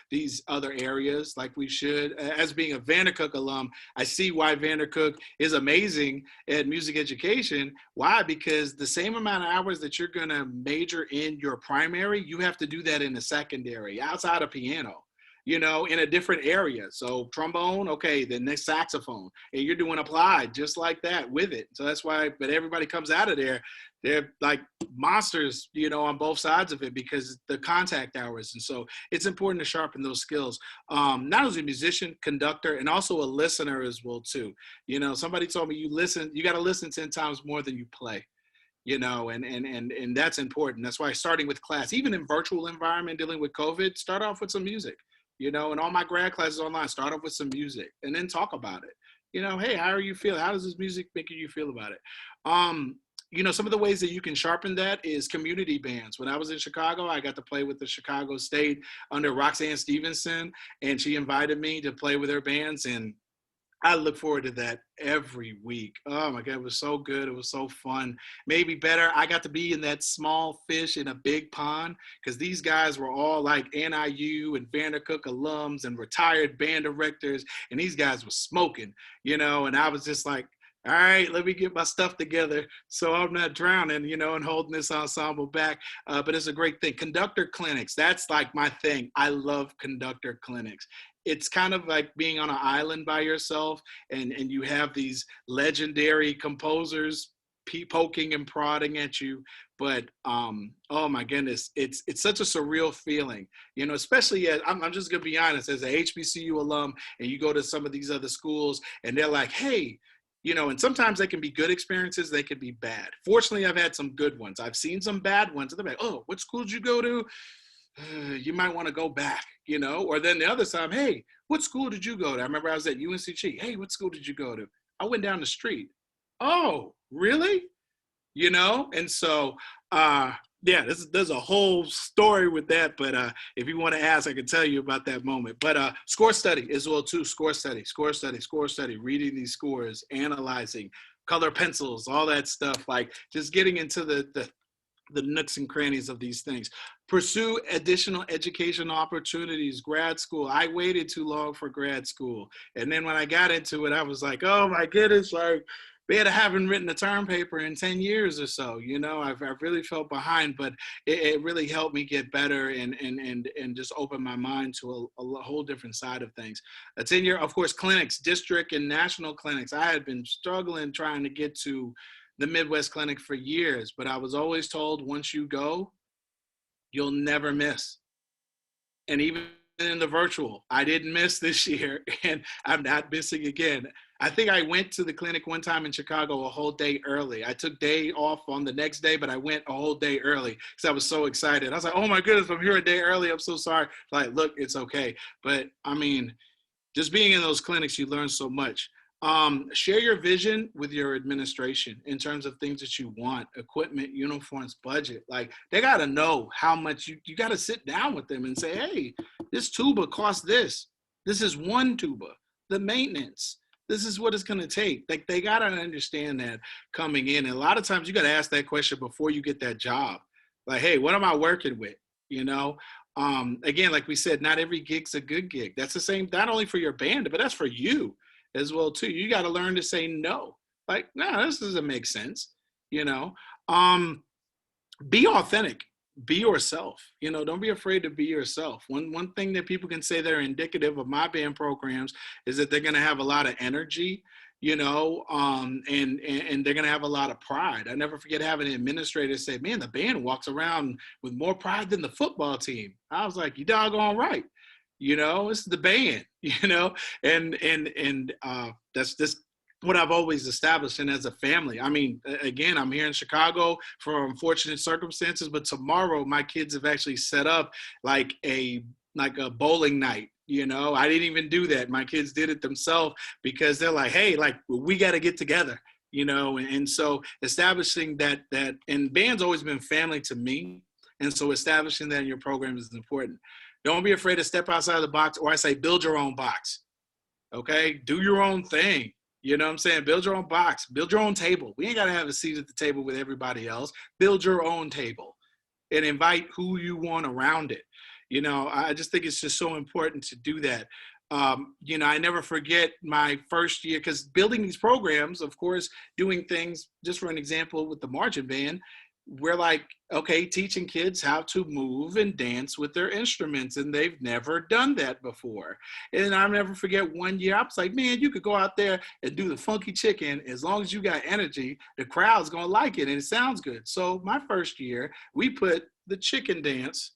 these other areas like we should. As being a Vandercook alum, I see why Vandercook is amazing at music education. Why? Because the same amount of hours that you're going to major in your primary, you have to do that in the secondary, outside of piano. In a different area. So trombone, okay, then next saxophone. And you're doing applied just like that with it. So that's why, but everybody comes out of there, they're like monsters, on both sides of it because the contact hours. And so it's important to sharpen those skills. Not as a musician, conductor, and also a listener as well too. Somebody told me you got to listen 10 times more than you play. And that's important. That's why starting with class, even in virtual environment, dealing with COVID, start off with some music. And all my grad classes online, start off with some music and then talk about it. Hey, how are you feeling? How does this music make you feel about it? Some of the ways that you can sharpen that is community bands. When I was in Chicago, I got to play with the Chicago State under Roxanne Stevenson, and she invited me to play with her bands. And I look forward to that every week. Oh my God, it was so good. It was so fun. Maybe better, I got to be in that small fish in a big pond because these guys were all like NIU and Vandercook alums and retired band directors. And these guys were smoking, and I was just like, all right, let me get my stuff together so I'm not drowning, and holding this ensemble back. But it's a great thing. Conductor clinics, that's like my thing. I love conductor clinics. It's kind of like being on an island by yourself and you have these legendary composers poking and prodding at you. But, oh my goodness, it's such a surreal feeling, especially as I'm just going to be honest, as a HBCU alum and you go to some of these other schools and they're like, hey, and sometimes they can be good experiences. They can be bad. Fortunately, I've had some good ones. I've seen some bad ones. And they're like, oh, what school did you go to? You might want to go back, or then the other time, hey, what school did you go to? I remember I was at UNCG. Hey, what school did you go to? I went down the street. Oh, really? And so, yeah, there's a whole story with that. But if you want to ask, I can tell you about that moment. But score study as well, too. Score study, reading these scores, analyzing, color pencils, all that stuff. Like just getting into the the nooks and crannies of these things. Pursue additional education opportunities, grad school. I waited too long for grad school. And then when I got into it, I was like, oh my goodness, like, man, I haven't written a term paper in 10 years or so. You know, I've really felt behind, but it really helped me get better and just open my mind to a whole different side of things. A 10-year, of course, clinics, district and national clinics. I had been struggling trying to get to the Midwest Clinic for years, but I was always told once you go, you'll never miss. And even in the virtual, I didn't miss this year, and I'm not missing again. I think I went to the clinic one time in Chicago a whole day early. I took day off on the next day, but I went a whole day early because I was so excited. I was like, oh my goodness, I'm here a day early. I'm so sorry. Like, look, it's okay. But I mean, just being in those clinics, you learn so much. Share your vision with your administration in terms of things that you want, equipment, uniforms, budget. Like, they got to know how much you got to sit down with them and say, hey, this tuba costs this. This is one tuba, the maintenance. This is what it's going to take. Like, they got to understand that coming in. And a lot of times you got to ask that question before you get that job. Like, hey, what am I working with? You know? Again, like we said, not every gig's a good gig. That's the same, not only for your band, but that's for you as well too. You got to learn to say no. Like, no, this doesn't make sense. You know, be authentic, be yourself. You know, don't be afraid to be yourself. One thing that people can say that are indicative of my band programs is that they're going to have a lot of energy, you know, and they're going to have a lot of pride. I never forget having an administrator say, man, the band walks around with more pride than the football team. I was like, you doggone right. You know, it's the band, you know, and that's just what I've always established. And as a family, I mean, again, I'm here in Chicago for unfortunate circumstances, but tomorrow my kids have actually set up like a bowling night. You know, I didn't even do that. My kids did it themselves because they're like, hey, like, we got to get together, you know, and so establishing that, and band's always been family to me. And so establishing that in your program is important. Don't be afraid to step outside the box, or I say build your own box, okay? Do your own thing, you know what I'm saying? Build your own box, build your own table. We ain't gotta have a seat at the table with everybody else. Build your own table and invite who you want around it. You know, I just think it's just so important to do that. You know, I never forget my first year, because building these programs, of course, doing things, just for an example with the marching band, we're like, okay, teaching kids how to move and dance with their instruments, and they've never done that before. And I'll never forget one year, I was like, man, you could go out there and do the funky chicken. As long as you got energy, the crowd's gonna like it and it sounds good. So my first year, we put the chicken dance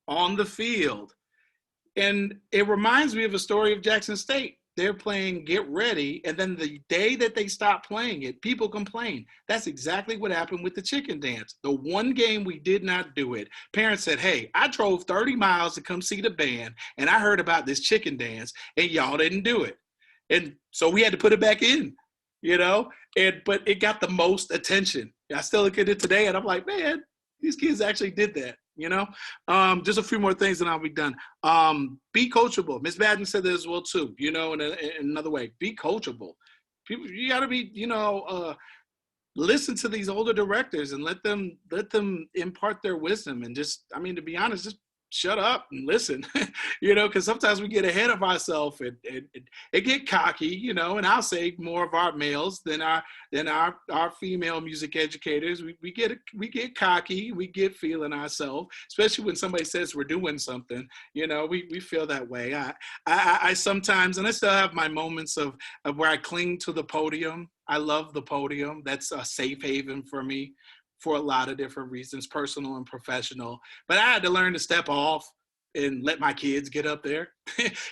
on the field. And it reminds me of a story of Jackson State. They're playing Get Ready, and then the day that they stopped playing it, people complain. That's exactly what happened with the chicken dance. The one game we did not do it, parents said, hey, I drove 30 miles to come see the band, and I heard about this chicken dance, and y'all didn't do it. And so we had to put it back in, you know, but it got the most attention. I still look at it today, and I'm like, man, these kids actually did that. You know, just a few more things and I'll be done. Be coachable. Miss Madden said that as well too, you know, in another way, be coachable. People, you gotta be, you know, listen to these older directors and let them impart their wisdom, and just, I mean, to be honest, just shut up and listen, you know, because sometimes we get ahead of ourselves and get cocky, you know, and I'll say more of our males than our female music educators. We get cocky, we get feeling ourselves, especially when somebody says we're doing something, you know, we feel that way. I sometimes, and I still have my moments of where I cling to the podium. I love the podium. That's a safe haven for me, for a lot of different reasons, personal and professional. But I had to learn to step off and let my kids get up there,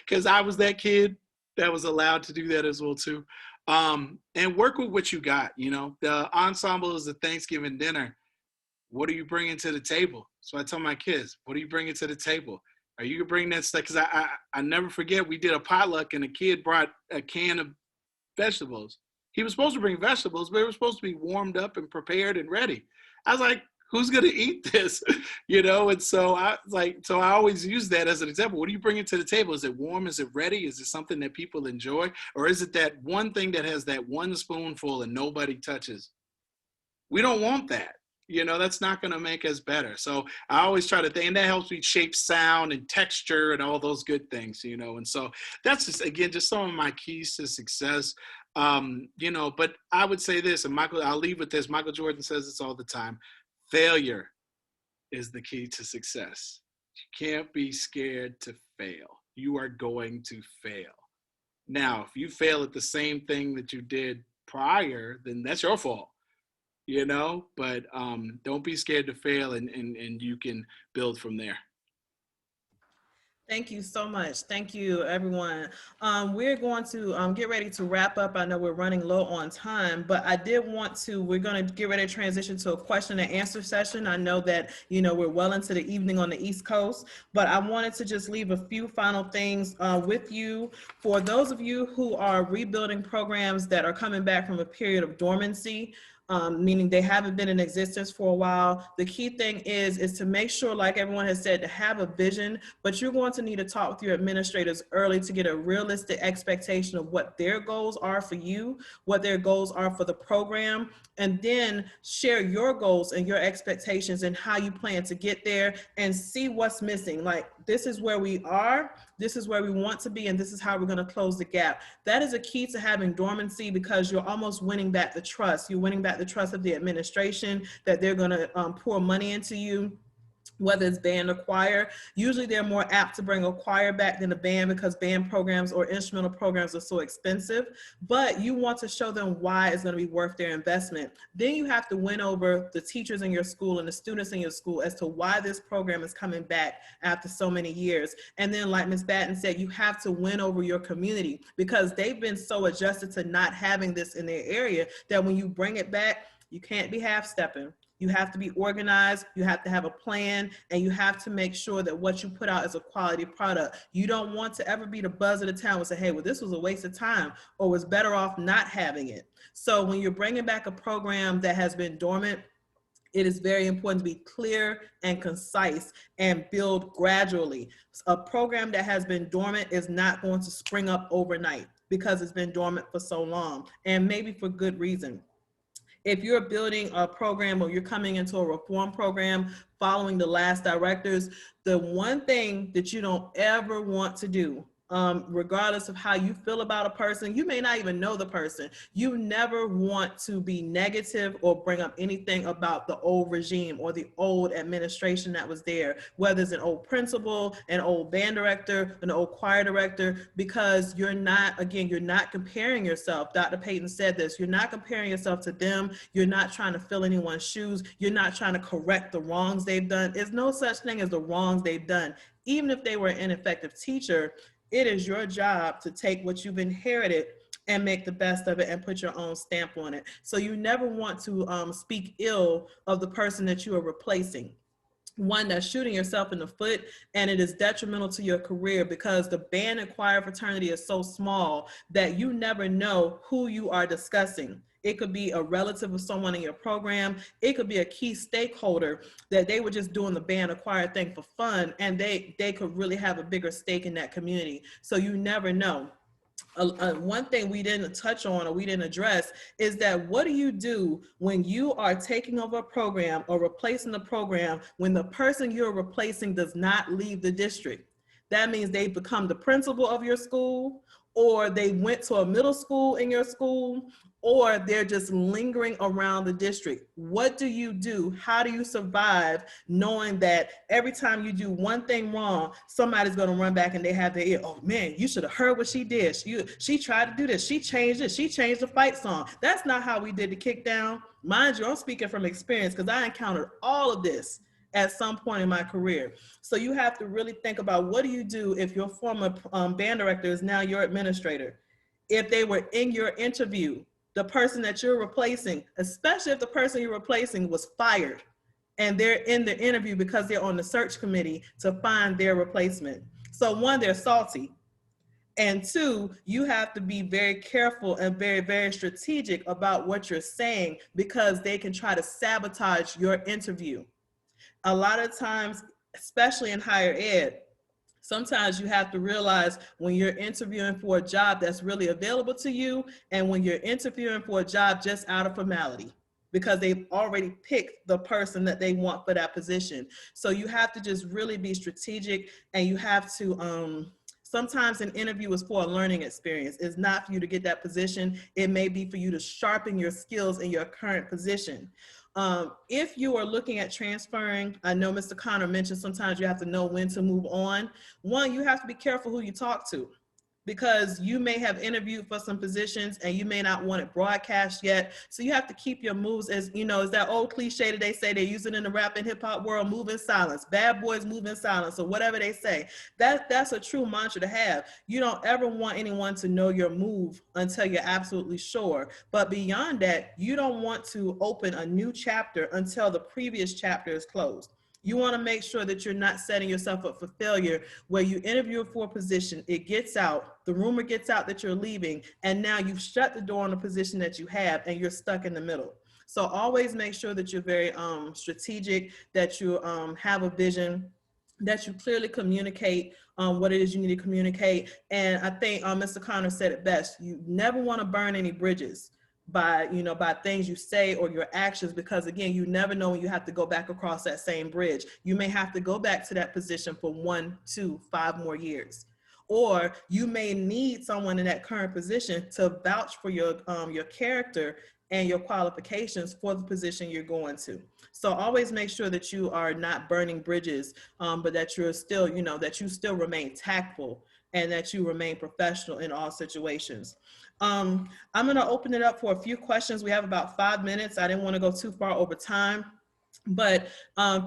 because I was that kid that was allowed to do that as well too. And work with what you got, you know. The ensemble is the Thanksgiving dinner. What are you bringing to the table? So I tell my kids, what are you bringing to the table? Are you bringing that stuff? Because I never forget, we did a potluck and a kid brought a can of vegetables. He was supposed to bring vegetables, but it was supposed to be warmed up and prepared and ready. I was like, who's going to eat this? You know? And so I always use that as an example. What are you bringing to the table? Is it warm? Is it ready? Is it something that people enjoy? Or is it that one thing that has that one spoonful and nobody touches? We don't want that. You know, that's not going to make us better. So I always try to think, and that helps me shape sound and texture and all those good things, you know. And so that's just, again, just some of my keys to success. You know, but I would say this, and Michael, I'll leave with this. Michael Jordan says this all the time. Failure is the key to success. You can't be scared to fail. You are going to fail. Now, if you fail at the same thing that you did prior, then that's your fault, you know, but don't be scared to fail, and you can build from there. Thank you so much. Thank you, everyone. We're going to get ready to wrap up. I know we're running low on time, but I did want to, we're going to get ready to transition to a question and answer session. I know that, you know, we're well into the evening on the East Coast, but I wanted to just leave a few final things with you. For those of you who are rebuilding programs that are coming back from a period of dormancy, meaning they haven't been in existence for a while. The key thing is to make sure, like everyone has said, to have a vision, but you're going to need to talk with your administrators early to get a realistic expectation of what their goals are for you, what their goals are for the program, and then share your goals and your expectations and how you plan to get there, and see what's missing. Like, this is where we are, this is where we want to be, and this is how we're going to close the gap. That is a key to having dormancy, because you're almost winning back the trust. You're winning back the trust of the administration that they're going to pour money into you, whether it's band or choir. Usually they're more apt to bring a choir back than a band, because band programs or instrumental programs are so expensive, but you want to show them why it's going to be worth their investment. Then you have to win over the teachers in your school and the students in your school as to why this program is coming back after so many years. And then, like Ms. Batten said, you have to win over your community, because they've been so adjusted to not having this in their area that when you bring it back, you can't be half-stepping. You have to be organized, you have to have a plan, and you have to make sure that what you put out is a quality product. You don't want to ever be the buzz of the town and say, hey, well, this was a waste of time, or was better off not having it. So when you're bringing back a program that has been dormant, it is very important to be clear and concise and build gradually. A program that has been dormant is not going to spring up overnight, because it's been dormant for so long, and maybe for good reason. If you're building a program or you're coming into a reform program following the last directives, the one thing that you don't ever want to do, regardless of how you feel about a person, you may not even know the person, you never want to be negative or bring up anything about the old regime or the old administration that was there, whether it's an old principal, an old band director, an old choir director, because you're not, again, you're not comparing yourself. Dr. Payton said this, you're not comparing yourself to them, you're not trying to fill anyone's shoes, you're not trying to correct the wrongs they've done. There's no such thing as the wrongs they've done. Even if they were an ineffective teacher, it is your job to take what you've inherited and make the best of it and put your own stamp on it. So you never want to speak ill of the person that you are replacing. One, that's shooting yourself in the foot, and it is detrimental to your career, because the band and choir fraternity is so small that you never know who you are discussing. It could be a relative of someone in your program. It could be a key stakeholder that they were just doing the band or choir thing for fun, and they could really have a bigger stake in that community. So you never know. One thing we didn't touch on or we didn't address is that what do you do when you are taking over a program or replacing the program when the person you're replacing does not leave the district? That means they become the principal of your school, or they went to a middle school in your school, or they're just lingering around the district. What do you do? How do you survive knowing that every time you do one thing wrong, somebody's going to run back and they have their ear, oh man, you should have heard what she did. She tried to do this. She changed it. She changed the fight song. That's not how we did the kick down. Mind you, I'm speaking from experience, because I encountered all of this at some point in my career. So you have to really think about, what do you do if your former band director is now your administrator? If they were in your interview, the person that you're replacing, especially if the person you're replacing was fired and they're in the interview because they're on the search committee to find their replacement. So one, they're salty. And two, you have to be very careful and very, very strategic about what you're saying, because they can try to sabotage your interview. A lot of times, especially in higher ed, sometimes you have to realize when you're interviewing for a job that's really available to you, and when you're interviewing for a job just out of formality. because they've already picked the person that they want for that position. So you have to just really be strategic, and you have to, sometimes an interview is for a learning experience. It's not for you to get that position. It may be for you to sharpen your skills in your current position. If you are looking at transferring, I know Mr. Connor mentioned sometimes you have to know when to move on. One, you have to be careful who you talk to, because you may have interviewed for some positions and you may not want it broadcast yet. So you have to keep your moves, as you know, is that old cliche that they say they use it in the rap and hip hop world, move in silence. Bad boys move in silence, or whatever they say. That's a true mantra to have. You don't ever want anyone to know your move until you're absolutely sure. But beyond that, you don't want to open a new chapter until the previous chapter is closed. You want to make sure that you're not setting yourself up for failure, where you interview for a position, it gets out, the rumor gets out that you're leaving, and now you've shut the door on the position that you have and you're stuck in the middle. So always make sure that you're very strategic, that you have a vision, that you clearly communicate what it is you need to communicate. And I think Mr. Connor said it best. You never want to burn any bridges by things you say or your actions, because again, you never know when you have to go back across that same bridge. You may have to go back to that position for 1, 2, 5 more years, or you may need someone in that current position to vouch for your character and your qualifications for the position you're going to. So always make sure that you are not burning bridges, but that you're still, that you still remain tactful and that you remain professional in all situations. I'm going to open it up for a few questions. We have about 5 minutes. I didn't want to go too far over time, but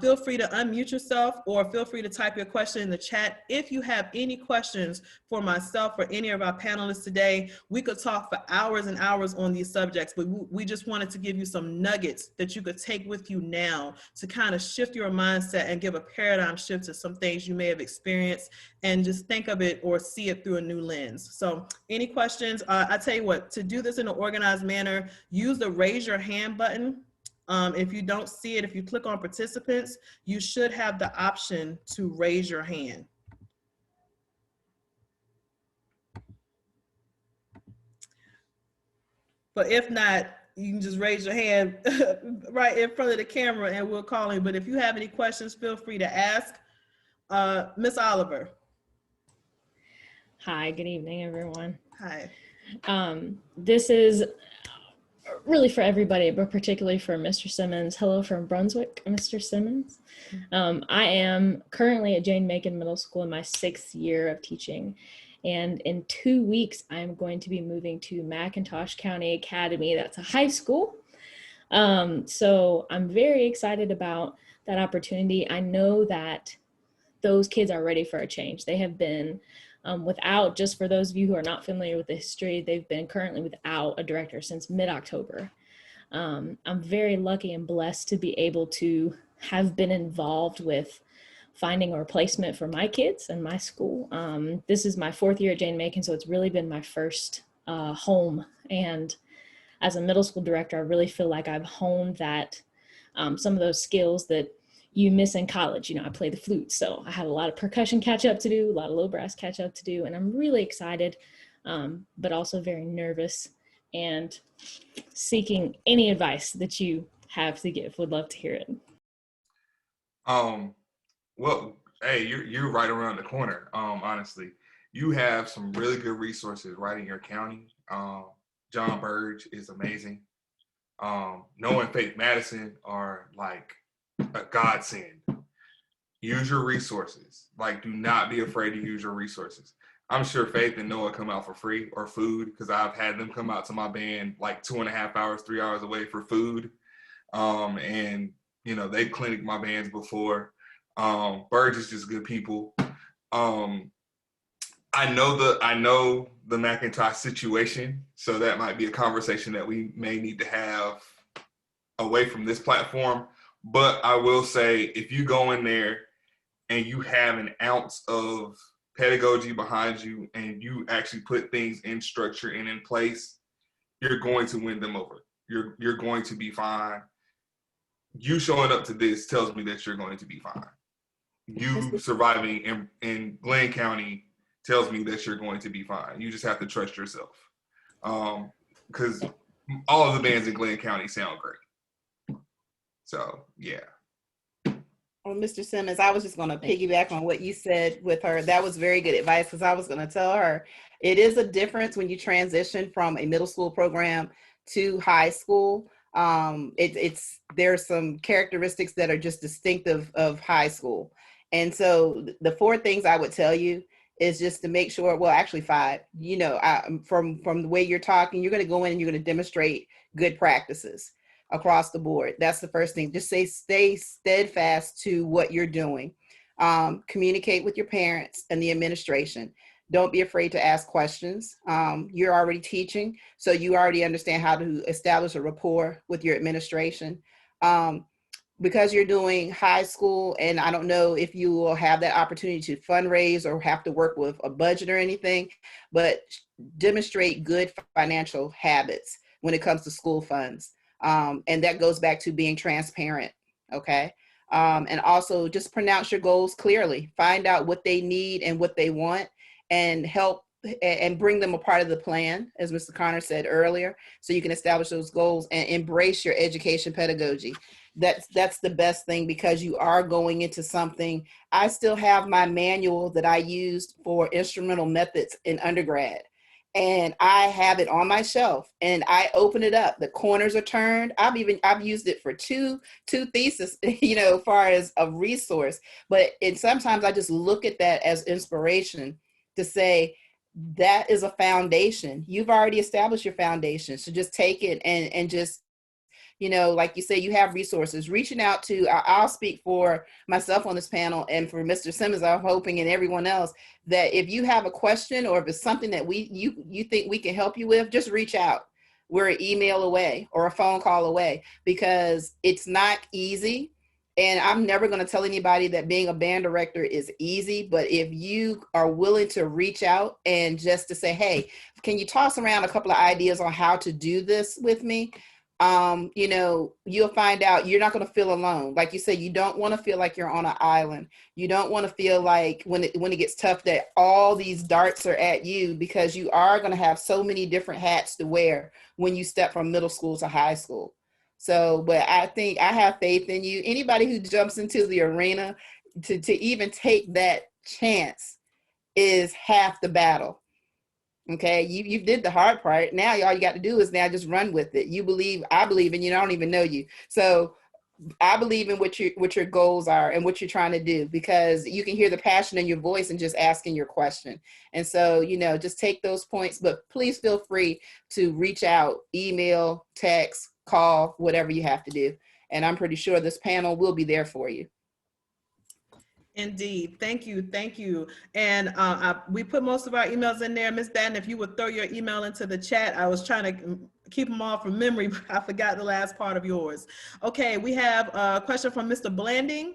feel free to unmute yourself or feel free to type your question in the chat. If you have any questions for myself or any of our panelists today, we could talk for hours and hours on these subjects, but we just wanted to give you some nuggets that you could take with you now to kind of shift your mindset and give a paradigm shift to some things you may have experienced, and just think of it or see it through a new lens. So any questions? I tell you what, to do this in an organized manner, use the raise your hand button. If you don't see it, if you click on participants, you should have the option to raise your hand. But if not, you can just raise your hand right in front of the camera and we'll call you. But if you have any questions, feel free to ask. Miss Oliver. Hi, good evening, everyone. Hi. This is really for everybody, but particularly for Mr. Simmons. Hello from Brunswick, Mr. Simmons. I am currently at Jane Macon Middle School in my 6th year of teaching. And in 2 weeks, I'm going to be moving to McIntosh County Academy. That's a high school. So I'm very excited about that opportunity. I know that those kids are ready for a change. They have been without, just for those of you who are not familiar with the history, they've been currently without a director since mid-October. I'm very lucky and blessed to be able to have been involved with finding a replacement for my kids and my school. This is my 4th year at Jane Macon, so it's really been my first home. And as a middle school director, I really feel like I've honed that, some of those skills that you miss in college. I play the flute, so I have a lot of percussion catch up to do, a lot of low brass catch up to do, and I'm really excited, but also very nervous and seeking any advice that you have to give. Would love to hear it. Well, hey, you're right around the corner. Honestly, you have some really good resources right in your county. John Burge is amazing. Noah and Faith Madison are like a godsend. Use your resources. Like, do not be afraid to use your resources. I'm sure Faith and Noah come out for free or food, because I've had them come out to my band like 2.5 hours, 3 hours away for food. And they clinic my bands before. Burge is just good people. I know the McIntosh situation, so that might be a conversation that we may need to have away from this platform. But I will say, if you go in there and you have an ounce of pedagogy behind you and you actually put things in structure and in place, you're going to win them over. You're going to be fine. You showing up to this tells me that you're going to be fine. You surviving in Glenn County tells me that you're going to be fine. You just have to trust yourself. Because all of the bands in Glenn County sound great. So yeah. Well, Mr. Simmons, I was just going to piggyback on what you said with her. That was very good advice, because I was going to tell her it is a difference when you transition from a middle school program to high school. There's some characteristics that are just distinctive of high school. And so the four things I would tell you is just to make sure, well, actually five, from the way you're talking, you're going to go in and you're going to demonstrate good practices across the board. That's the first thing. Just stay steadfast to what you're doing. Communicate with your parents and the administration. Don't be afraid to ask questions. You're already teaching, so you already understand how to establish a rapport with your administration. Because you're doing high school, and I don't know if you will have that opportunity to fundraise or have to work with a budget or anything, but demonstrate good financial habits when it comes to school funds. And that goes back to being transparent, okay? And also just pronounce your goals clearly. Find out what they need and what they want, and help and bring them a part of the plan, as Mr. Connor said earlier, so you can establish those goals and embrace your education pedagogy. That's the best thing, because you are going into something. I still have my manual that I used for instrumental methods in undergrad, and I have it on my shelf, and I open it up. The corners are turned. I've used it for two theses, as far as a resource. But sometimes I just look at that as inspiration to say, that is a foundation. You've already established your foundation. So just take it and just, like you say, you have resources. Reaching out to, I'll speak for myself on this panel, and for Mr. Simmons, I'm hoping, and everyone else, that if you have a question, or if it's something that you think we can help you with, just reach out. We're an email away or a phone call away, because it's not easy. And I'm never going to tell anybody that being a band director is easy, but if you are willing to reach out and just to say, hey, can you toss around a couple of ideas on how to do this with me? You'll find out you're not going to feel alone. Like you said, you don't want to feel like you're on an island. You don't want to feel like when it gets tough that all these darts are at you, because you are going to have so many different hats to wear when you step from middle school to high school. So, but I think I have faith in you. Anybody who jumps into the arena to even take that chance is half the battle. Okay, you did the hard part. Now all you got to do is now just run with it. I believe in you. I don't even know you. So I believe in what your goals are and what you're trying to do, because you can hear the passion in your voice and just asking your question. And so, just take those points, but please feel free to reach out, email, text, call, whatever you have to do. And I'm pretty sure this panel will be there for you. Indeed. Thank you. Thank you. And we put most of our emails in there. Ms. Batten, if you would throw your email into the chat. I was trying to keep them all from memory, but I forgot the last part of yours. Okay, we have a question from Mr. Blanding.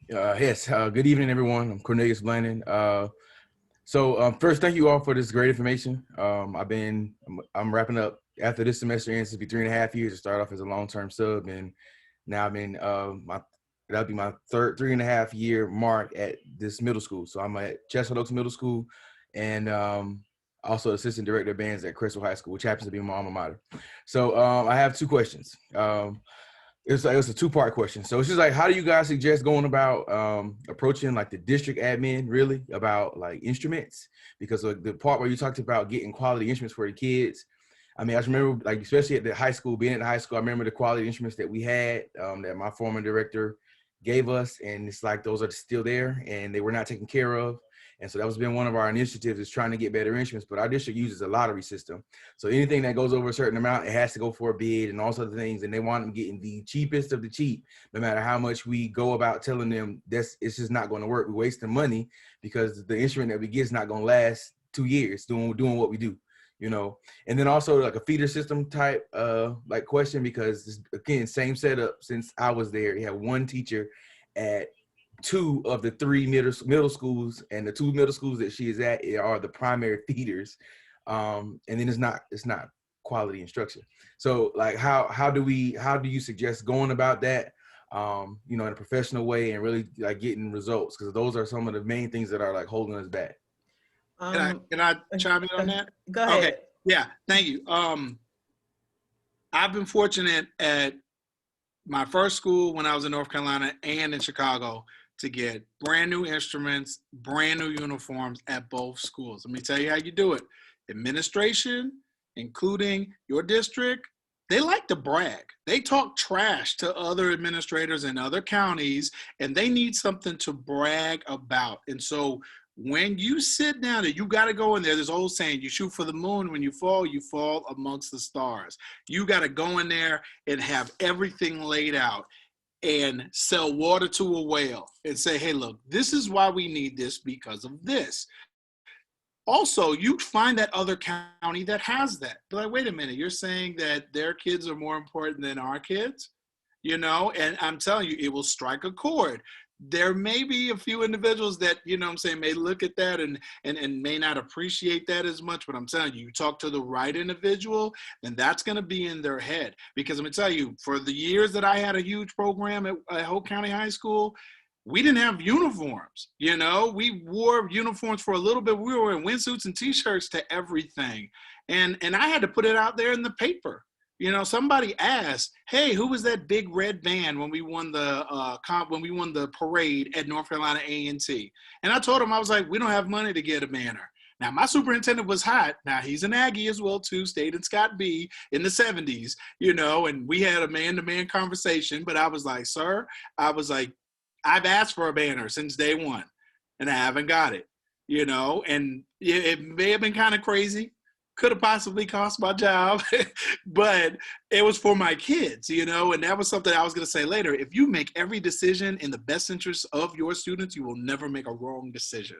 Yes. Good evening, everyone. I'm Cornelius Blanding. First, thank you all for this great information. I'm wrapping up after this semester ends. It'll be 3.5 years to start off as a long-term sub, and now I'm in that'll be my third 3.5 year mark at this middle school. So I'm at Chestnut Oaks Middle School, and also assistant director of bands at Crystal High School, which happens to be my alma mater. So I have two questions. It's a two-part question. So it's just like, how do you guys suggest going about approaching like the district admin really about like instruments? Because like the part where you talked about getting quality instruments for the kids, I mean, I just remember like, especially at the high school, being at the high school, I remember the quality instruments that we had that my former director gave us, and it's like those are still there and they were not taken care of. And so that was been one of our initiatives, is trying to get better instruments. But our district uses a lottery system, so anything that goes over a certain amount, it has to go for a bid and all sorts of things, and they want them getting the cheapest of the cheap, no matter how much we go about telling them it's just not going to work. We're wasting money because the instrument that we get is not going to last 2 years doing what we do. And then also like a feeder system type like question, because again, same setup since I was there. You have one teacher at 2 of the 3 middle schools, and the 2 middle schools that she is at are the primary feeders. And then it's not quality instruction. So like how do you suggest going about that in a professional way and really like getting results? Because those are some of the main things that are like holding us back. Can I chime in on that? Go ahead. Okay. Yeah, thank you. I've been fortunate at my first school when I was in North Carolina and in Chicago to get brand new instruments, brand new uniforms at both schools. Let me tell you how you do it. Administration, including your district, they like to brag. They talk trash to other administrators in other counties, and they need something to brag about. And so when you sit down and you got to go in there, there's old saying, you shoot for the moon. When you fall amongst the stars. You got to go in there and have everything laid out and sell water to a whale and say, hey, look, this is why we need this because of this. Also, you find that other county that has that. But like, wait a minute, you're saying that their kids are more important than our kids? You know, and I'm telling you, it will strike a chord. There may be a few individuals that, you know what I'm saying, may look at that and may not appreciate that as much, but I'm telling you, you talk to the right individual, then that's going to be in their head. Because I'm going to tell you, for the years that I had a huge program at Hope County High School, we didn't have uniforms, you know, we wore uniforms for a little bit. We were in windsuits and t-shirts to everything. And I had to put it out there in the paper. You know, somebody asked, hey, who was that big red band when we won the parade at North Carolina A&T? And I told him, I was like, we don't have money to get a banner. Now, my superintendent was hot. Now, he's an Aggie as well, too, stayed in Scott B in the 70s, you know, and we had a man-to-man conversation. But I was like, sir, I was like, I've asked for a banner since day one, and I haven't got it, you know, and it may have been kind of crazy. Could have possibly cost my job, but it was for my kids, you know, and that was something I was going to say later. If you make every decision in the best interest of your students, you will never make a wrong decision.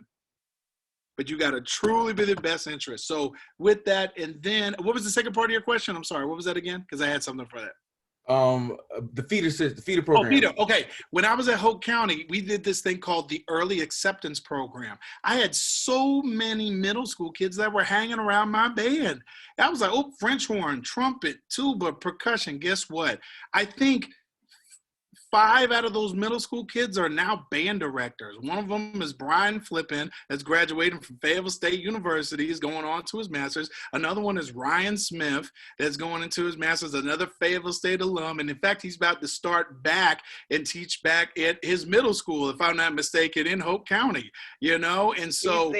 But you got to truly be the best interest. So with that, and then what was the second part of your question? I'm sorry, what was that again? Because I had something for that. The feeder program. Oh, feeder. Okay. When I was at Hope County, we did this thing called the Early Acceptance Program. I had so many middle school kids that were hanging around my band. I was like, oh, French horn, trumpet, tuba, percussion. Guess what? I think 5 out of those middle school kids are now band directors. One of them is Brian Flippin, that's graduating from Fayetteville State University, is going on to his master's. Another one is Ryan Smith, that's going into his master's, another Fayetteville State alum. And in fact, he's about to start back and teach back at his middle school, if I'm not mistaken, in Hope County, you know? And so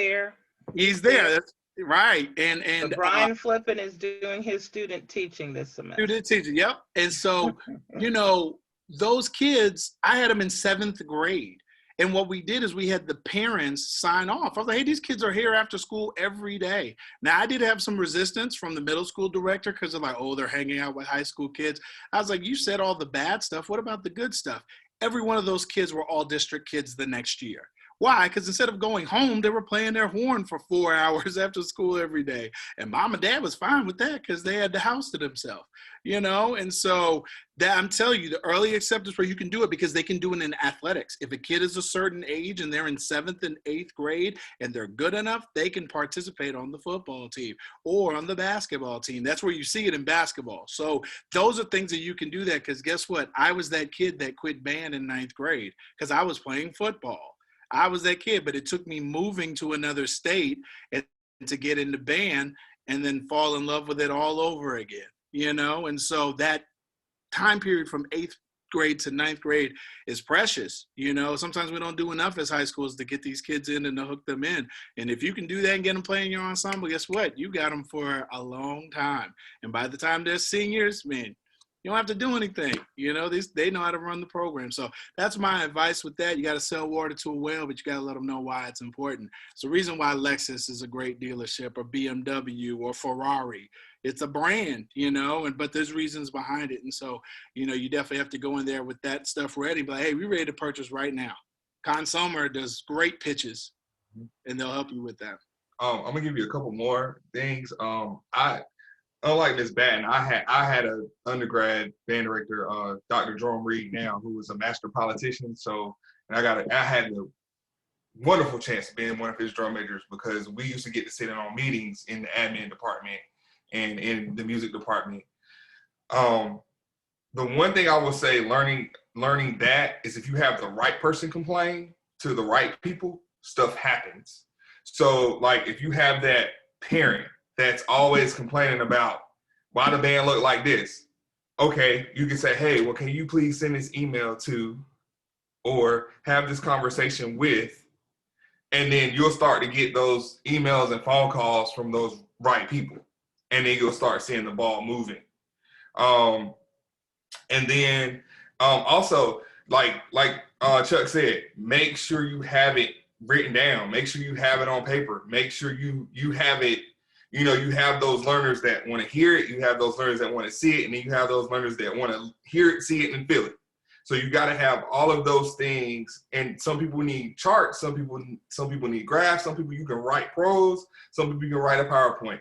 he's there. That's right. And Brian Flippin is doing his student teaching this semester. Student teaching, yep. And so, you know, those kids, I had them in 7th grade. And what we did is we had the parents sign off. I was like, hey, these kids are here after school every day. Now, I did have some resistance from the middle school director because they're like, oh, they're hanging out with high school kids. I was like, you said all the bad stuff. What about the good stuff? Every one of those kids were all district kids the next year. Why? Because instead of going home, they were playing their horn for 4 hours after school every day. And mom and dad was fine with that because they had the house to themselves, you know? And so that, I'm telling you, the early acceptance where you can do it because they can do it in athletics. If a kid is a certain age and they're in 7th and 8th grade and they're good enough, they can participate on the football team or on the basketball team. That's where you see it in basketball. So those are things that you can do that because guess what? I was that kid that quit band in 9th grade because I was playing football. I was that kid, but it took me moving to another state and to get into band and then fall in love with it all over again, you know? And so that time period from 8th grade to 9th grade is precious. You know, sometimes we don't do enough as high schools to get these kids in and to hook them in. And if you can do that and get them playing your ensemble, guess what? You got them for a long time. And by the time they're seniors, man, you don't have to do anything. You know, they know how to run the program. So that's my advice with that. You got to sell water to a whale, but you got to let them know why it's important. It's the reason why Lexus is a great dealership or BMW or Ferrari. It's a brand, you know, but there's reasons behind it. And so, you know, you definitely have to go in there with that stuff ready. But hey, we're ready to purchase right now. Consumer does great pitches and they'll help you with that. I'm gonna give you a couple more things. Unlike Ms. Batten, I had an undergrad band director, Dr. Jerome Reed now, who was a master politician. So, and I had the wonderful chance of being one of his drum majors because we used to get to sit in on meetings in the admin department and in the music department. The one thing I will say, learning that is if you have the right person complain to the right people, stuff happens. So, like if you have that parent that's always complaining about why the band look like this. okay, you can say, hey, well, can you please send this email to, or have this conversation with, and then you'll start to get those emails and phone calls from those right people. And then you'll start seeing the ball moving. And then also, like Chuck said, make sure you have it written down. Make sure you have it on paper. Make sure you have it. You know, you have those learners that want to hear it. You have those learners that want to see it, and then you have those learners that want to hear it, see it, and feel it. So you got to have all of those things. And some people need charts. Some people need graphs. Some people you can write prose. Some people you can write a PowerPoint.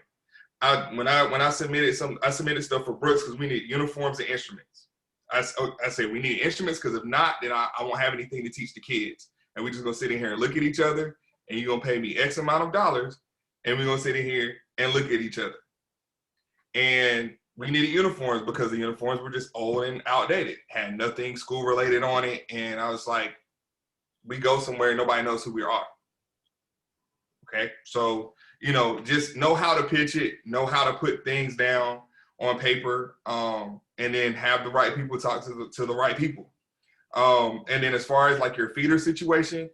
When I submitted stuff for Brooks because we need uniforms and instruments. I say we need instruments because if not, then I won't have anything to teach the kids. And we're just gonna sit in here and look at each other, and you're gonna pay me X amount of dollars, and we're gonna sit in here and look at each other. And we needed uniforms because the uniforms were just old and outdated, had nothing school related on it. And I was like, we go somewhere, nobody knows who we are. Okay, so just know how to pitch it, know how to put things down on paper, and then have the right people talk to the right people. And then as far as like your feeder situation,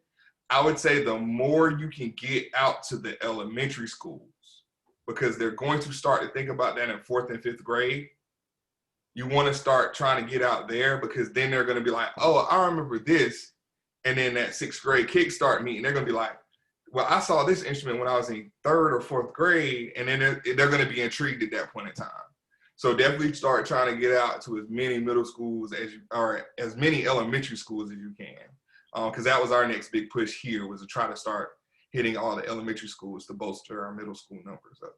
I would say the more you can get out to the elementary schools, because they're going to start to think about that in 4th and 5th grade. You want to start trying to get out there, because then they're going to be like, oh, I remember this. And then that 6th grade kickstart meeting, they're going to be like, well, I saw this instrument when I was in 3rd or 4th grade. And then they're going to be intrigued at that point in time. So definitely start trying to get out to as many middle schools or as many elementary schools as you can. Because that was our next big push here, was to try to start hitting all the elementary schools to bolster our middle school numbers up.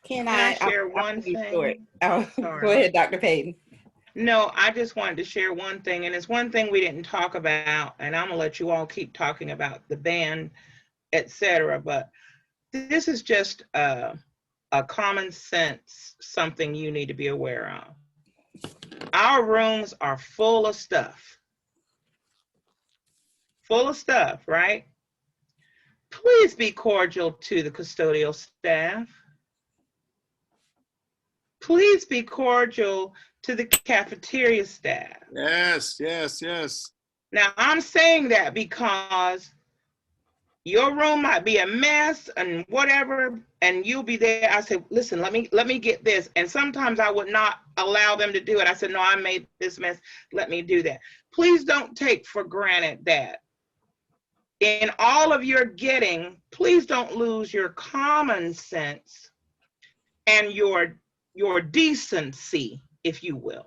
Can I I share one thing? Oh, Sorry. go ahead, Dr. Payton. No, I just wanted to share one thing, and it's one thing we didn't talk about, and I'm gonna let you all keep talking about the band, etc. But this is just a common sense, something you need to be aware of. Our rooms are full of stuff. Full of stuff, right? Please be cordial to the custodial staff. Please be cordial to the cafeteria staff. Yes, yes, yes. Now, I'm saying that because your room might be a mess and whatever, and you'll be there. I said, listen, let me get this. And sometimes I would not allow them to do it. I said, no, I made this mess. Let me do that. Please don't take for granted that in all of your getting, please don't lose your common sense and your decency, if you will.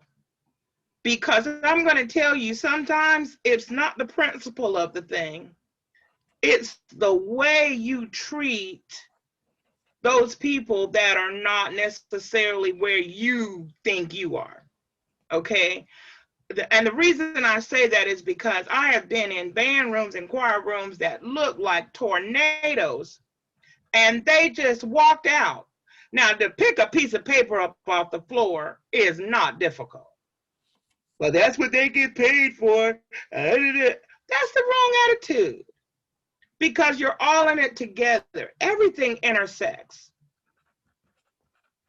Because I'm going to tell you, sometimes it's not the principle of the thing. It's the way you treat those people that are not necessarily where you think you are, okay? And the reason I say that is because I have been in band rooms and choir rooms that look like tornadoes, and they just walked out. Now, to pick a piece of paper up off the floor is not difficult. Well, that's what they get paid for. That's the wrong attitude, because you're all in it together. Everything intersects.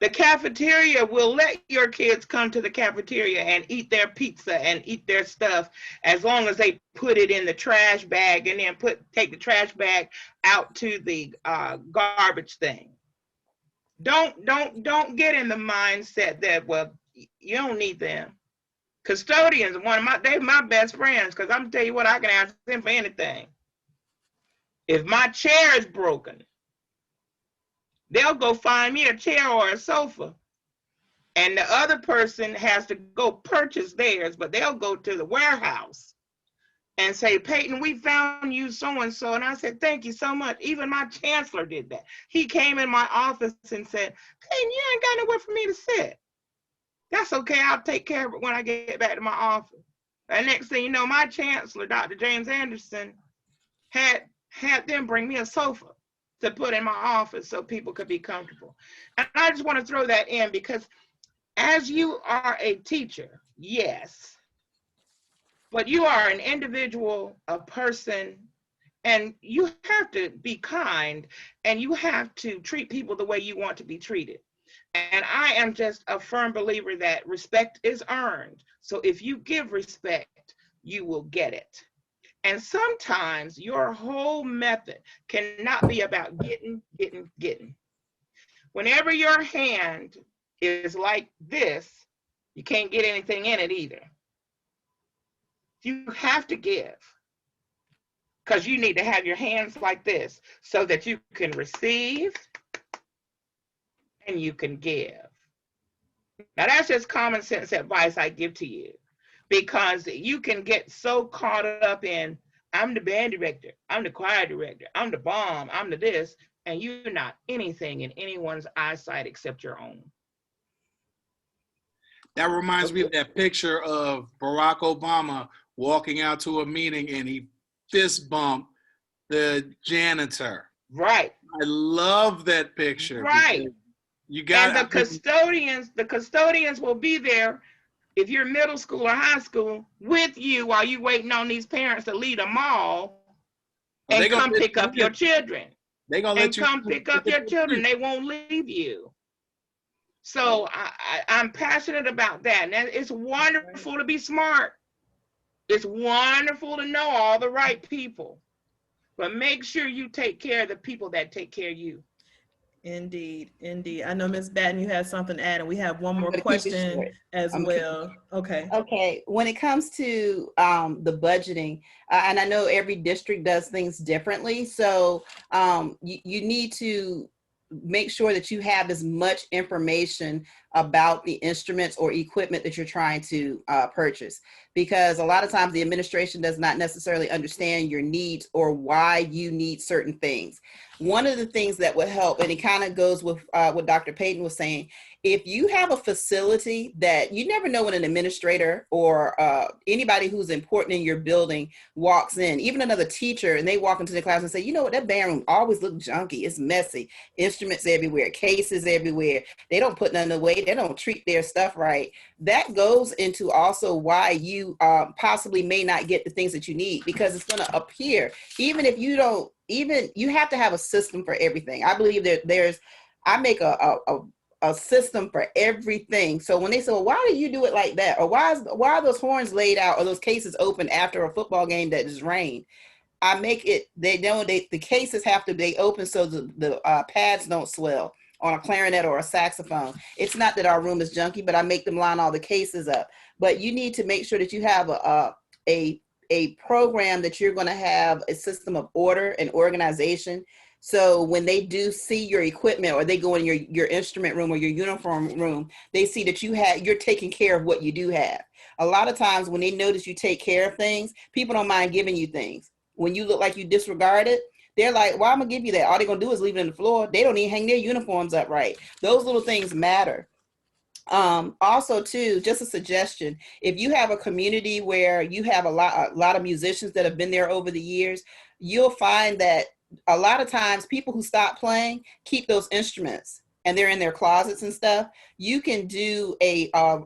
The cafeteria will let your kids come to the cafeteria and eat their pizza and eat their stuff as long as they put it in the trash bag and then take the trash bag out to the garbage thing. Don't get in the mindset that, well, you don't need them. Custodians, they're my best friends, because I'm tell you what, I can ask them for anything. If my chair is broken, they'll go find me a chair or a sofa. And the other person has to go purchase theirs, but they'll go to the warehouse and say, Peyton, we found you so-and-so. And I said, thank you so much. Even my chancellor did that. He came in my office and said, Peyton, you ain't got nowhere for me to sit. That's okay, I'll take care of it when I get back to my office. And next thing you know, my chancellor, Dr. James Anderson, had them bring me a sofa to put in my office so people could be comfortable. And I just want to throw that in, because as you are a teacher, yes, but you are an individual, a person, and you have to be kind, and you have to treat people the way you want to be treated. And I am just a firm believer that respect is earned. So if you give respect, you will get it. And sometimes your whole method cannot be about getting, getting, getting. Whenever your hand is like this, you can't get anything in it either. You have to give, because you need to have your hands like this so that you can receive and you can give. Now that's just common sense advice I give to you, because you can get so caught up in, I'm the band director, I'm the choir director, I'm the bomb, I'm the this, and you're not anything in anyone's eyesight except your own. That reminds me of that picture of Barack Obama walking out to a meeting and he fist bumped the janitor. Right. I love that picture. Right. You got, and the custodians will be there if you're middle school or high school with you while you're waiting on these parents to leave the mall and come pick up your children. They're gonna let you come pick up your children. They won't leave you. So I'm passionate about that. And it's wonderful to be smart. It's wonderful to know all the right people. But make sure you take care of the people that take care of you. Indeed, indeed. I know Ms. Batten, you had something to add, and we have one more question as well. Okay. Okay. When it comes to the budgeting, and I know every district does things differently, so you need to make sure that you have as much information about the instruments or equipment that you're trying to purchase, because a lot of times the administration does not necessarily understand your needs or why you need certain things. One of the things that would help, and it kind of goes with what Dr. Payton was saying, if you have a facility that you never know when an administrator or anybody who's important in your building walks in, even another teacher, and they walk into the class and say, you know what, that band room always looks junky, it's messy, instruments everywhere, cases everywhere, they don't put nothing away, they don't treat their stuff right. That goes into also why you possibly may not get the things that you need, because it's going to appear, even if you don't, even you have to have a system for everything. I believe that I make a system for everything. So when they say, well, why do you do it like that? Or why are those horns laid out or those cases open after a football game that just rained? I make it, the cases have to be open so the pads don't swell on a clarinet or a saxophone. It's not that our room is junky, but I make them line all the cases up. But you need to make sure that you have a program that you're going to have a system of order and organization. So when they do see your equipment, or they go in your instrument room or your uniform room, they see that you're taking care of what you do have. A lot of times when they notice you take care of things, people don't mind giving you things. When you look like you disregard it, they're like, well, I'm gonna give you that. All they're gonna do is leave it on the floor. They don't even hang their uniforms up right. Those little things matter. Also too, just a suggestion, if you have a community where you have a lot of musicians that have been there over the years, you'll find that a lot of times people who stop playing keep those instruments and they're in their closets and stuff. You can do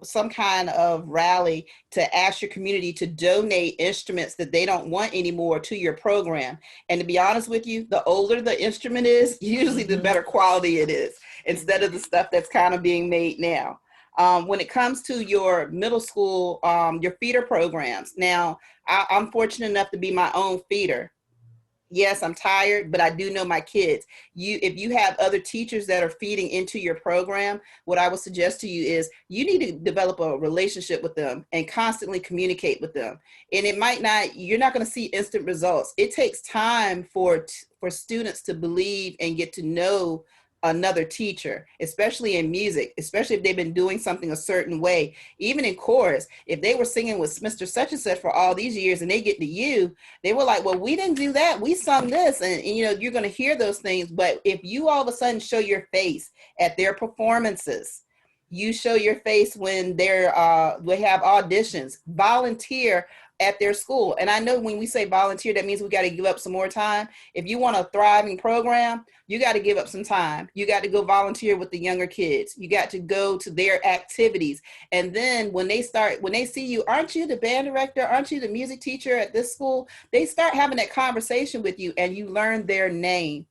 some kind of rally to ask your community to donate instruments that they don't want anymore to your program. And to be honest with you, the older the instrument is, usually the better quality it is, instead of the stuff that's kind of being made now. When it comes to your middle school, your feeder programs. Now, I'm fortunate enough to be my own feeder. Yes, I'm tired, but I do know my kids. If you have other teachers that are feeding into your program, what I would suggest to you is you need to develop a relationship with them and constantly communicate with them. And you're not going to see instant results. It takes time for students to believe and get to know another teacher, especially in music, especially if they've been doing something a certain way. Even in chorus, if they were singing with Mr. Such and Such for all these years and they get to you, they were like, well, we didn't do that, we sung this. And you're going to hear those things. But if you all of a sudden show your face at their performances, you show your face when they have auditions, volunteer at their school. And I know when we say volunteer, that means we got to give up some more time. If you want a thriving program, you got to give up some time. You got to go volunteer with the younger kids. You got to go to their activities. And then when they see you, aren't you the band director? Aren't you the music teacher at this school? They start having that conversation with you and you learn their name.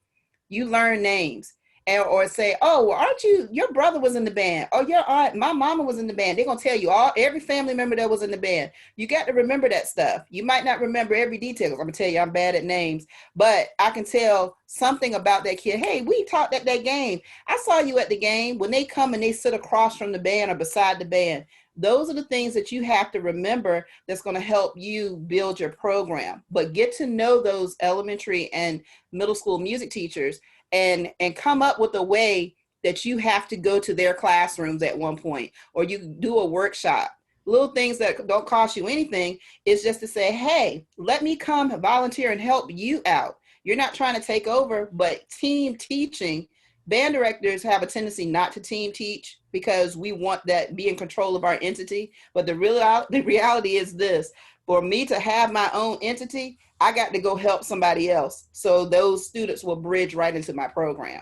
You learn names. or say, oh, well, aren't you, your brother was in the band, or your aunt, my mama was in the band. They're gonna tell you every family member that was in the band. You got to remember that stuff. You might not remember every detail. I'm gonna tell you, I'm bad at names, but I can tell something about that kid. Hey, we talked at that game. I saw you at the game. When they come and they sit across from the band or beside the band, those are the things that you have to remember that's going to help you build your program. But get to know those elementary and middle school music teachers and come up with a way that you have to go to their classrooms at one point, or you do a workshop. Little things that don't cost you anything is just to say, hey, let me come volunteer and help you out. You're not trying to take over, but team teaching. Band directors have a tendency not to team teach because we want that, be in control of our entity. But the reality is this: for me to have my own entity, I got to go help somebody else. So those students will bridge right into my program.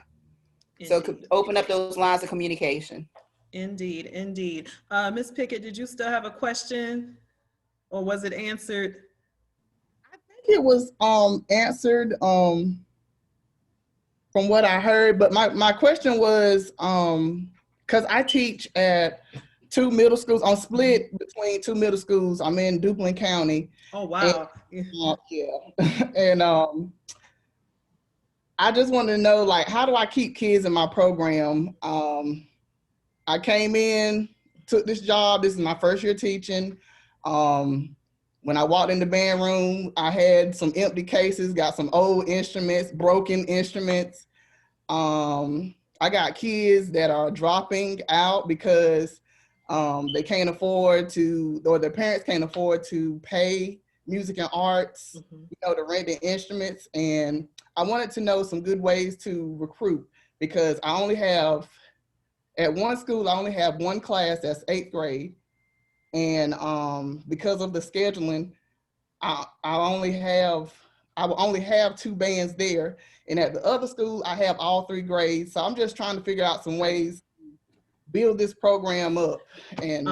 So open up those lines of communication. Indeed, indeed. Ms. Pickett, did you still have a question, or was it answered? I think it was answered from what I heard, but my question was, because I teach at 2 middle schools. I'm split between 2 middle schools. I'm in Duplin County. Oh, wow. And, yeah. And I just wanted to know, like, how do I keep kids in my program? I came in, took this job. This is my first year teaching. When I walked in the band room, I had some empty cases, got some old instruments, broken instruments. I got kids that are dropping out because they can't afford to, or their parents can't afford to pay music and arts, to rent the instruments. And I wanted to know some good ways to recruit, because I only have, at one school, I only have one class that's 8th grade. And because of the scheduling, I will only have 2 bands there. And at the other school, I have all 3 grades. So I'm just trying to figure out some ways to build this program up. And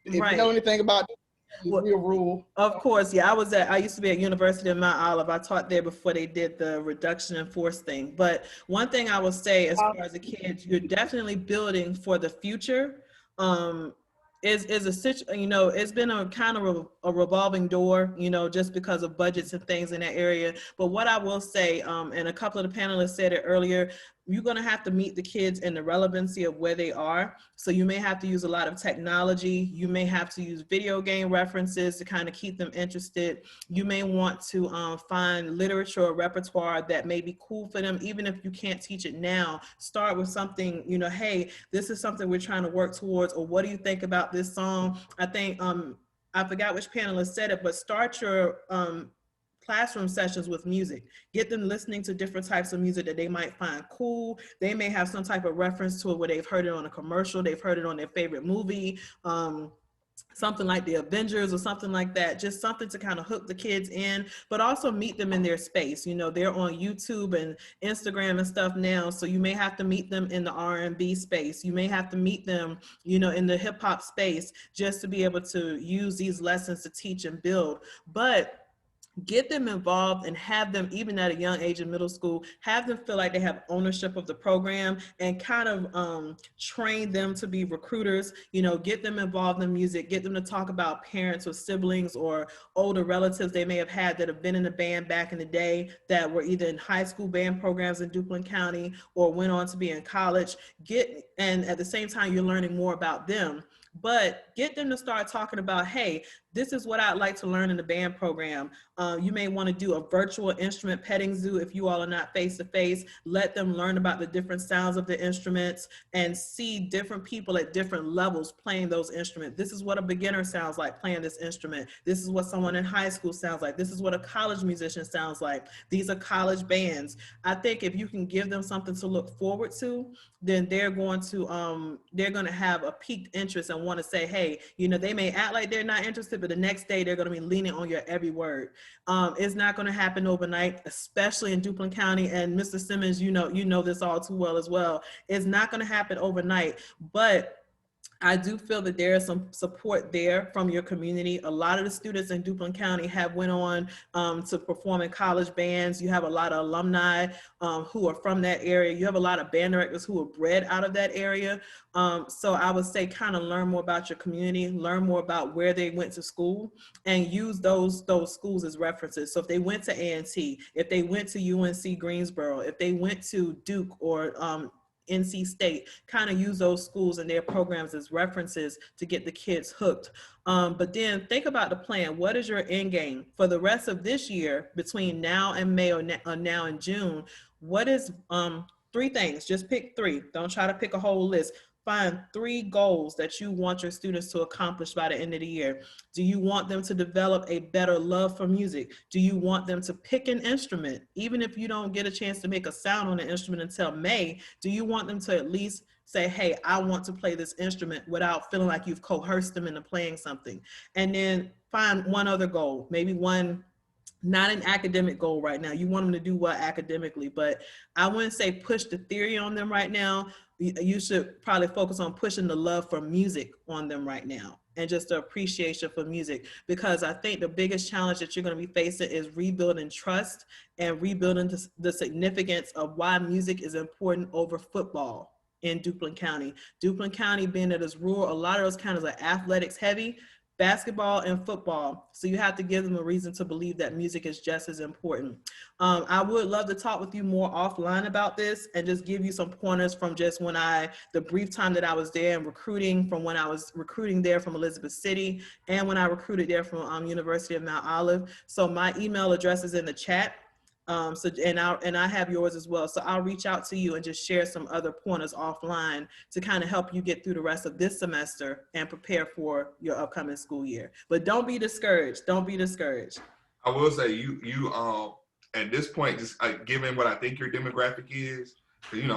if you know anything about this, real rule. Of course, yeah. I used to be at University of Mount Olive. I taught there before they did the reduction in force thing. But one thing I will say, as far as the kids, you're definitely building for the future. It's been a kind of a revolving door, just because of budgets and things in that area. But what I will say, and a couple of the panelists said it earlier, you're going to have to meet the kids in the relevancy of where they are. So you may have to use a lot of technology. You may have to use video game references to kind of keep them interested. You may want to find literature or repertoire that may be cool for them, even if you can't teach it now. Start with something, hey, this is something we're trying to work towards, or what do you think about this song? I think, I forgot which panelist said it, but start your classroom sessions with music. Get them listening to different types of music that they might find cool. They may have some type of reference to it where they've heard it on a commercial, they've heard it on their favorite movie, something like the Avengers or something like that. Just something to kind of hook the kids in, but also meet them in their space. They're on YouTube and Instagram and stuff now, so you may have to meet them in the R&B space. You may have to meet them, in the hip hop space, just to be able to use these lessons to teach and build. But get them involved and have them, even at a young age in middle school, have them feel like they have ownership of the program, and kind of train them to be recruiters. Get them involved in music, get them to talk about parents or siblings or older relatives they may have had that have been in a band back in the day, that were either in high school band programs in Duplin County or went on to be in college. And at the same time, you're learning more about them. But get them to start talking about, hey, this is what I'd like to learn in the band program. You may want to do a virtual instrument petting zoo if you all are not face-to-face. Let them learn about the different sounds of the instruments and see different people at different levels playing those instruments. This is what a beginner sounds like playing this instrument. This is what someone in high school sounds like. This is what a college musician sounds like. These are college bands. I think if you can give them something to look forward to, then they're going to have a piqued interest and want to say, hey, they may act like they're not interested, but the next day they're going to be leaning on your every word. It's not going to happen overnight, especially in Duplin County. And Mr. Simmons, you know this all too well as well. It's not going to happen overnight, but I do feel that there is some support there from your community. A lot of the students in Duplin County have went on to perform in college bands. You have a lot of alumni who are from that area. You have a lot of band directors who are bred out of that area. So I would say kind of learn more about your community, learn more about where they went to school, and use those schools as references. So if they went to A&T, if they went to UNC Greensboro, if they went to Duke or NC State, kind of use those schools and their programs as references to get the kids hooked. But then think about the plan. What is your end game for the rest of this year between now and May or now and June? What is 3 things? Just pick 3. Don't try to pick a whole list. Find 3 goals that you want your students to accomplish by the end of the year. Do you want them to develop a better love for music? Do you want them to pick an instrument? Even if you don't get a chance to make a sound on the instrument until May, do you want them to at least say, hey, I want to play this instrument without feeling like you've coerced them into playing something? And then find one other goal, maybe one, not an academic goal right now. You want them to do well academically, but I wouldn't say push the theory on them right now. You should probably focus on pushing the love for music on them right now, and just the appreciation for music, because I think the biggest challenge that you're going to be facing is rebuilding trust and rebuilding the significance of why music is important over football in Duplin County. Duplin County, being that it's rural, a lot of those counties are athletics heavy, basketball and football. So you have to give them a reason to believe that music is just as important. I would love to talk with you more offline about this and just give you some pointers from just the brief time that I was there and recruiting, from when I was recruiting there from Elizabeth City and when I recruited there from University of Mount Olive. So my email address is in the chat. And I have yours as well. So I'll reach out to you and just share some other pointers offline to kind of help you get through the rest of this semester and prepare for your upcoming school year. But don't be discouraged. Don't be discouraged. I will say you at this point, just given what I think your demographic is, because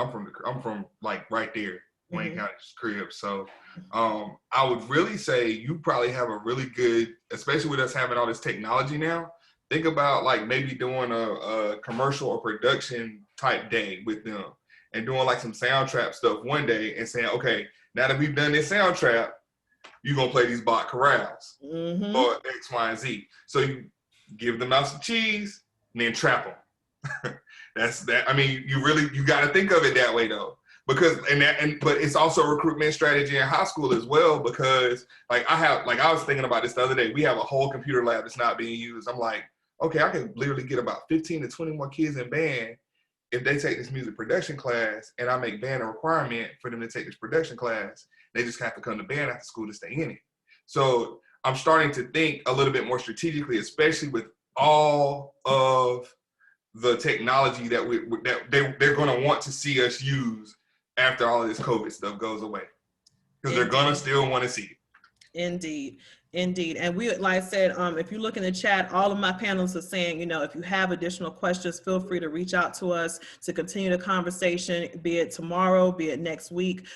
I'm from like right there, Wayne County's crib. So I would really say you probably have a really good, especially with us having all this technology now. Think about like maybe doing a commercial or production type day with them and doing like some sound trap stuff one day and saying, okay, now that we've done this sound trap, you're going to play these Bach chorales or X, Y, and Z. So you give them out some cheese and then trap them. That's that. I mean, you got to think of it that way though. Because but it's also a recruitment strategy in high school as well, because I was thinking about this the other day. We have a whole computer lab that's not being used. I'm like, okay, I can literally get about 15 to 20 more kids in band if they take this music production class, and I make band a requirement for them to take this production class. They just have to come to band after school to stay in it. So I'm starting to think a little bit more strategically, especially with all of the technology that they're going to want to see us use after all of this COVID stuff goes away, because they're going to still want to see it. Indeed. And we, like I said, if you look in the chat, all of my panelists are saying, if you have additional questions, feel free to reach out to us to continue the conversation, be it tomorrow, be it next week.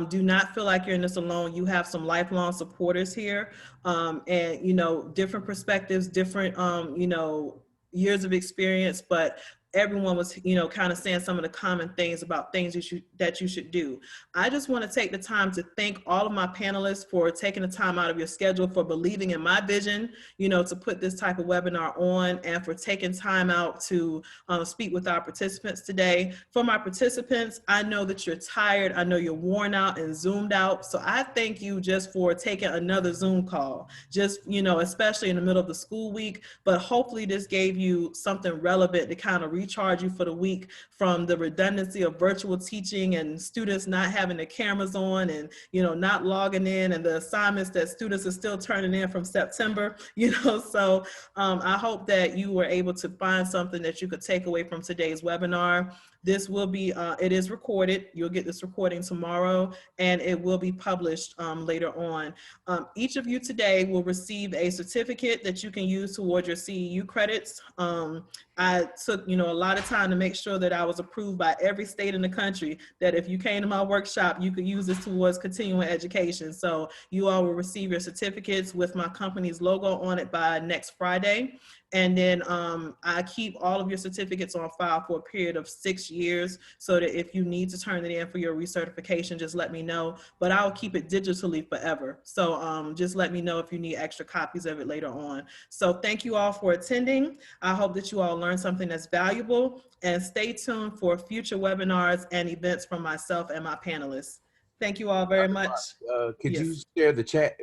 Do not feel like you're in this alone. You have some lifelong supporters here, and, different perspectives, different, years of experience, but everyone was, kind of saying some of the common things about things that you should do. I just want to take the time to thank all of my panelists for taking the time out of your schedule, for believing in my vision, to put this type of webinar on, and for taking time out to speak with our participants today. For my participants, I know that you're tired. I know you're worn out and zoomed out. So I thank you just for taking another Zoom call, just, especially in the middle of the school week. But hopefully this gave you something relevant to kind of recharge you for the week from the redundancy of virtual teaching and students not having their cameras on and, not logging in, and the assignments that students are still turning in from September, So I hope that you were able to find something that you could take away from today's webinar. This will be, it is recorded. You'll get this recording tomorrow, and it will be published later on. Each of you today will receive a certificate that you can use toward your CEU credits. I took, a lot of time to make sure that I was approved by every state in the country, that if you came to my workshop, you could use this towards continuing education. So you all will receive your certificates with my company's logo on it by next Friday. And then I keep all of your certificates on file for a period of 6 years, so that if you need to turn it in for your recertification, just let me know. But I'll keep it digitally forever. So just let me know if you need extra copies of it later on. So thank you all for attending. I hope that you all learned something that's valuable, and stay tuned for future webinars and events from myself and my panelists. Thank you all very much. Could you Yes. share the chat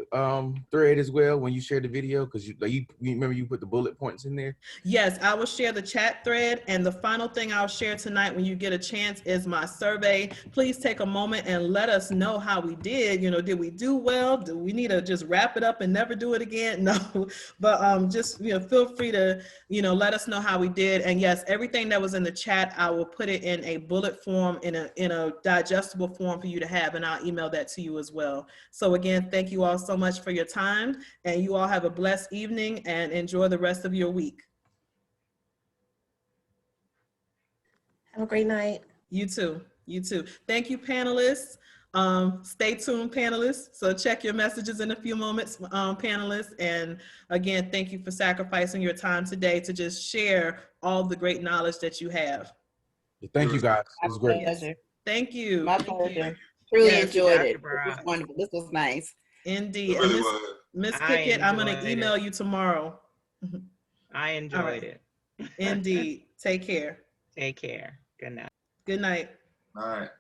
thread as well when you share the video? Because you remember you put the bullet points in there. Yes, I will share the chat thread. And the final thing I'll share tonight when you get a chance is my survey. Please take a moment and let us know how we did. You know, did we do well? Do we need to just wrap it up and never do it again? No, but just, you know, feel free to, you know, let us know how we did. And yes, everything that was in the chat, I will put it in a bullet form, in a digestible form for you to have, and I'll email that to you as well. So again, thank you all so much for your time, and you all have a blessed evening and enjoy the rest of your week. Have a great night. You too. You too. Thank you, panelists. Stay tuned, panelists. So check your messages in a few moments, panelists. And again, thank you for sacrificing your time today to just share all the great knowledge that you have. Thank you guys. It My was great. pleasure. Thank you. My Thank you. pleasure. Truly Yes, enjoyed it. Dr. This was Brock. wonderful. This was nice. Indeed. It And really was. Miss I Pickett, I'm going to enjoyed email it. you tomorrow. I enjoyed right. it. Indeed. Take care. Take care. Good night. Good night. All right.